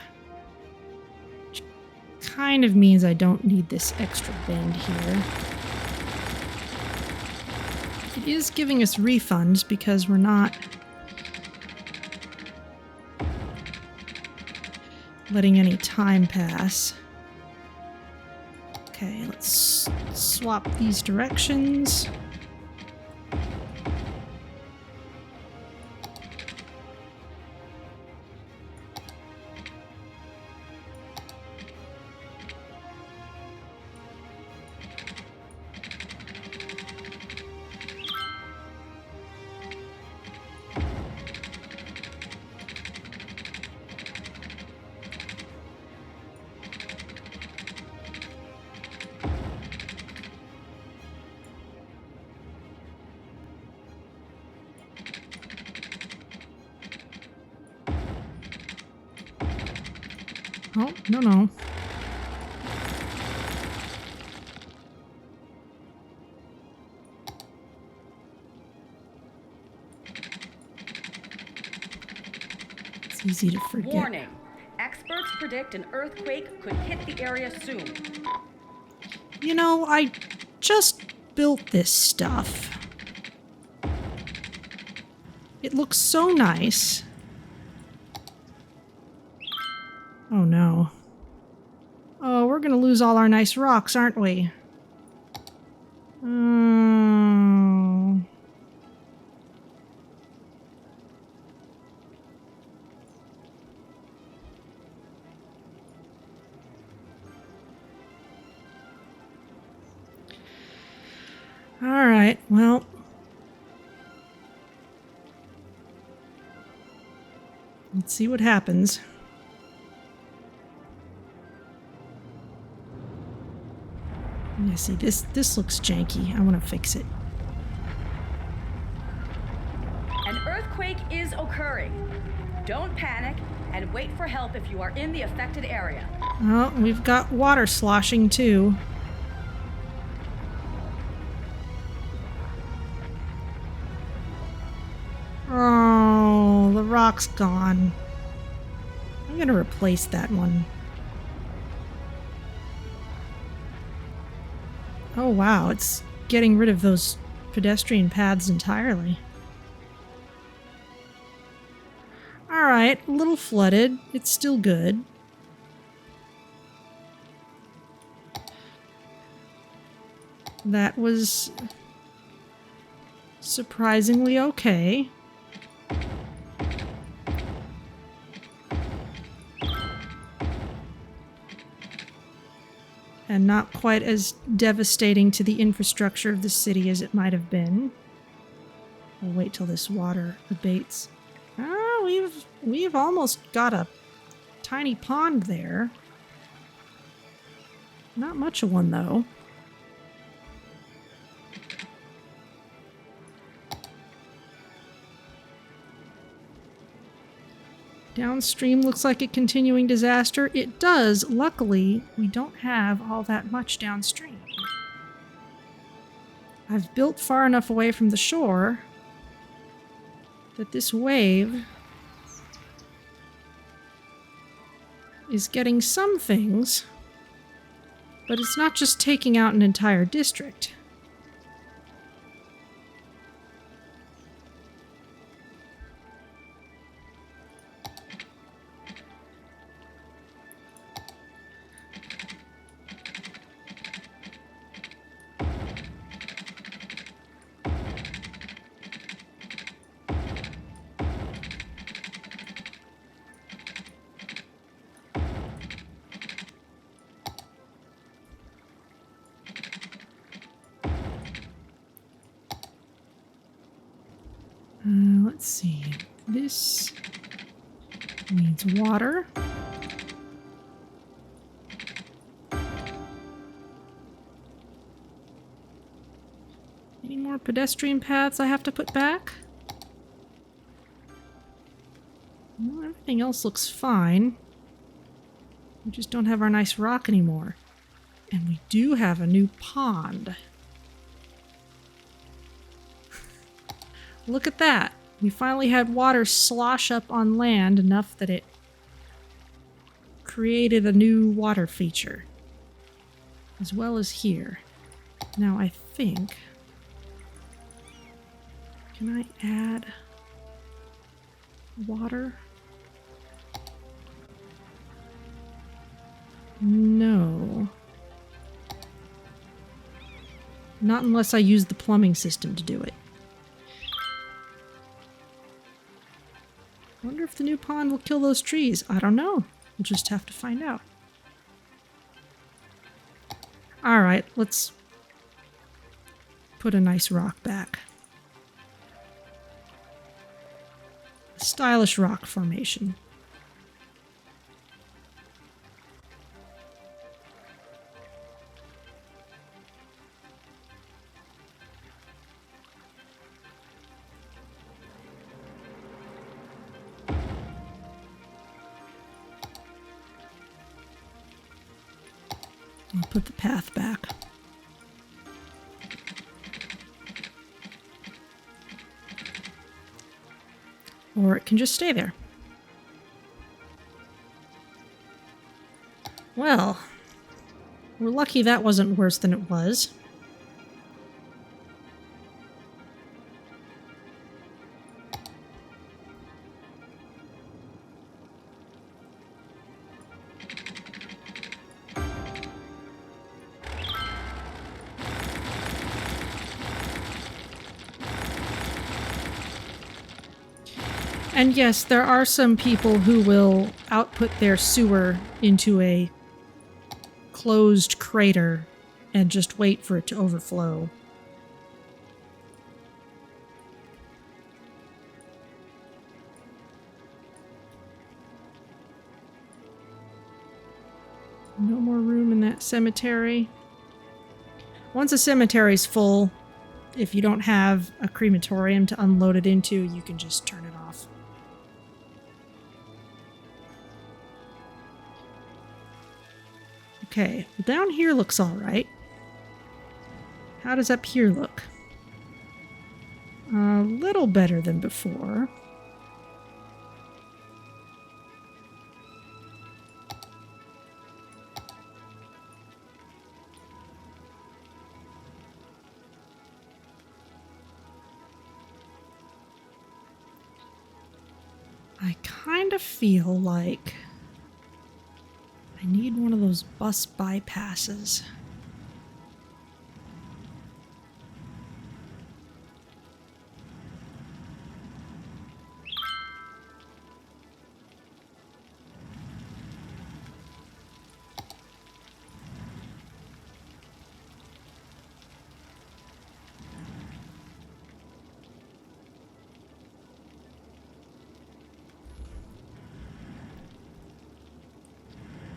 Which kind of means I don't need this extra bend here. It is giving us refunds because we're not letting any time pass. Okay, let's swap these directions. Oh, no, no. It's easy to forget. Warning. Experts predict an earthquake could hit the area soon. You know, I just built this stuff. It looks so nice. Oh no. Oh, we're gonna lose all our nice rocks, aren't we? Oh. All right, well. Let's see what happens. Yeah, see, this looks janky. I want to fix it. An earthquake is occurring. Don't panic and wait for help if you are in the affected area. Oh, we've got water sloshing too. Oh, the rock's gone. I'm gonna replace that one. Oh wow, it's getting rid of those pedestrian paths entirely. Alright, a little flooded. It's still good. That was surprisingly okay. And not quite as devastating to the infrastructure of the city as it might have been. We'll wait till this water abates. Ah, we've almost got a tiny pond there. Not much of one, though. Downstream looks like a continuing disaster. It does. Luckily, we don't have all that much downstream. I've built far enough away from the shore that this wave is getting some things, but it's not just taking out an entire district. Let's see. This needs water. Any more pedestrian paths I have to put back? Well, everything else looks fine. We just don't have our nice rock anymore. And we do have a new pond. Look at that. We finally had water slosh up on land enough that it created a new water feature. As well as here. Now I think... Can I add water? No. Not unless I use the plumbing system to do it. I wonder if the new pond will kill those trees. I don't know. We'll just have to find out. Alright, let's put a nice rock back. A stylish rock formation. I'll put the path back. Or it can just stay there. Well, we're lucky that wasn't worse than it was. And yes, there are some people who will output their sewer into a closed crater and just wait for it to overflow. No more room in that cemetery. Once a cemetery's full, if you don't have a crematorium to unload it into, you can just turn it off. Okay, well, down here looks alright. How does up here look? A little better than before. I kind of feel like I need one of those bus bypasses.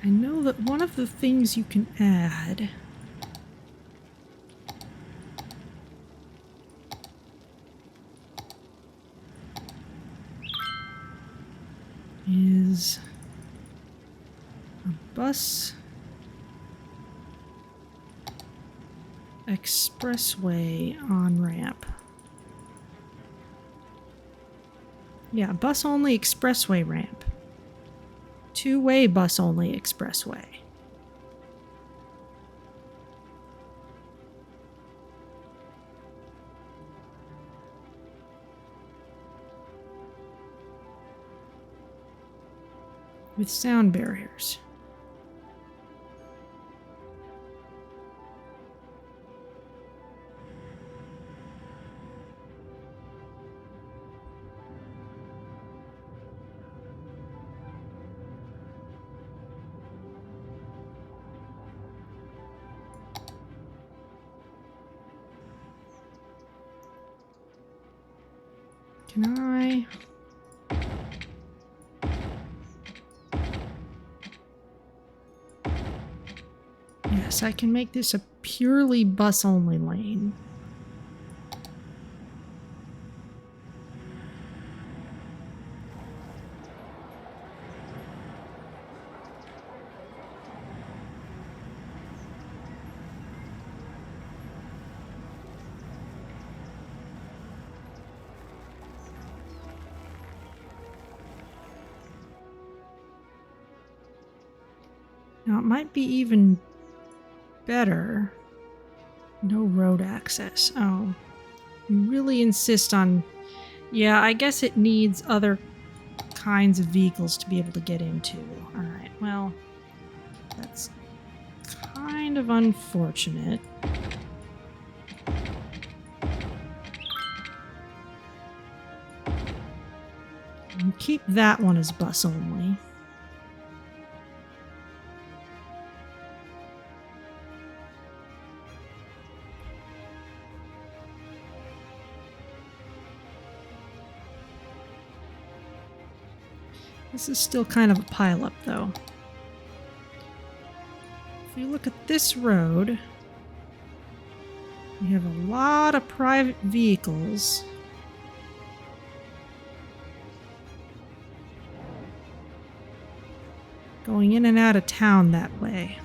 I know that one of the things you can add is a bus expressway on-ramp. Yeah, bus-only expressway ramp. Two-way bus-only expressway. With sound barriers. Can I? Yes, I can make this a purely bus-only lane. Now, it might be even better. No road access. Oh. You really insist on... Yeah, I guess it needs other kinds of vehicles to be able to get into. Alright, well... That's kind of unfortunate. And keep that one as bus only. This is still kind of a pileup, though. If you look at this road, we have a lot of private vehicles. Going in and out of town that way.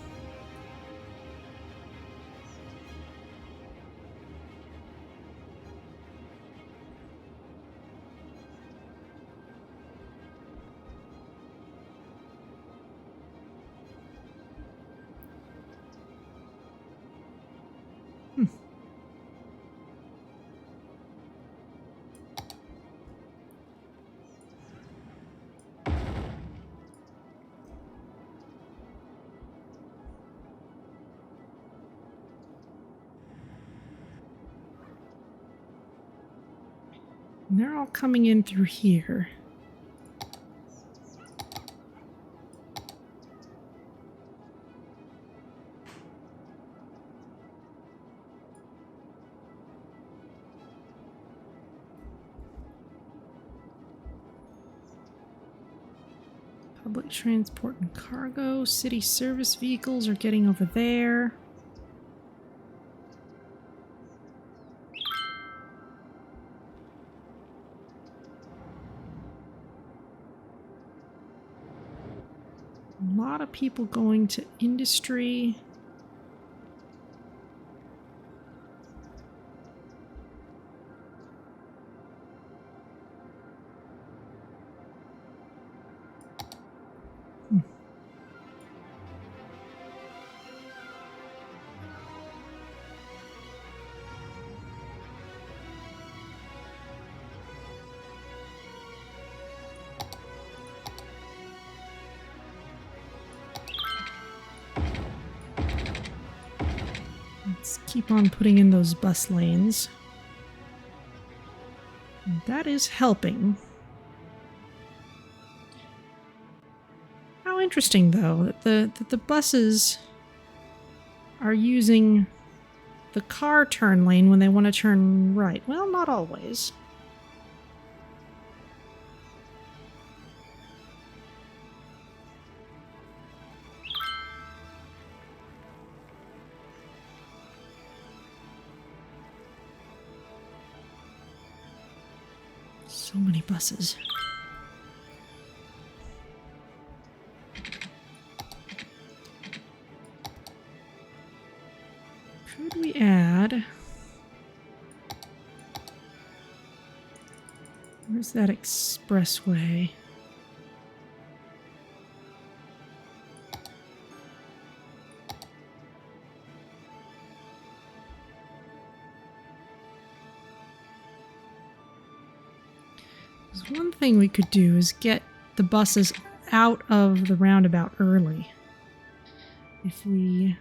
And they're all coming in through here. Public transport and cargo. City service vehicles are getting over there. A lot of people going to industry. Let's keep on putting in those bus lanes. And that is helping. How interesting, though, that the buses are using the car turn lane when they want to turn right. Well, not always. So many buses. Could we add... Where's that expressway? One thing we could do is get the buses out of the roundabout early. If we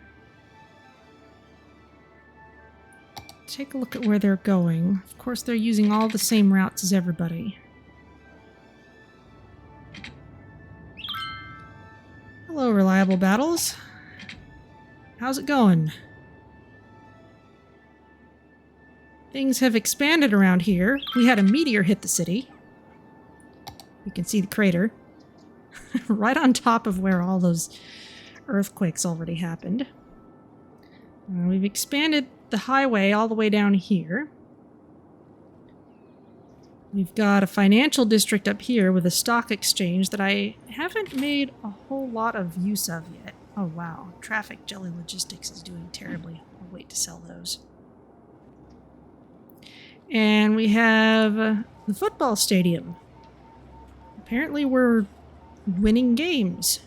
take a look at where they're going. Of course, they're using all the same routes as everybody. Hello, Reliable Battles. How's it going? Things have expanded around here. We had a meteor hit the city. You can see the crater right on top of where all those earthquakes already happened. We've expanded the highway all the way down here. We've got a financial district up here with a stock exchange that I haven't made a whole lot of use of yet. Oh wow, Traffic Jelly Logistics is doing terribly. I'll wait to sell those. And we have the football stadium. Apparently we're winning games.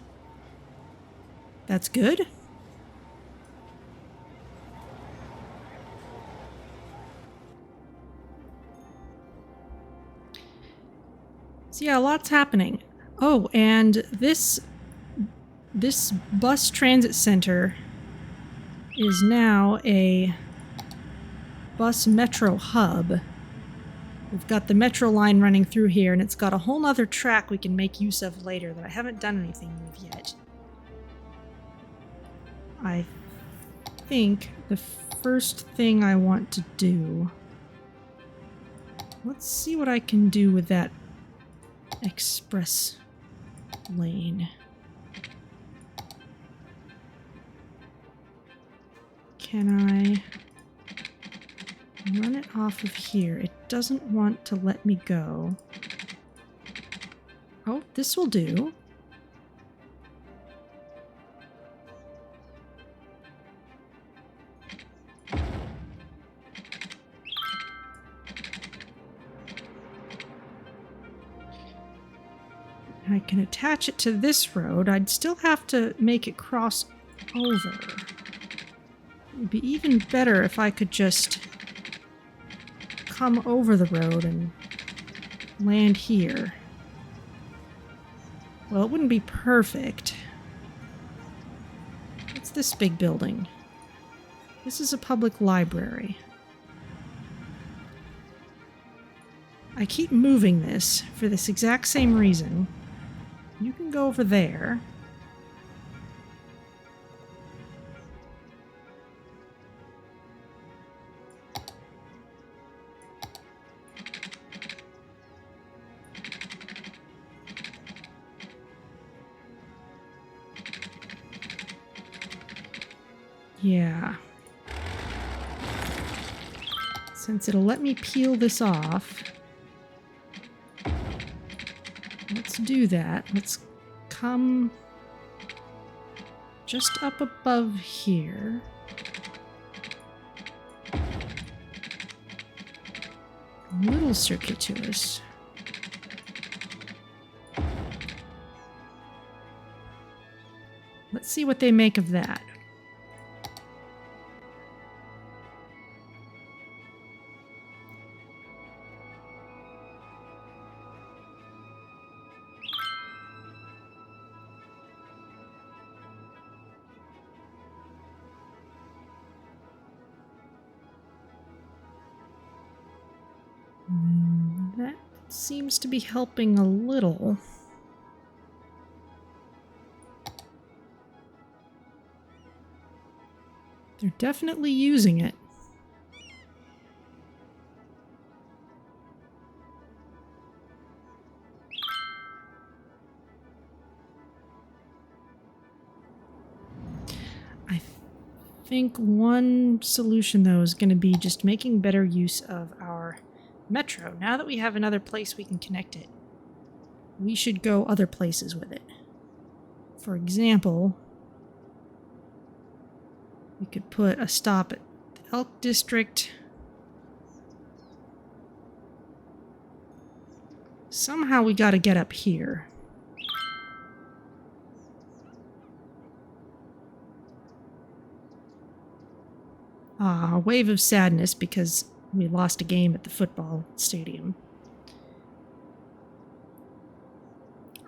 That's good. So yeah, lots happening. Oh, and this bus transit center is now a bus metro hub. We've got the metro line running through here, and it's got a whole other track we can make use of later that I haven't done anything with yet. I think the first thing I want to do... Let's see what I can do with that express lane. Can I run it off of here? It doesn't want to let me go. Oh, this will do. I can attach it to this road. I'd still have to make it cross over. It would be even better if I could just come over the road and land here. Well, it wouldn't be perfect. What's this big building? This is a public library. I keep moving this for this exact same reason. You can go over there. Yeah. Since it'll let me peel this off, let's do that. Let's come just up above here. A little circuitous. Let's see what they make of that. That seems to be helping a little. They're definitely using it. I think one solution, though, is going to be just making better use of our metro. Now that we have another place we can connect it, we should go other places with it. For example, we could put a stop at the Elk District. Somehow we gotta get up here. A wave of sadness because we lost a game at the football stadium.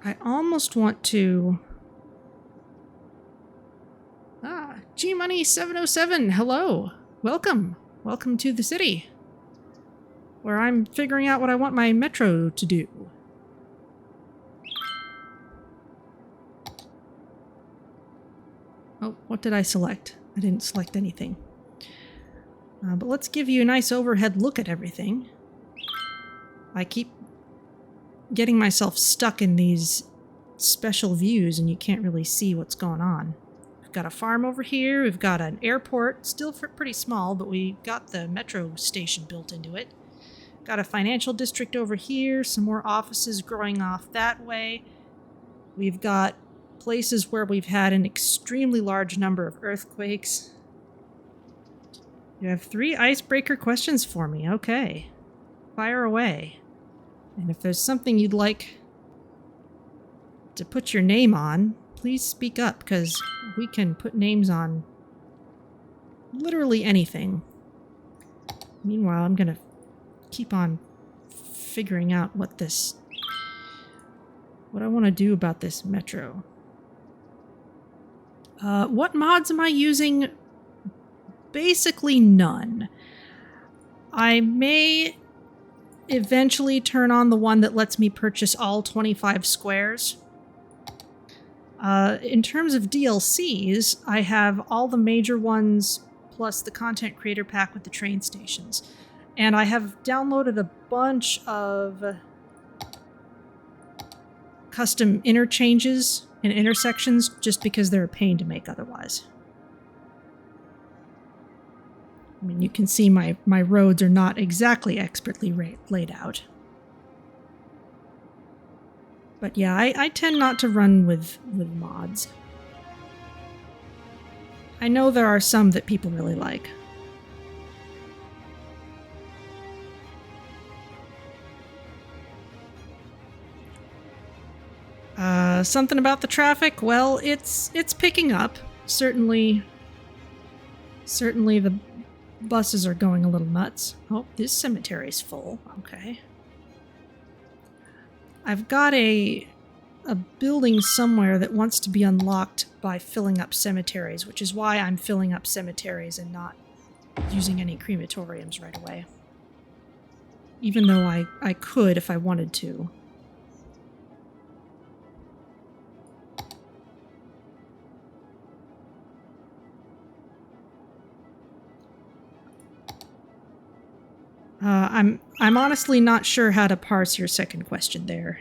I almost want to... G-Money 707, hello. Welcome. Welcome to the city, where I'm figuring out what I want my metro to do. Oh, what did I select? I didn't select anything. But let's give you a nice overhead look at everything. I keep getting myself stuck in these special views and you can't really see what's going on. We've got a farm over here, we've got an airport, still pretty small, but we got the metro station built into it. Got a financial district over here, some more offices growing off that way. We've got places where we've had an extremely large number of earthquakes. You have 3 icebreaker questions for me. Okay. Fire away. And if there's something you'd like to put your name on, please speak up, because we can put names on literally anything. Meanwhile, I'm going to keep on figuring out what I want to do about this metro. What mods am I using? Basically none. I may eventually turn on the one that lets me purchase all 25 squares. In terms of DLCs, I have all the major ones plus the content creator pack with the train stations. And I have downloaded a bunch of custom interchanges and intersections just because they're a pain to make otherwise. I mean, you can see my roads are not exactly expertly laid out. But yeah, I tend not to run with mods. I know there are some that people really like. Something about the traffic? Well, it's picking up. Certainly the buses are going a little nuts. Oh, this cemetery's full. Okay. I've got a building somewhere that wants to be unlocked by filling up cemeteries, which is why I'm filling up cemeteries and not using any crematoriums right away. even though I could if I wanted to. I'm honestly not sure how to parse your second question there.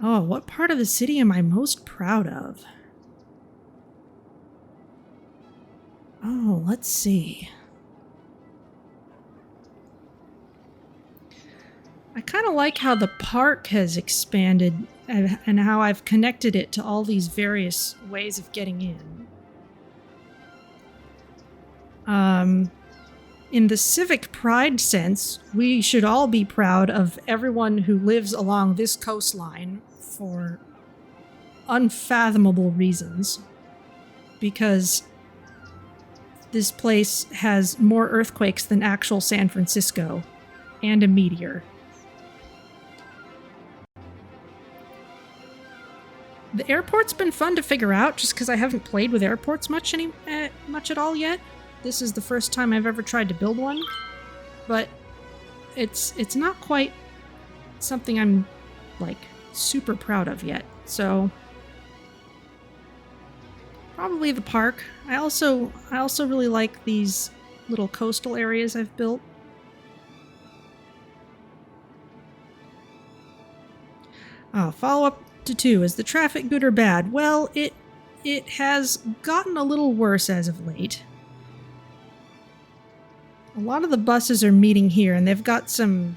Oh, what part of the city am I most proud of? Oh, let's see. I kind of like how the park has expanded and how I've connected it to all these various ways of getting in. In the civic pride sense, we should all be proud of everyone who lives along this coastline for unfathomable reasons, because this place has more earthquakes than actual San Francisco, and a meteor. The airport's been fun to figure out, just because I haven't played with airports much at all yet. This is the first time I've ever tried to build one, but it's not quite something I'm, like, super proud of yet, so probably the park. I also really like these little coastal areas I've built. Follow-up to 2. Is the traffic good or bad? Well, it has gotten a little worse as of late. A lot of the buses are meeting here, and they've got some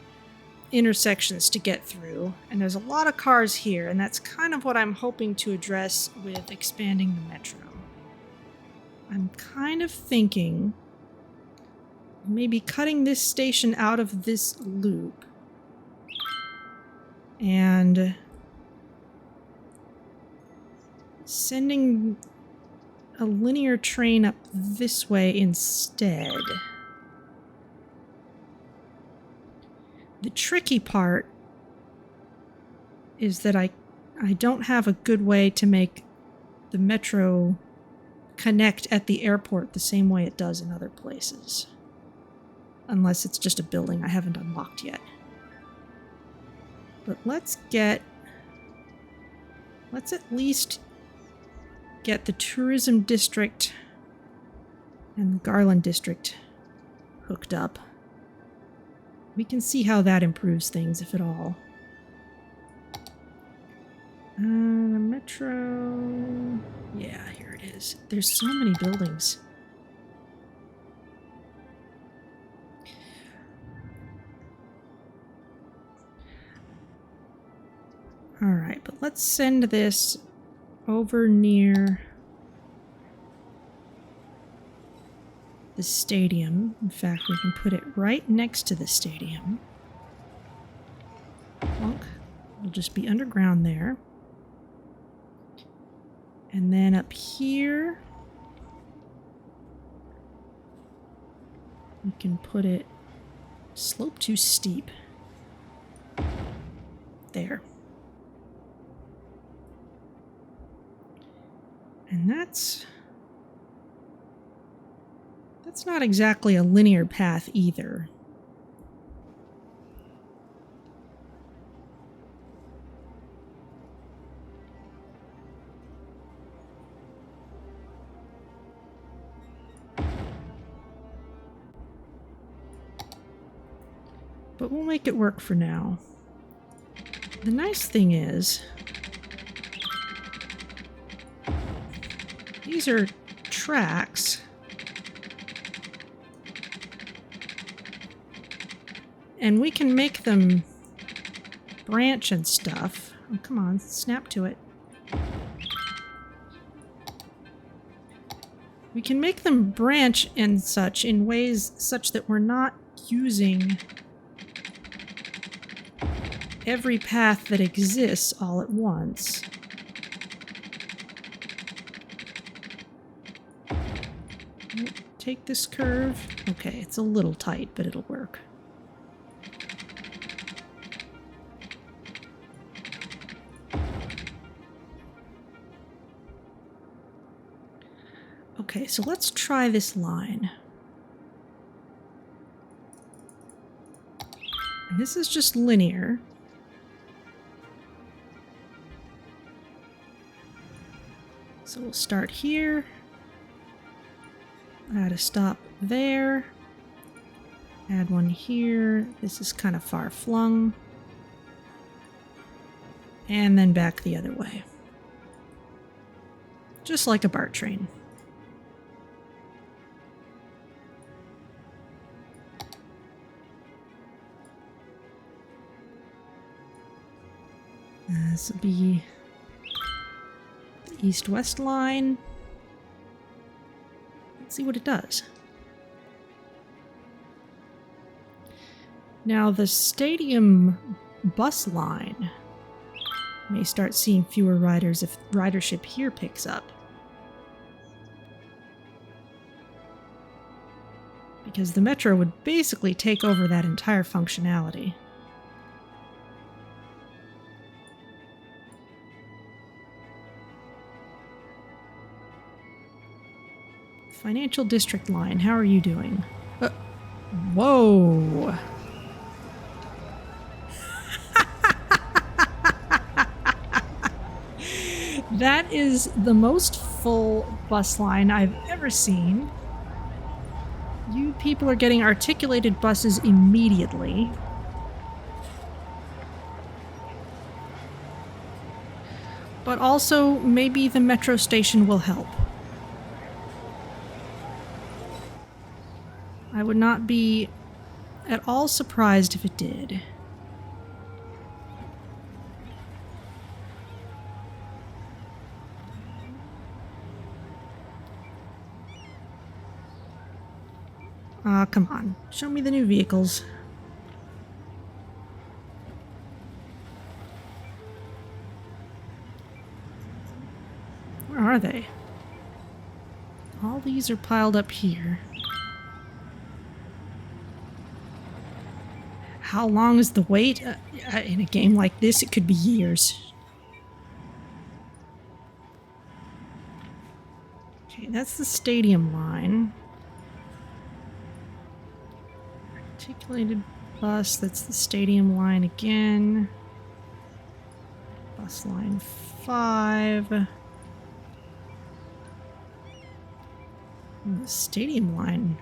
intersections to get through, and there's a lot of cars here, and that's kind of what I'm hoping to address with expanding the metro. I'm kind of thinking maybe cutting this station out of this loop and sending a linear train up this way instead. The tricky part is that I don't have a good way to make the metro connect at the airport the same way it does in other places. Unless it's just a building I haven't unlocked yet. But let's at least get the tourism district and the Garland district hooked up. We can see how that improves things, if at all. The metro... Yeah, here it is. There's so many buildings. Alright, but let's send this over near the stadium. In fact, we can put it right next to the stadium. Plunk. It'll just be underground there. And then up here, we can put it slope too steep. There. And that's not exactly a linear path either. But we'll make it work for now. The nice thing is, these are tracks. And we can make them branch and stuff. Oh, come on, snap to it. We can make them branch and such in ways such that we're not using every path that exists all at once. Take this curve. Okay, it's a little tight, but it'll work. Okay, so let's try this line. And this is just linear. So we'll start here. Add a stop there. Add one here. This is kind of far flung. And then back the other way. Just like a BART train. This will be the east-west line. Let's see what it does. Now the stadium bus line may start seeing fewer riders if ridership here picks up. Because the metro would basically take over that entire functionality. Financial district line, how are you doing? Whoa! That is the most full bus line I've ever seen. You people are getting articulated buses immediately. But also, maybe the metro station will help. I would not be at all surprised if it did. Come on. Show me the new vehicles. Where are they? All these are piled up here. How long is the wait? In a game like this, it could be years. Okay, that's the stadium line. Articulated bus, that's the stadium line again. Bus line 5. And the stadium line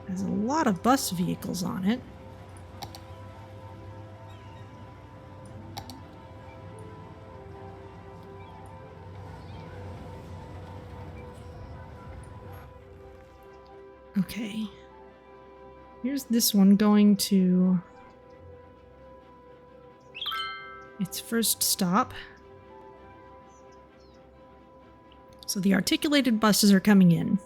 has a lot of bus vehicles on it. Okay. Here's this one going to its first stop. So the articulated buses are coming in.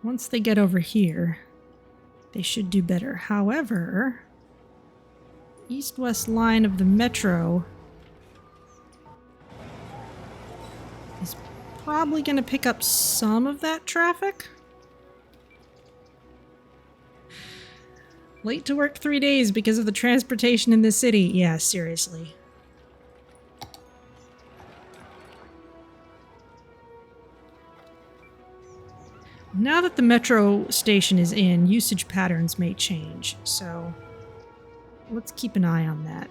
Once they get over here, they should do better. However, east-west line of the metro is probably going to pick up some of that traffic. Late to work 3 days because of the transportation in the city. Yeah, seriously. Now that the metro station is in, usage patterns may change, so let's keep an eye on that.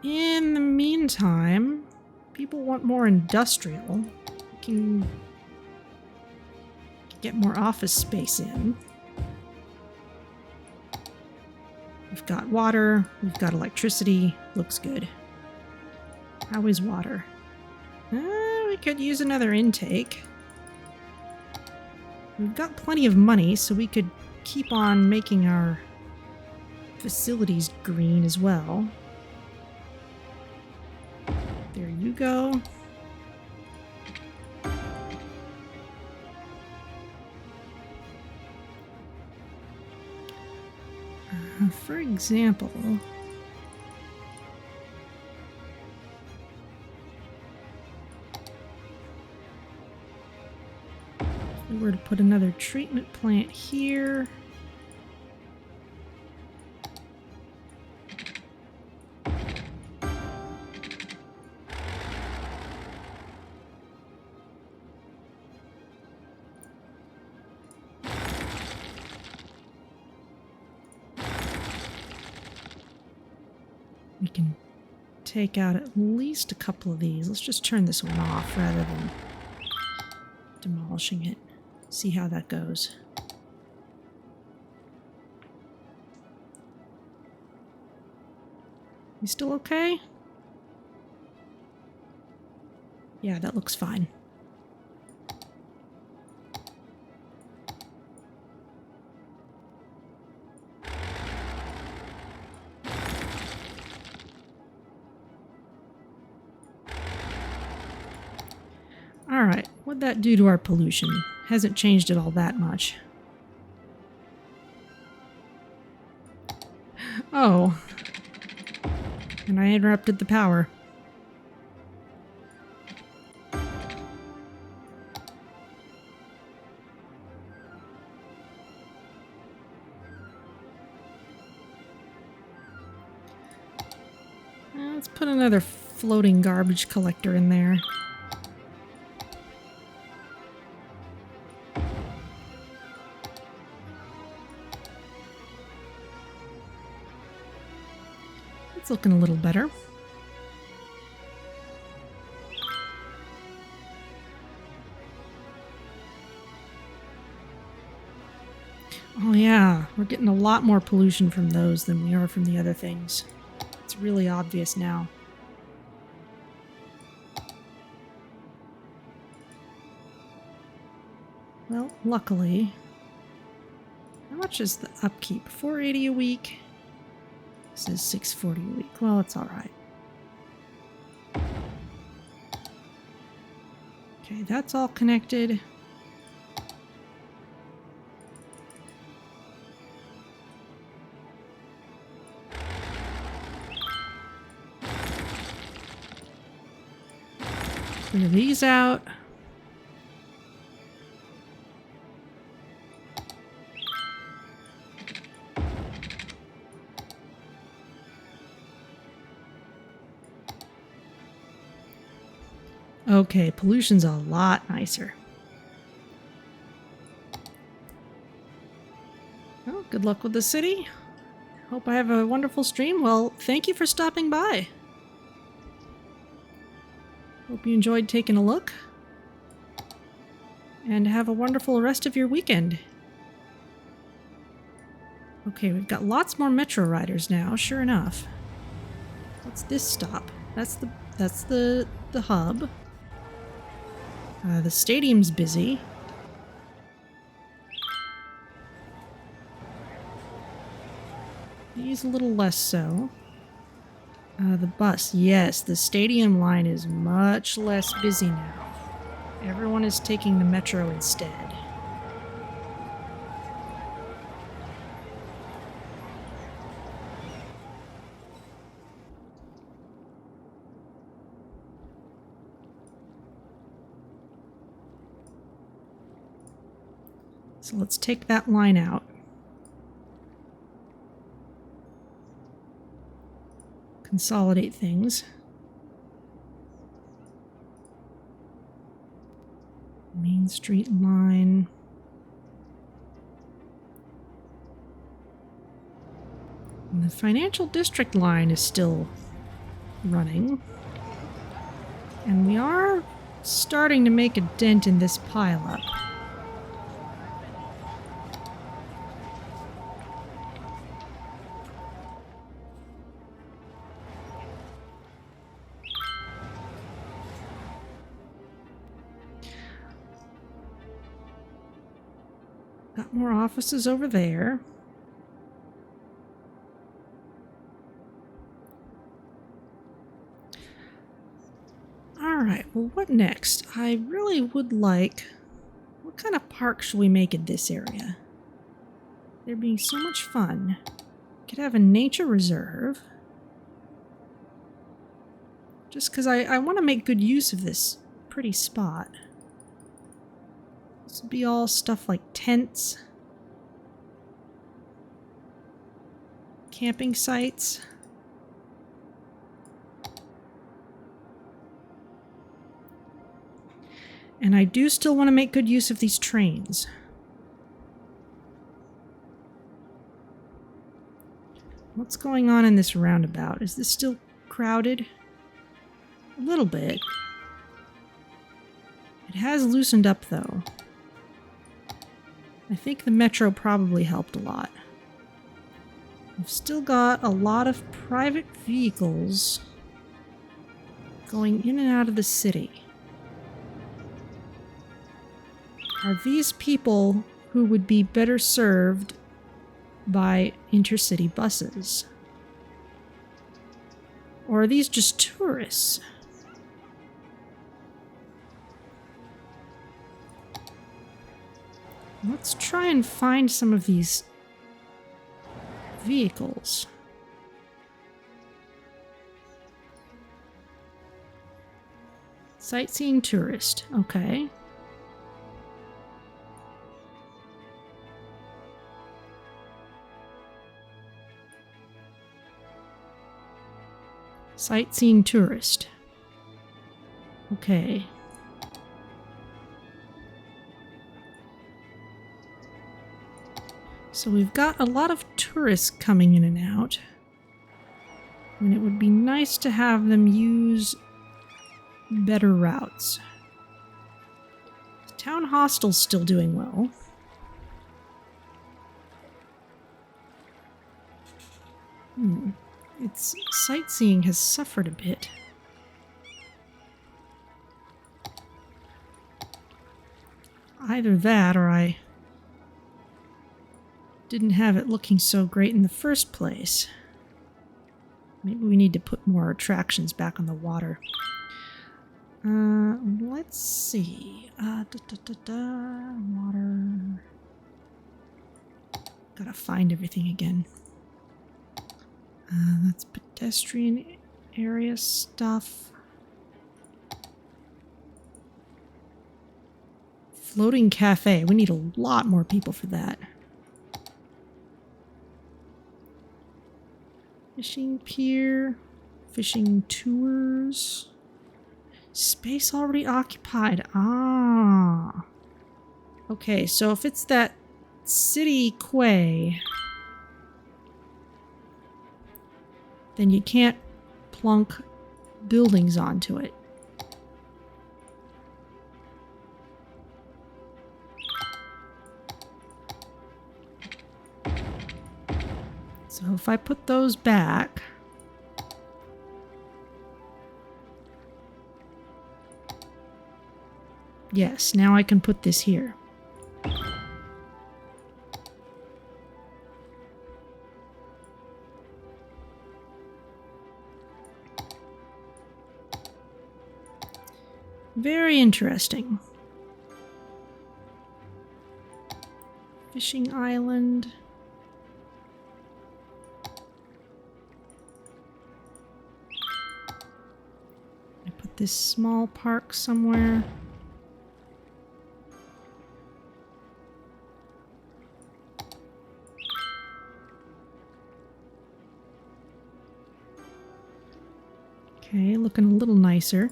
In the meantime, people want more industrial. We can get more office space in. We've got water, we've got electricity, looks good. How is water? We could use another intake. We've got plenty of money, so we could keep on making our facilities green as well. There you go. For example, if we were to put another treatment plant here, We can take out at least a couple of these. Let's just turn this one off rather than demolishing it. See how that goes. You still okay? Yeah, that looks fine. Alright, what'd that do to our pollution? Hasn't changed it all that much. Oh. And I interrupted the power. Let's put another floating garbage collector in there. It's looking a little better. Oh yeah, we're getting a lot more pollution from those than we are from the other things. It's really obvious now. Well, luckily... How much is the upkeep? $4.80 a week? This is $6.40 a week. Well, it's alright. Okay, that's all connected. Clear these out. Okay, pollution's a lot nicer. Well, good luck with the city. Hope I have a wonderful stream. Well, thank you for stopping by. Hope you enjoyed taking a look. And have a wonderful rest of your weekend. Okay, we've got lots more Metro riders now, sure enough. What's this stop? That's the hub. The stadium's busy. These a little less so. The bus, yes, the stadium line is much less busy now. Everyone is taking the metro instead. So let's take that line out. Consolidate things. Main Street line. And the Financial District line is still running. And we are starting to make a dent in this pileup. Got more offices over there. Alright, well, what next? I really would like... What kind of park should we make in this area? They're being so much fun. Could have a nature reserve. Just because I want to make good use of this pretty spot. This would be all stuff like tents, camping sites. And I do still want to make good use of these trains. What's going on in this roundabout? Is this still crowded? A little bit. It has loosened up, though. I think the metro probably helped a lot. We've still got a lot of private vehicles going in and out of the city. Are these people who would be better served by intercity buses? Or are these just tourists? Let's try and find some of these vehicles. Sightseeing tourist. Okay. Sightseeing tourist. Okay. So we've got a lot of tourists coming in and out. And it would be nice to have them use better routes. The town hostel's still doing well. Its sightseeing has suffered a bit. Either that or I didn't have it looking so great in the first place. Maybe we need to put more attractions back on the water. Let's see. Water. Gotta find everything again. That's pedestrian area stuff. Floating cafe. We need a lot more people for that. Fishing pier. Fishing tours. Space already occupied. Ah. Okay, so if it's that city quay, then you can't plunk buildings onto it. So if I put those back, yes, now I can put this here. Very interesting. Fishing island. I put this small park somewhere. Okay, looking a little nicer.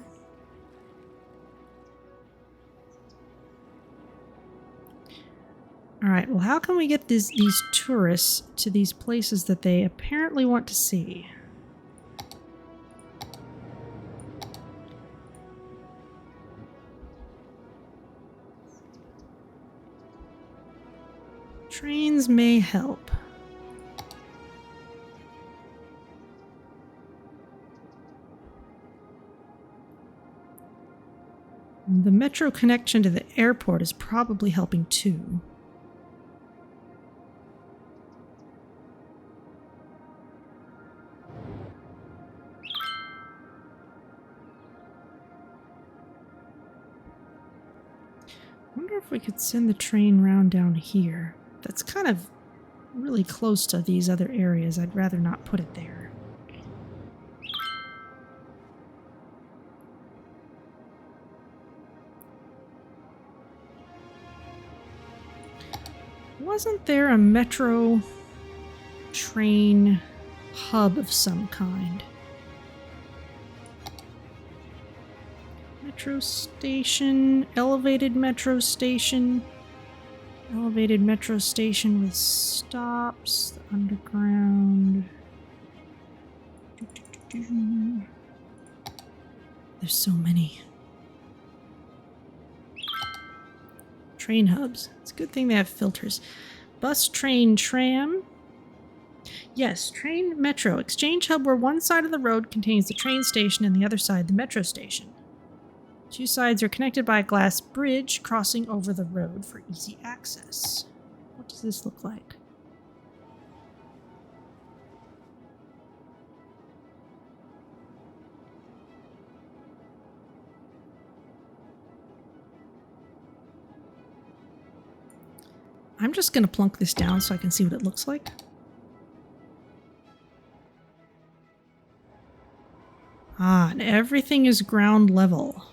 Alright, well how can we get these tourists to these places that they apparently want to see? Trains may help. The metro connection to the airport is probably helping too. I wonder if we could send the train round down here. That's kind of really close to these other areas. I'd rather not put it there. Wasn't there a metro train hub of some kind? Metro station, elevated metro station with stops, the underground. There's so many. Train hubs. It's a good thing they have filters. Bus, train, tram. Yes, train, metro. Exchange hub where one side of the road contains the train station and the other side the metro station. Two sides are connected by a glass bridge crossing over the road for easy access. What does this look like? I'm just going to plunk this down so I can see what it looks like. Ah, and everything is ground level.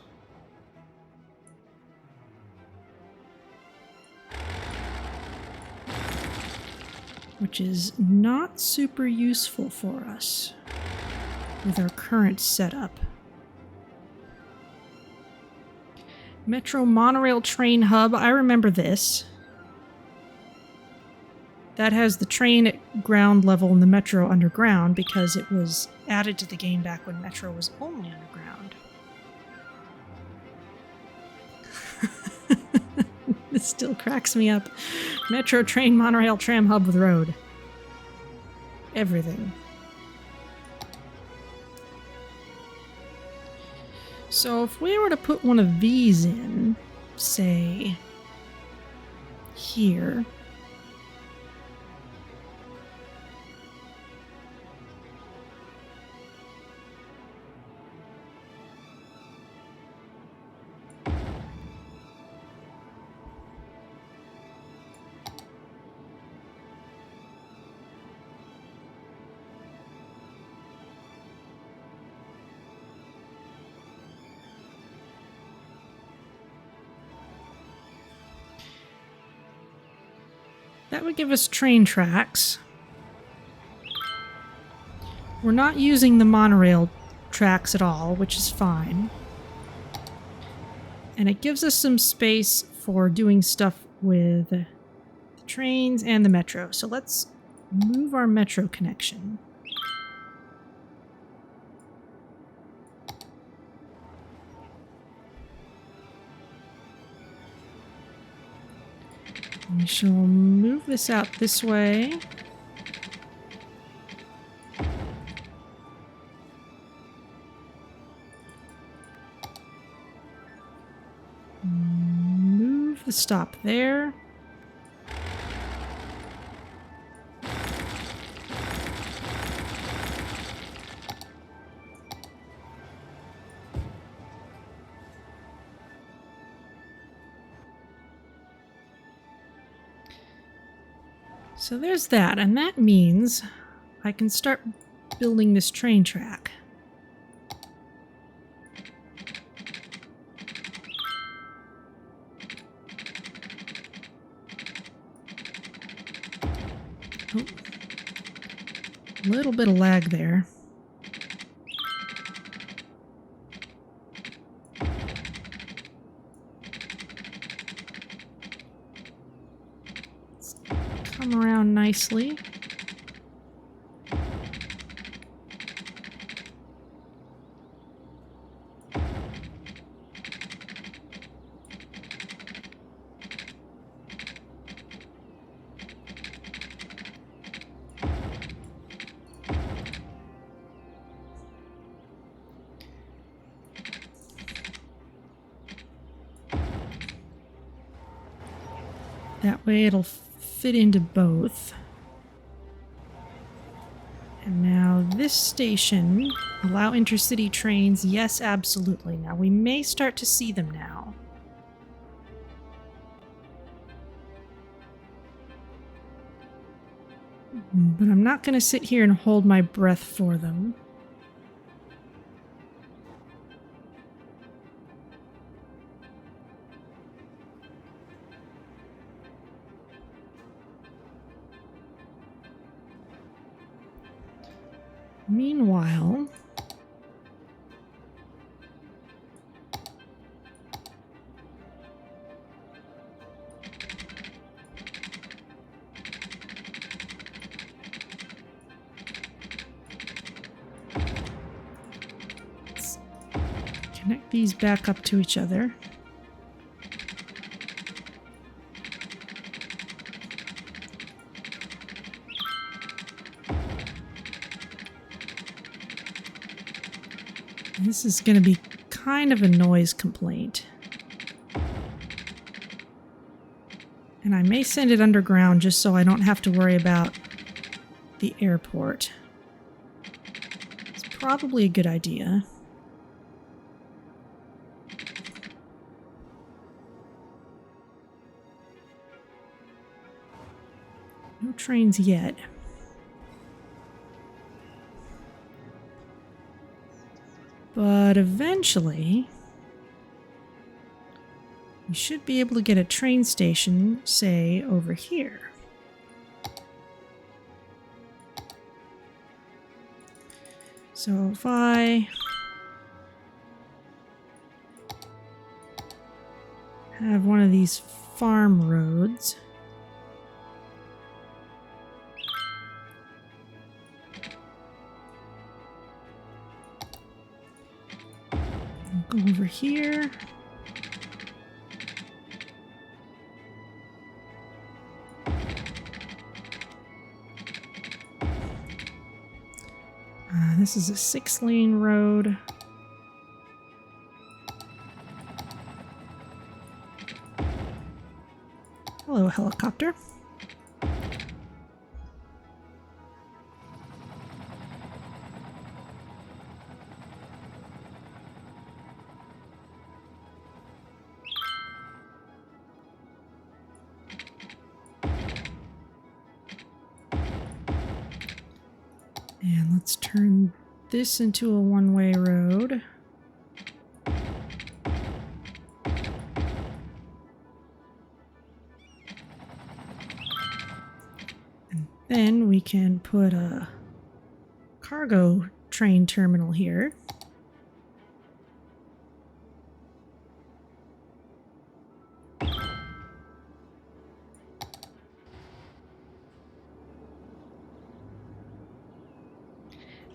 Which is not super useful for us with our current setup. Metro monorail train hub. I remember this. That has the train at ground level and the metro underground because it was added to the game back when metro was only underground. This still cracks me up. Metro, train, monorail, tram, hub with road. Everything. So if we were to put one of these in, say, here... That would give us train tracks. We're not using the monorail tracks at all, which is fine. And it gives us some space for doing stuff with the trains and the metro. So let's move our metro connection. We shall move this out this way. Move the stop there. So there's that, and that means I can start building this train track. Oh. A little bit of lag there. Come around nicely. That way it'll fit into both. And now this station, allow intercity trains. Yes, absolutely. Now we may start to see them now. But I'm not going to sit here and hold my breath for them. Meanwhile, Connect these back up to each other. This is going to be kind of a noise complaint. And I may send it underground just so I don't have to worry about the airport. It's probably a good idea. No trains yet. But eventually, we should be able to get a train station, say, over here. So if I have one of these farm roads, go over here. This is a 6-lane road. Hello, helicopter. And let's turn this into a one-way road. And then we can put a cargo train terminal here.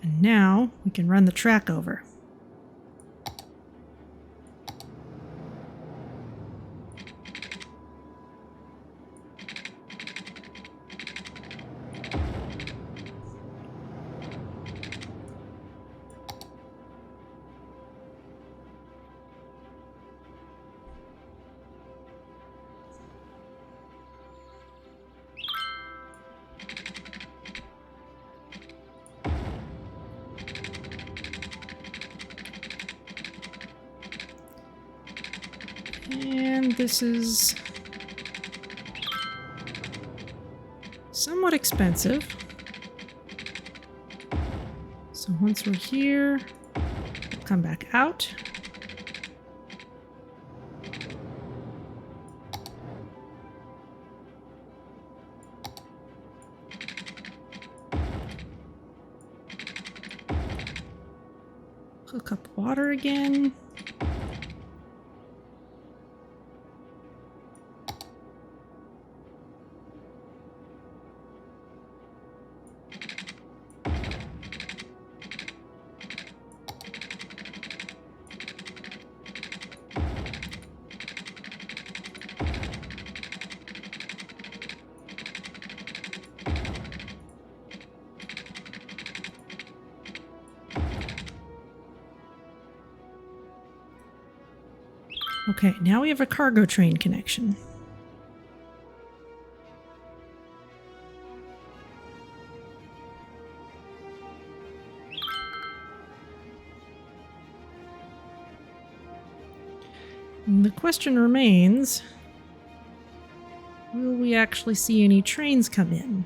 And now we can run the track over. And this is somewhat expensive. So once we're here, we'll come back out. Hook up water again. Okay, now we have a cargo train connection. And the question remains, will we actually see any trains come in?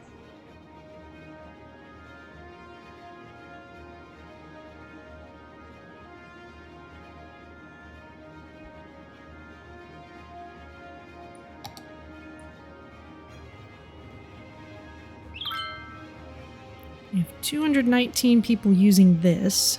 We have 219 people using this.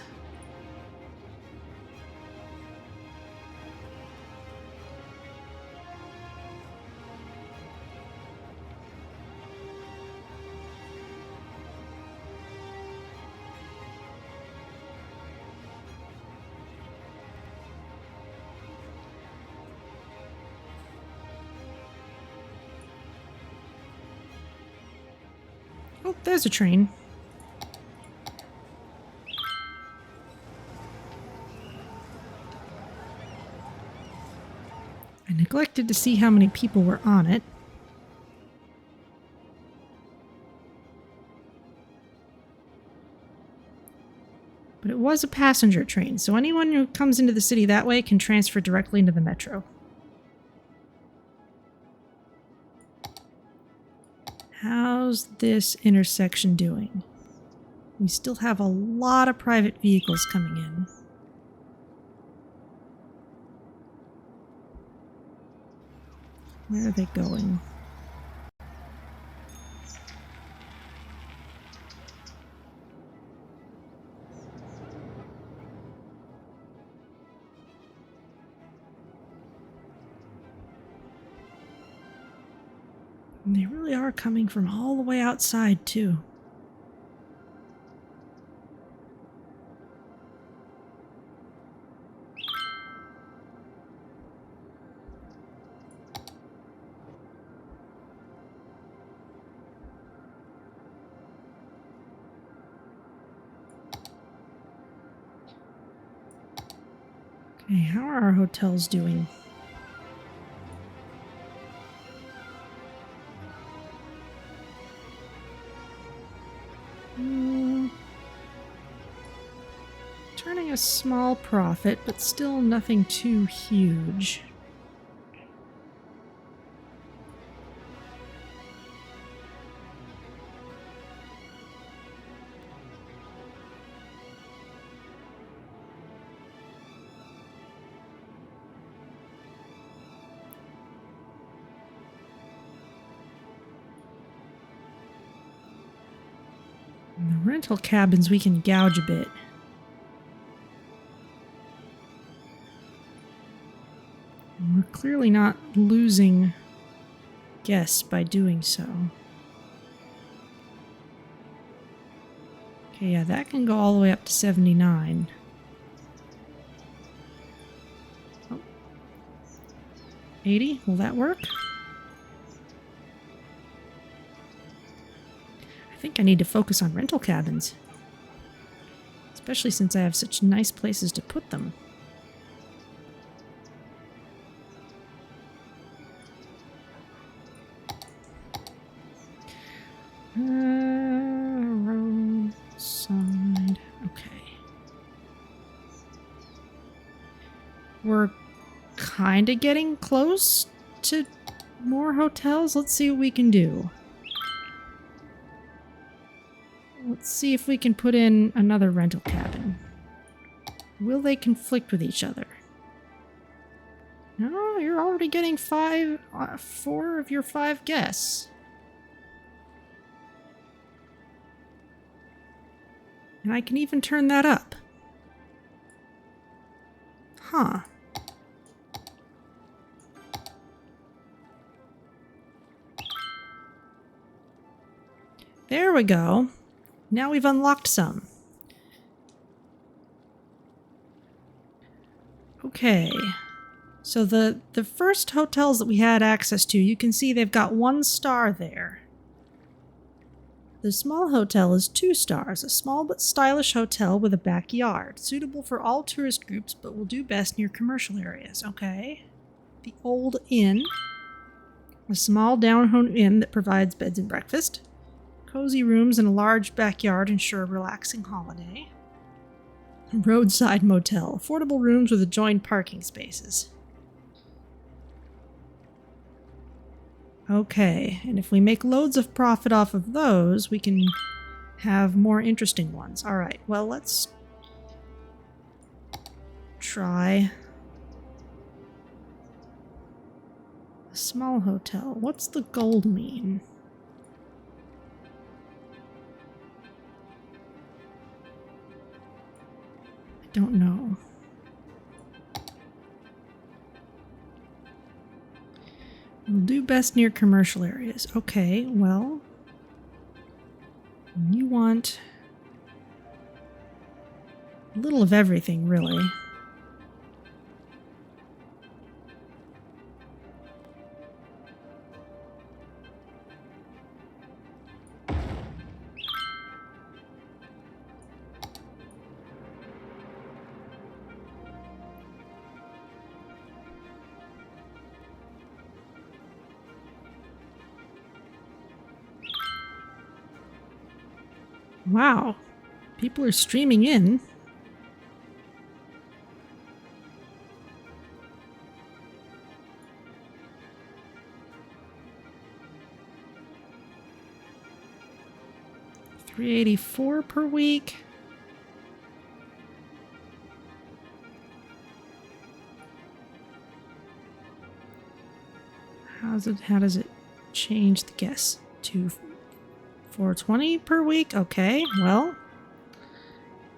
Oh, there's a train. I neglected to see how many people were on it. But it was a passenger train, so anyone who comes into the city that way can transfer directly into the metro. How's this intersection doing? We still have a lot of private vehicles coming in. Where are they going? And they really are coming from all the way outside, too. Okay, how are our hotels doing? Turning a small profit, but still nothing too huge. And the rental cabins we can gouge a bit. And we're clearly not losing guests by doing so. Okay, yeah, that can go all the way up to 79. Oh. 80? Will that work? I think I need to focus on rental cabins. Especially since I have such nice places to put them. Roadside. Okay. We're kind of getting close to more hotels. Let's see what we can do. Let's see if we can put in another rental cabin. Will they conflict with each other? No, you're already getting 4 of your 5 guests. And I can even turn that up. Huh. There we go. Now we've unlocked some. Okay. So the first hotels that we had access to, you can see they've got 1 star there. The small hotel is 2 stars, a small but stylish hotel with a backyard, suitable for all tourist groups but will do best near commercial areas. Okay. The Old Inn, a small down-home inn that provides beds and breakfast. Cozy rooms and a large backyard ensure a relaxing holiday. Roadside motel, affordable rooms with adjoined parking spaces. Okay, and if we make loads of profit off of those, we can have more interesting ones. Alright, well, let's try a small hotel. What's the gold mean? I don't know. We'll do best near commercial areas. Okay, well, you want a little of everything, really. Wow. People are streaming in. $384 per week. How does it change the guess to $420 per week? Okay, well,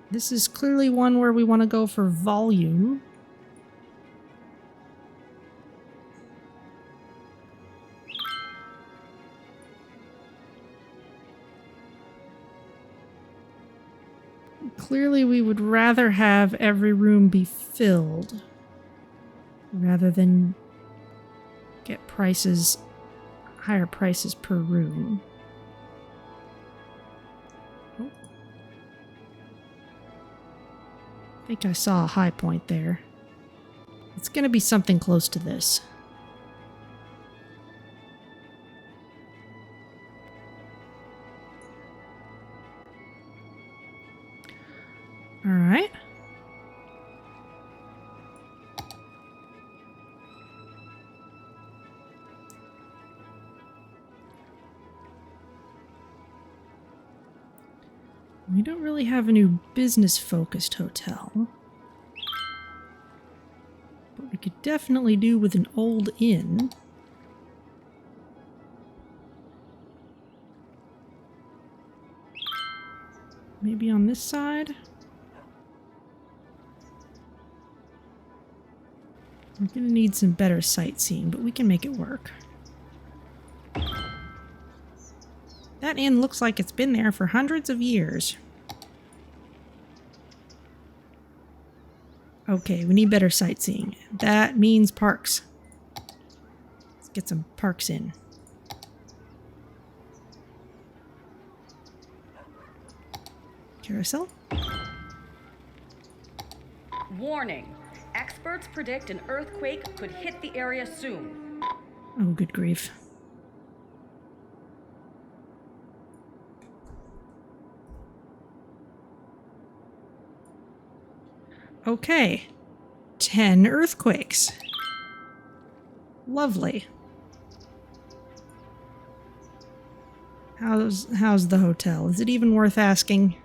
this is clearly one where we want to go for volume. Clearly, we would rather have every room be filled rather than get higher prices per room. Oh. I think I saw a high point there. It's going to be something close to this. All right. We don't really have a new business-focused hotel. But we could definitely do with an old inn. Maybe on this side? We're gonna need some better sightseeing, but we can make it work. That inn looks like it's been there for hundreds of years. Okay, we need better sightseeing. That means parks. Let's get some parks in. Carousel? Warning. Experts predict an earthquake could hit the area soon. Oh, good grief. Okay. 10 earthquakes. Lovely. How's the hotel? Is it even worth asking?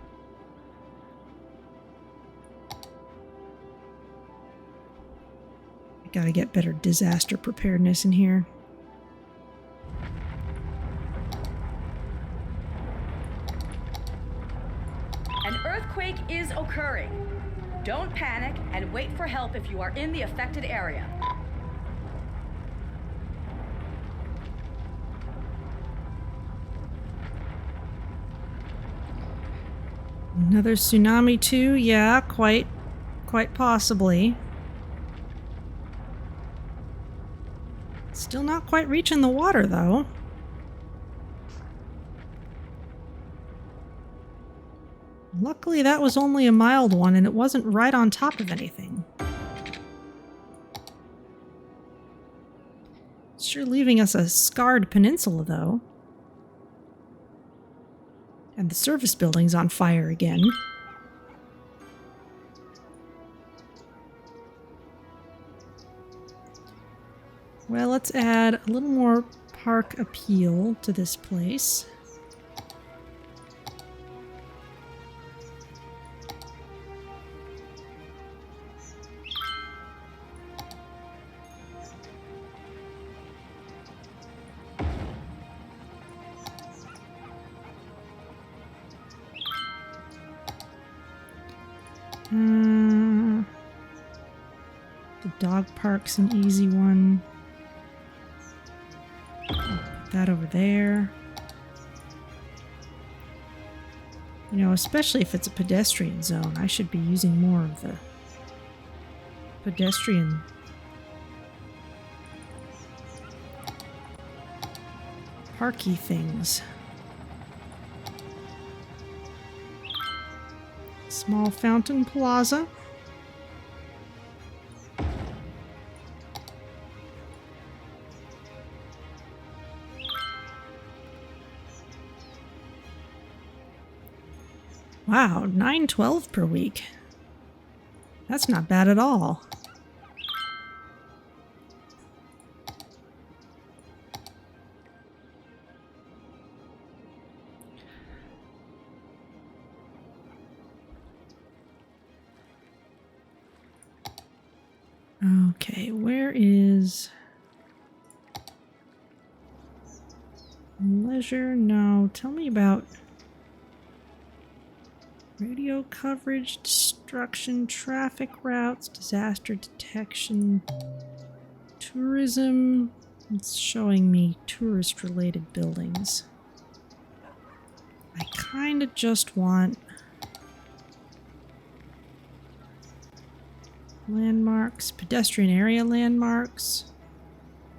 Gotta get better disaster preparedness in here. An earthquake is occurring. Don't panic and wait for help if you are in the affected area. Another tsunami too? Yeah, quite possibly. Still not quite reaching the water, though. Luckily, that was only a mild one, and it wasn't right on top of anything. Sure leaving us a scarred peninsula, though. And the service building's on fire again. Well, let's add a little more park appeal to this place. The dog park's an easy one. Put that over there. You know, especially if it's a pedestrian zone, I should be using more of the pedestrian parky things. Small fountain plaza. Wow, 912 per week. That's not bad at all. Okay, where is leisure? No, tell me about radio coverage, destruction, traffic routes, disaster detection, tourism. It's showing me tourist-related buildings. I kind of just want landmarks, pedestrian area landmarks,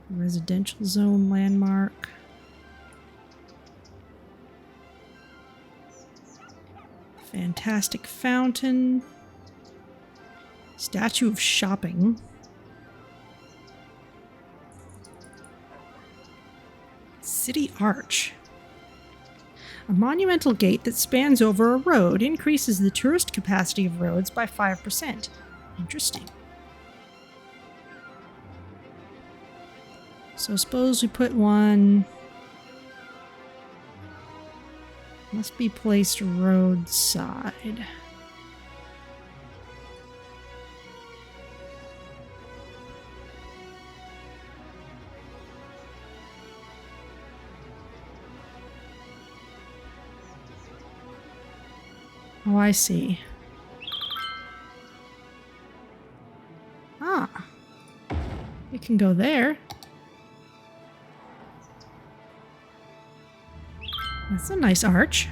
residential zone landmark. Fantastic fountain. Statue of shopping. City arch. A monumental gate that spans over a road increases the tourist capacity of roads by 5%. Interesting. So suppose we put one... Must be placed roadside. Oh, I see. Ah. It can go there. That's a nice arch.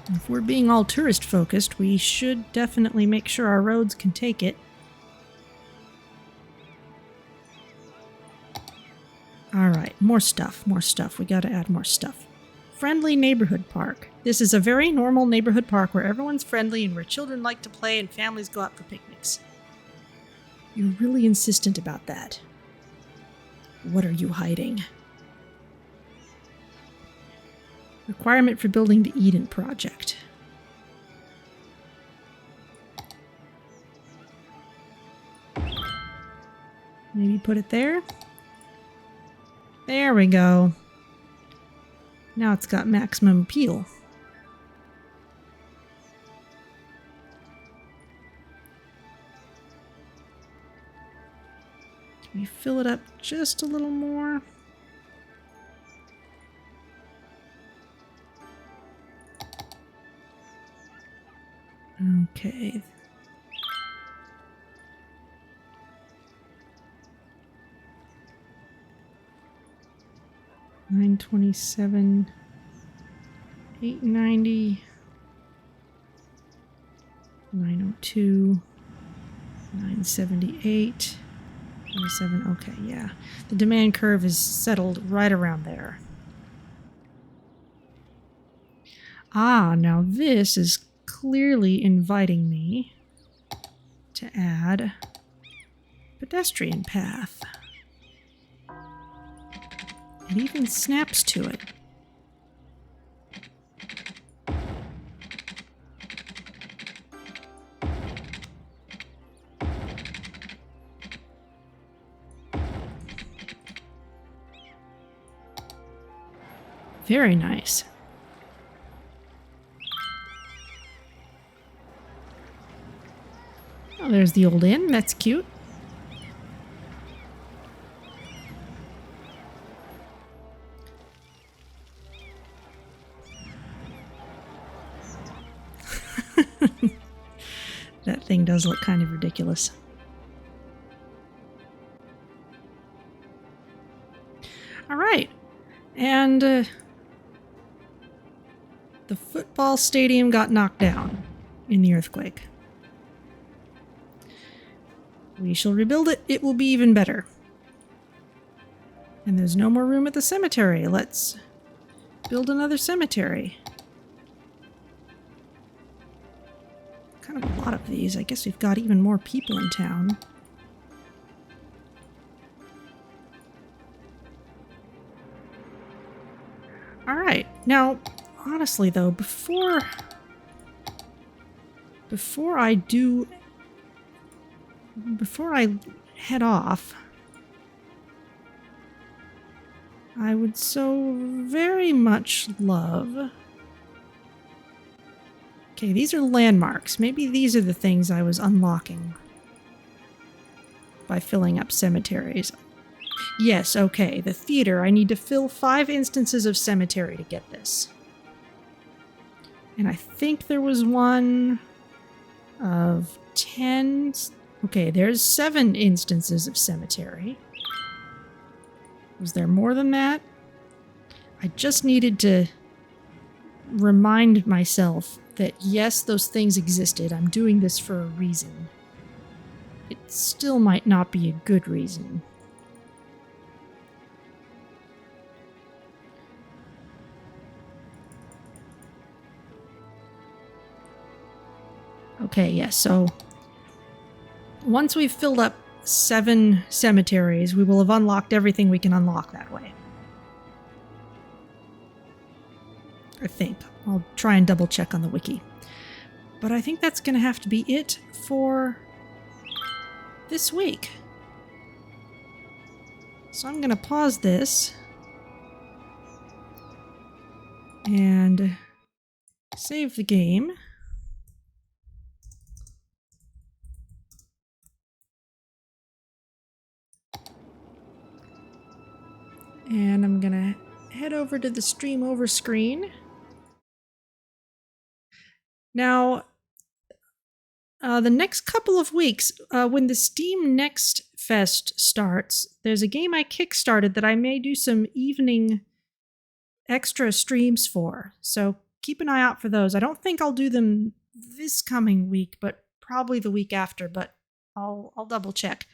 If we're being all tourist focused, we should definitely make sure our roads can take it. Alright, more stuff, more stuff. We gotta add more stuff. Friendly neighborhood park. This is a very normal neighborhood park where everyone's friendly and where children like to play and families go out for picnics. You're really insistent about that. What are you hiding? Requirement for building the Eden project. Maybe put it there. There we go. Now it's got maximum appeal. Can we fill it up just a little more? Okay. $927, $890, $902, $978, $27. Okay, yeah. The demand curve is settled right around there. Ah, now this is clearly inviting me to add pedestrian path. It even snaps to it. Very nice. Oh, there's the old inn. That's cute. That thing does look kind of ridiculous. All right. And the football stadium got knocked down in the earthquake. We shall rebuild it. It will be even better. And there's no more room at the cemetery. Let's build another cemetery. Kind of a lot of these. I guess we've got even more people in town. Now, honestly though, before I head off, I would so very much love... Okay, these are landmarks. Maybe these are the things I was unlocking by filling up cemeteries. Yes, okay, the theater. I need to fill 5 instances of cemetery to get this. And I think there was one of 10... Okay, there's 7 instances of cemetery. Was there more than that? I just needed to remind myself that yes, those things existed. I'm doing this for a reason. It still might not be a good reason. Okay, yes, so once we've filled up 7 cemeteries, we will have unlocked everything we can unlock that way. I think. I'll try and double check on the wiki. But I think that's going to have to be it for this week. So I'm going to pause this and save the game. And I'm going to head over to the stream over screen. Now, the next couple of weeks, when the Steam Next Fest starts, there's a game I kickstarted that I may do some evening extra streams for. So keep an eye out for those. I don't think I'll do them this coming week, but probably the week after, but I'll double check.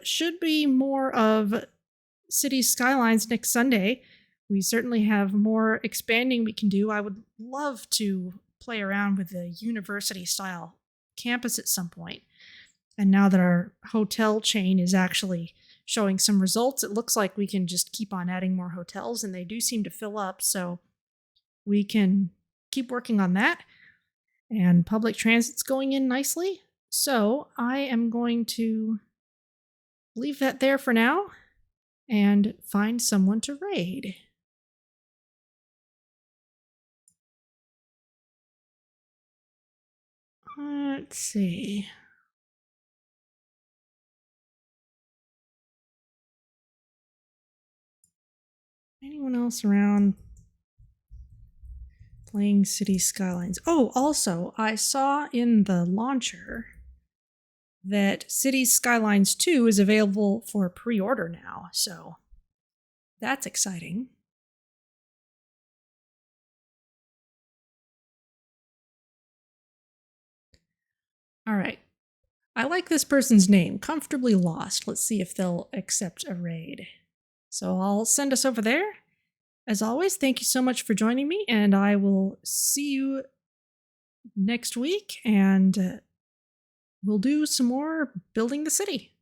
Should be more of City Skylines next Sunday. We certainly have more expanding we can do. I would love to play around with the university-style campus at some point. And now that our hotel chain is actually showing some results, it looks like we can just keep on adding more hotels, and they do seem to fill up, so we can keep working on that. And public transit's going in nicely. So I am going to leave that there for now and find someone to raid. Let's see. Anyone else around playing City Skylines? Oh, also, I saw in the launcher that Cities Skylines 2 is available for pre-order now, so that's exciting. All right. I like this person's name, Comfortably Lost. Let's see if they'll accept a raid. So I'll send us over there. As always, thank you so much for joining me, and I will see you next week, and we'll do some more building the city.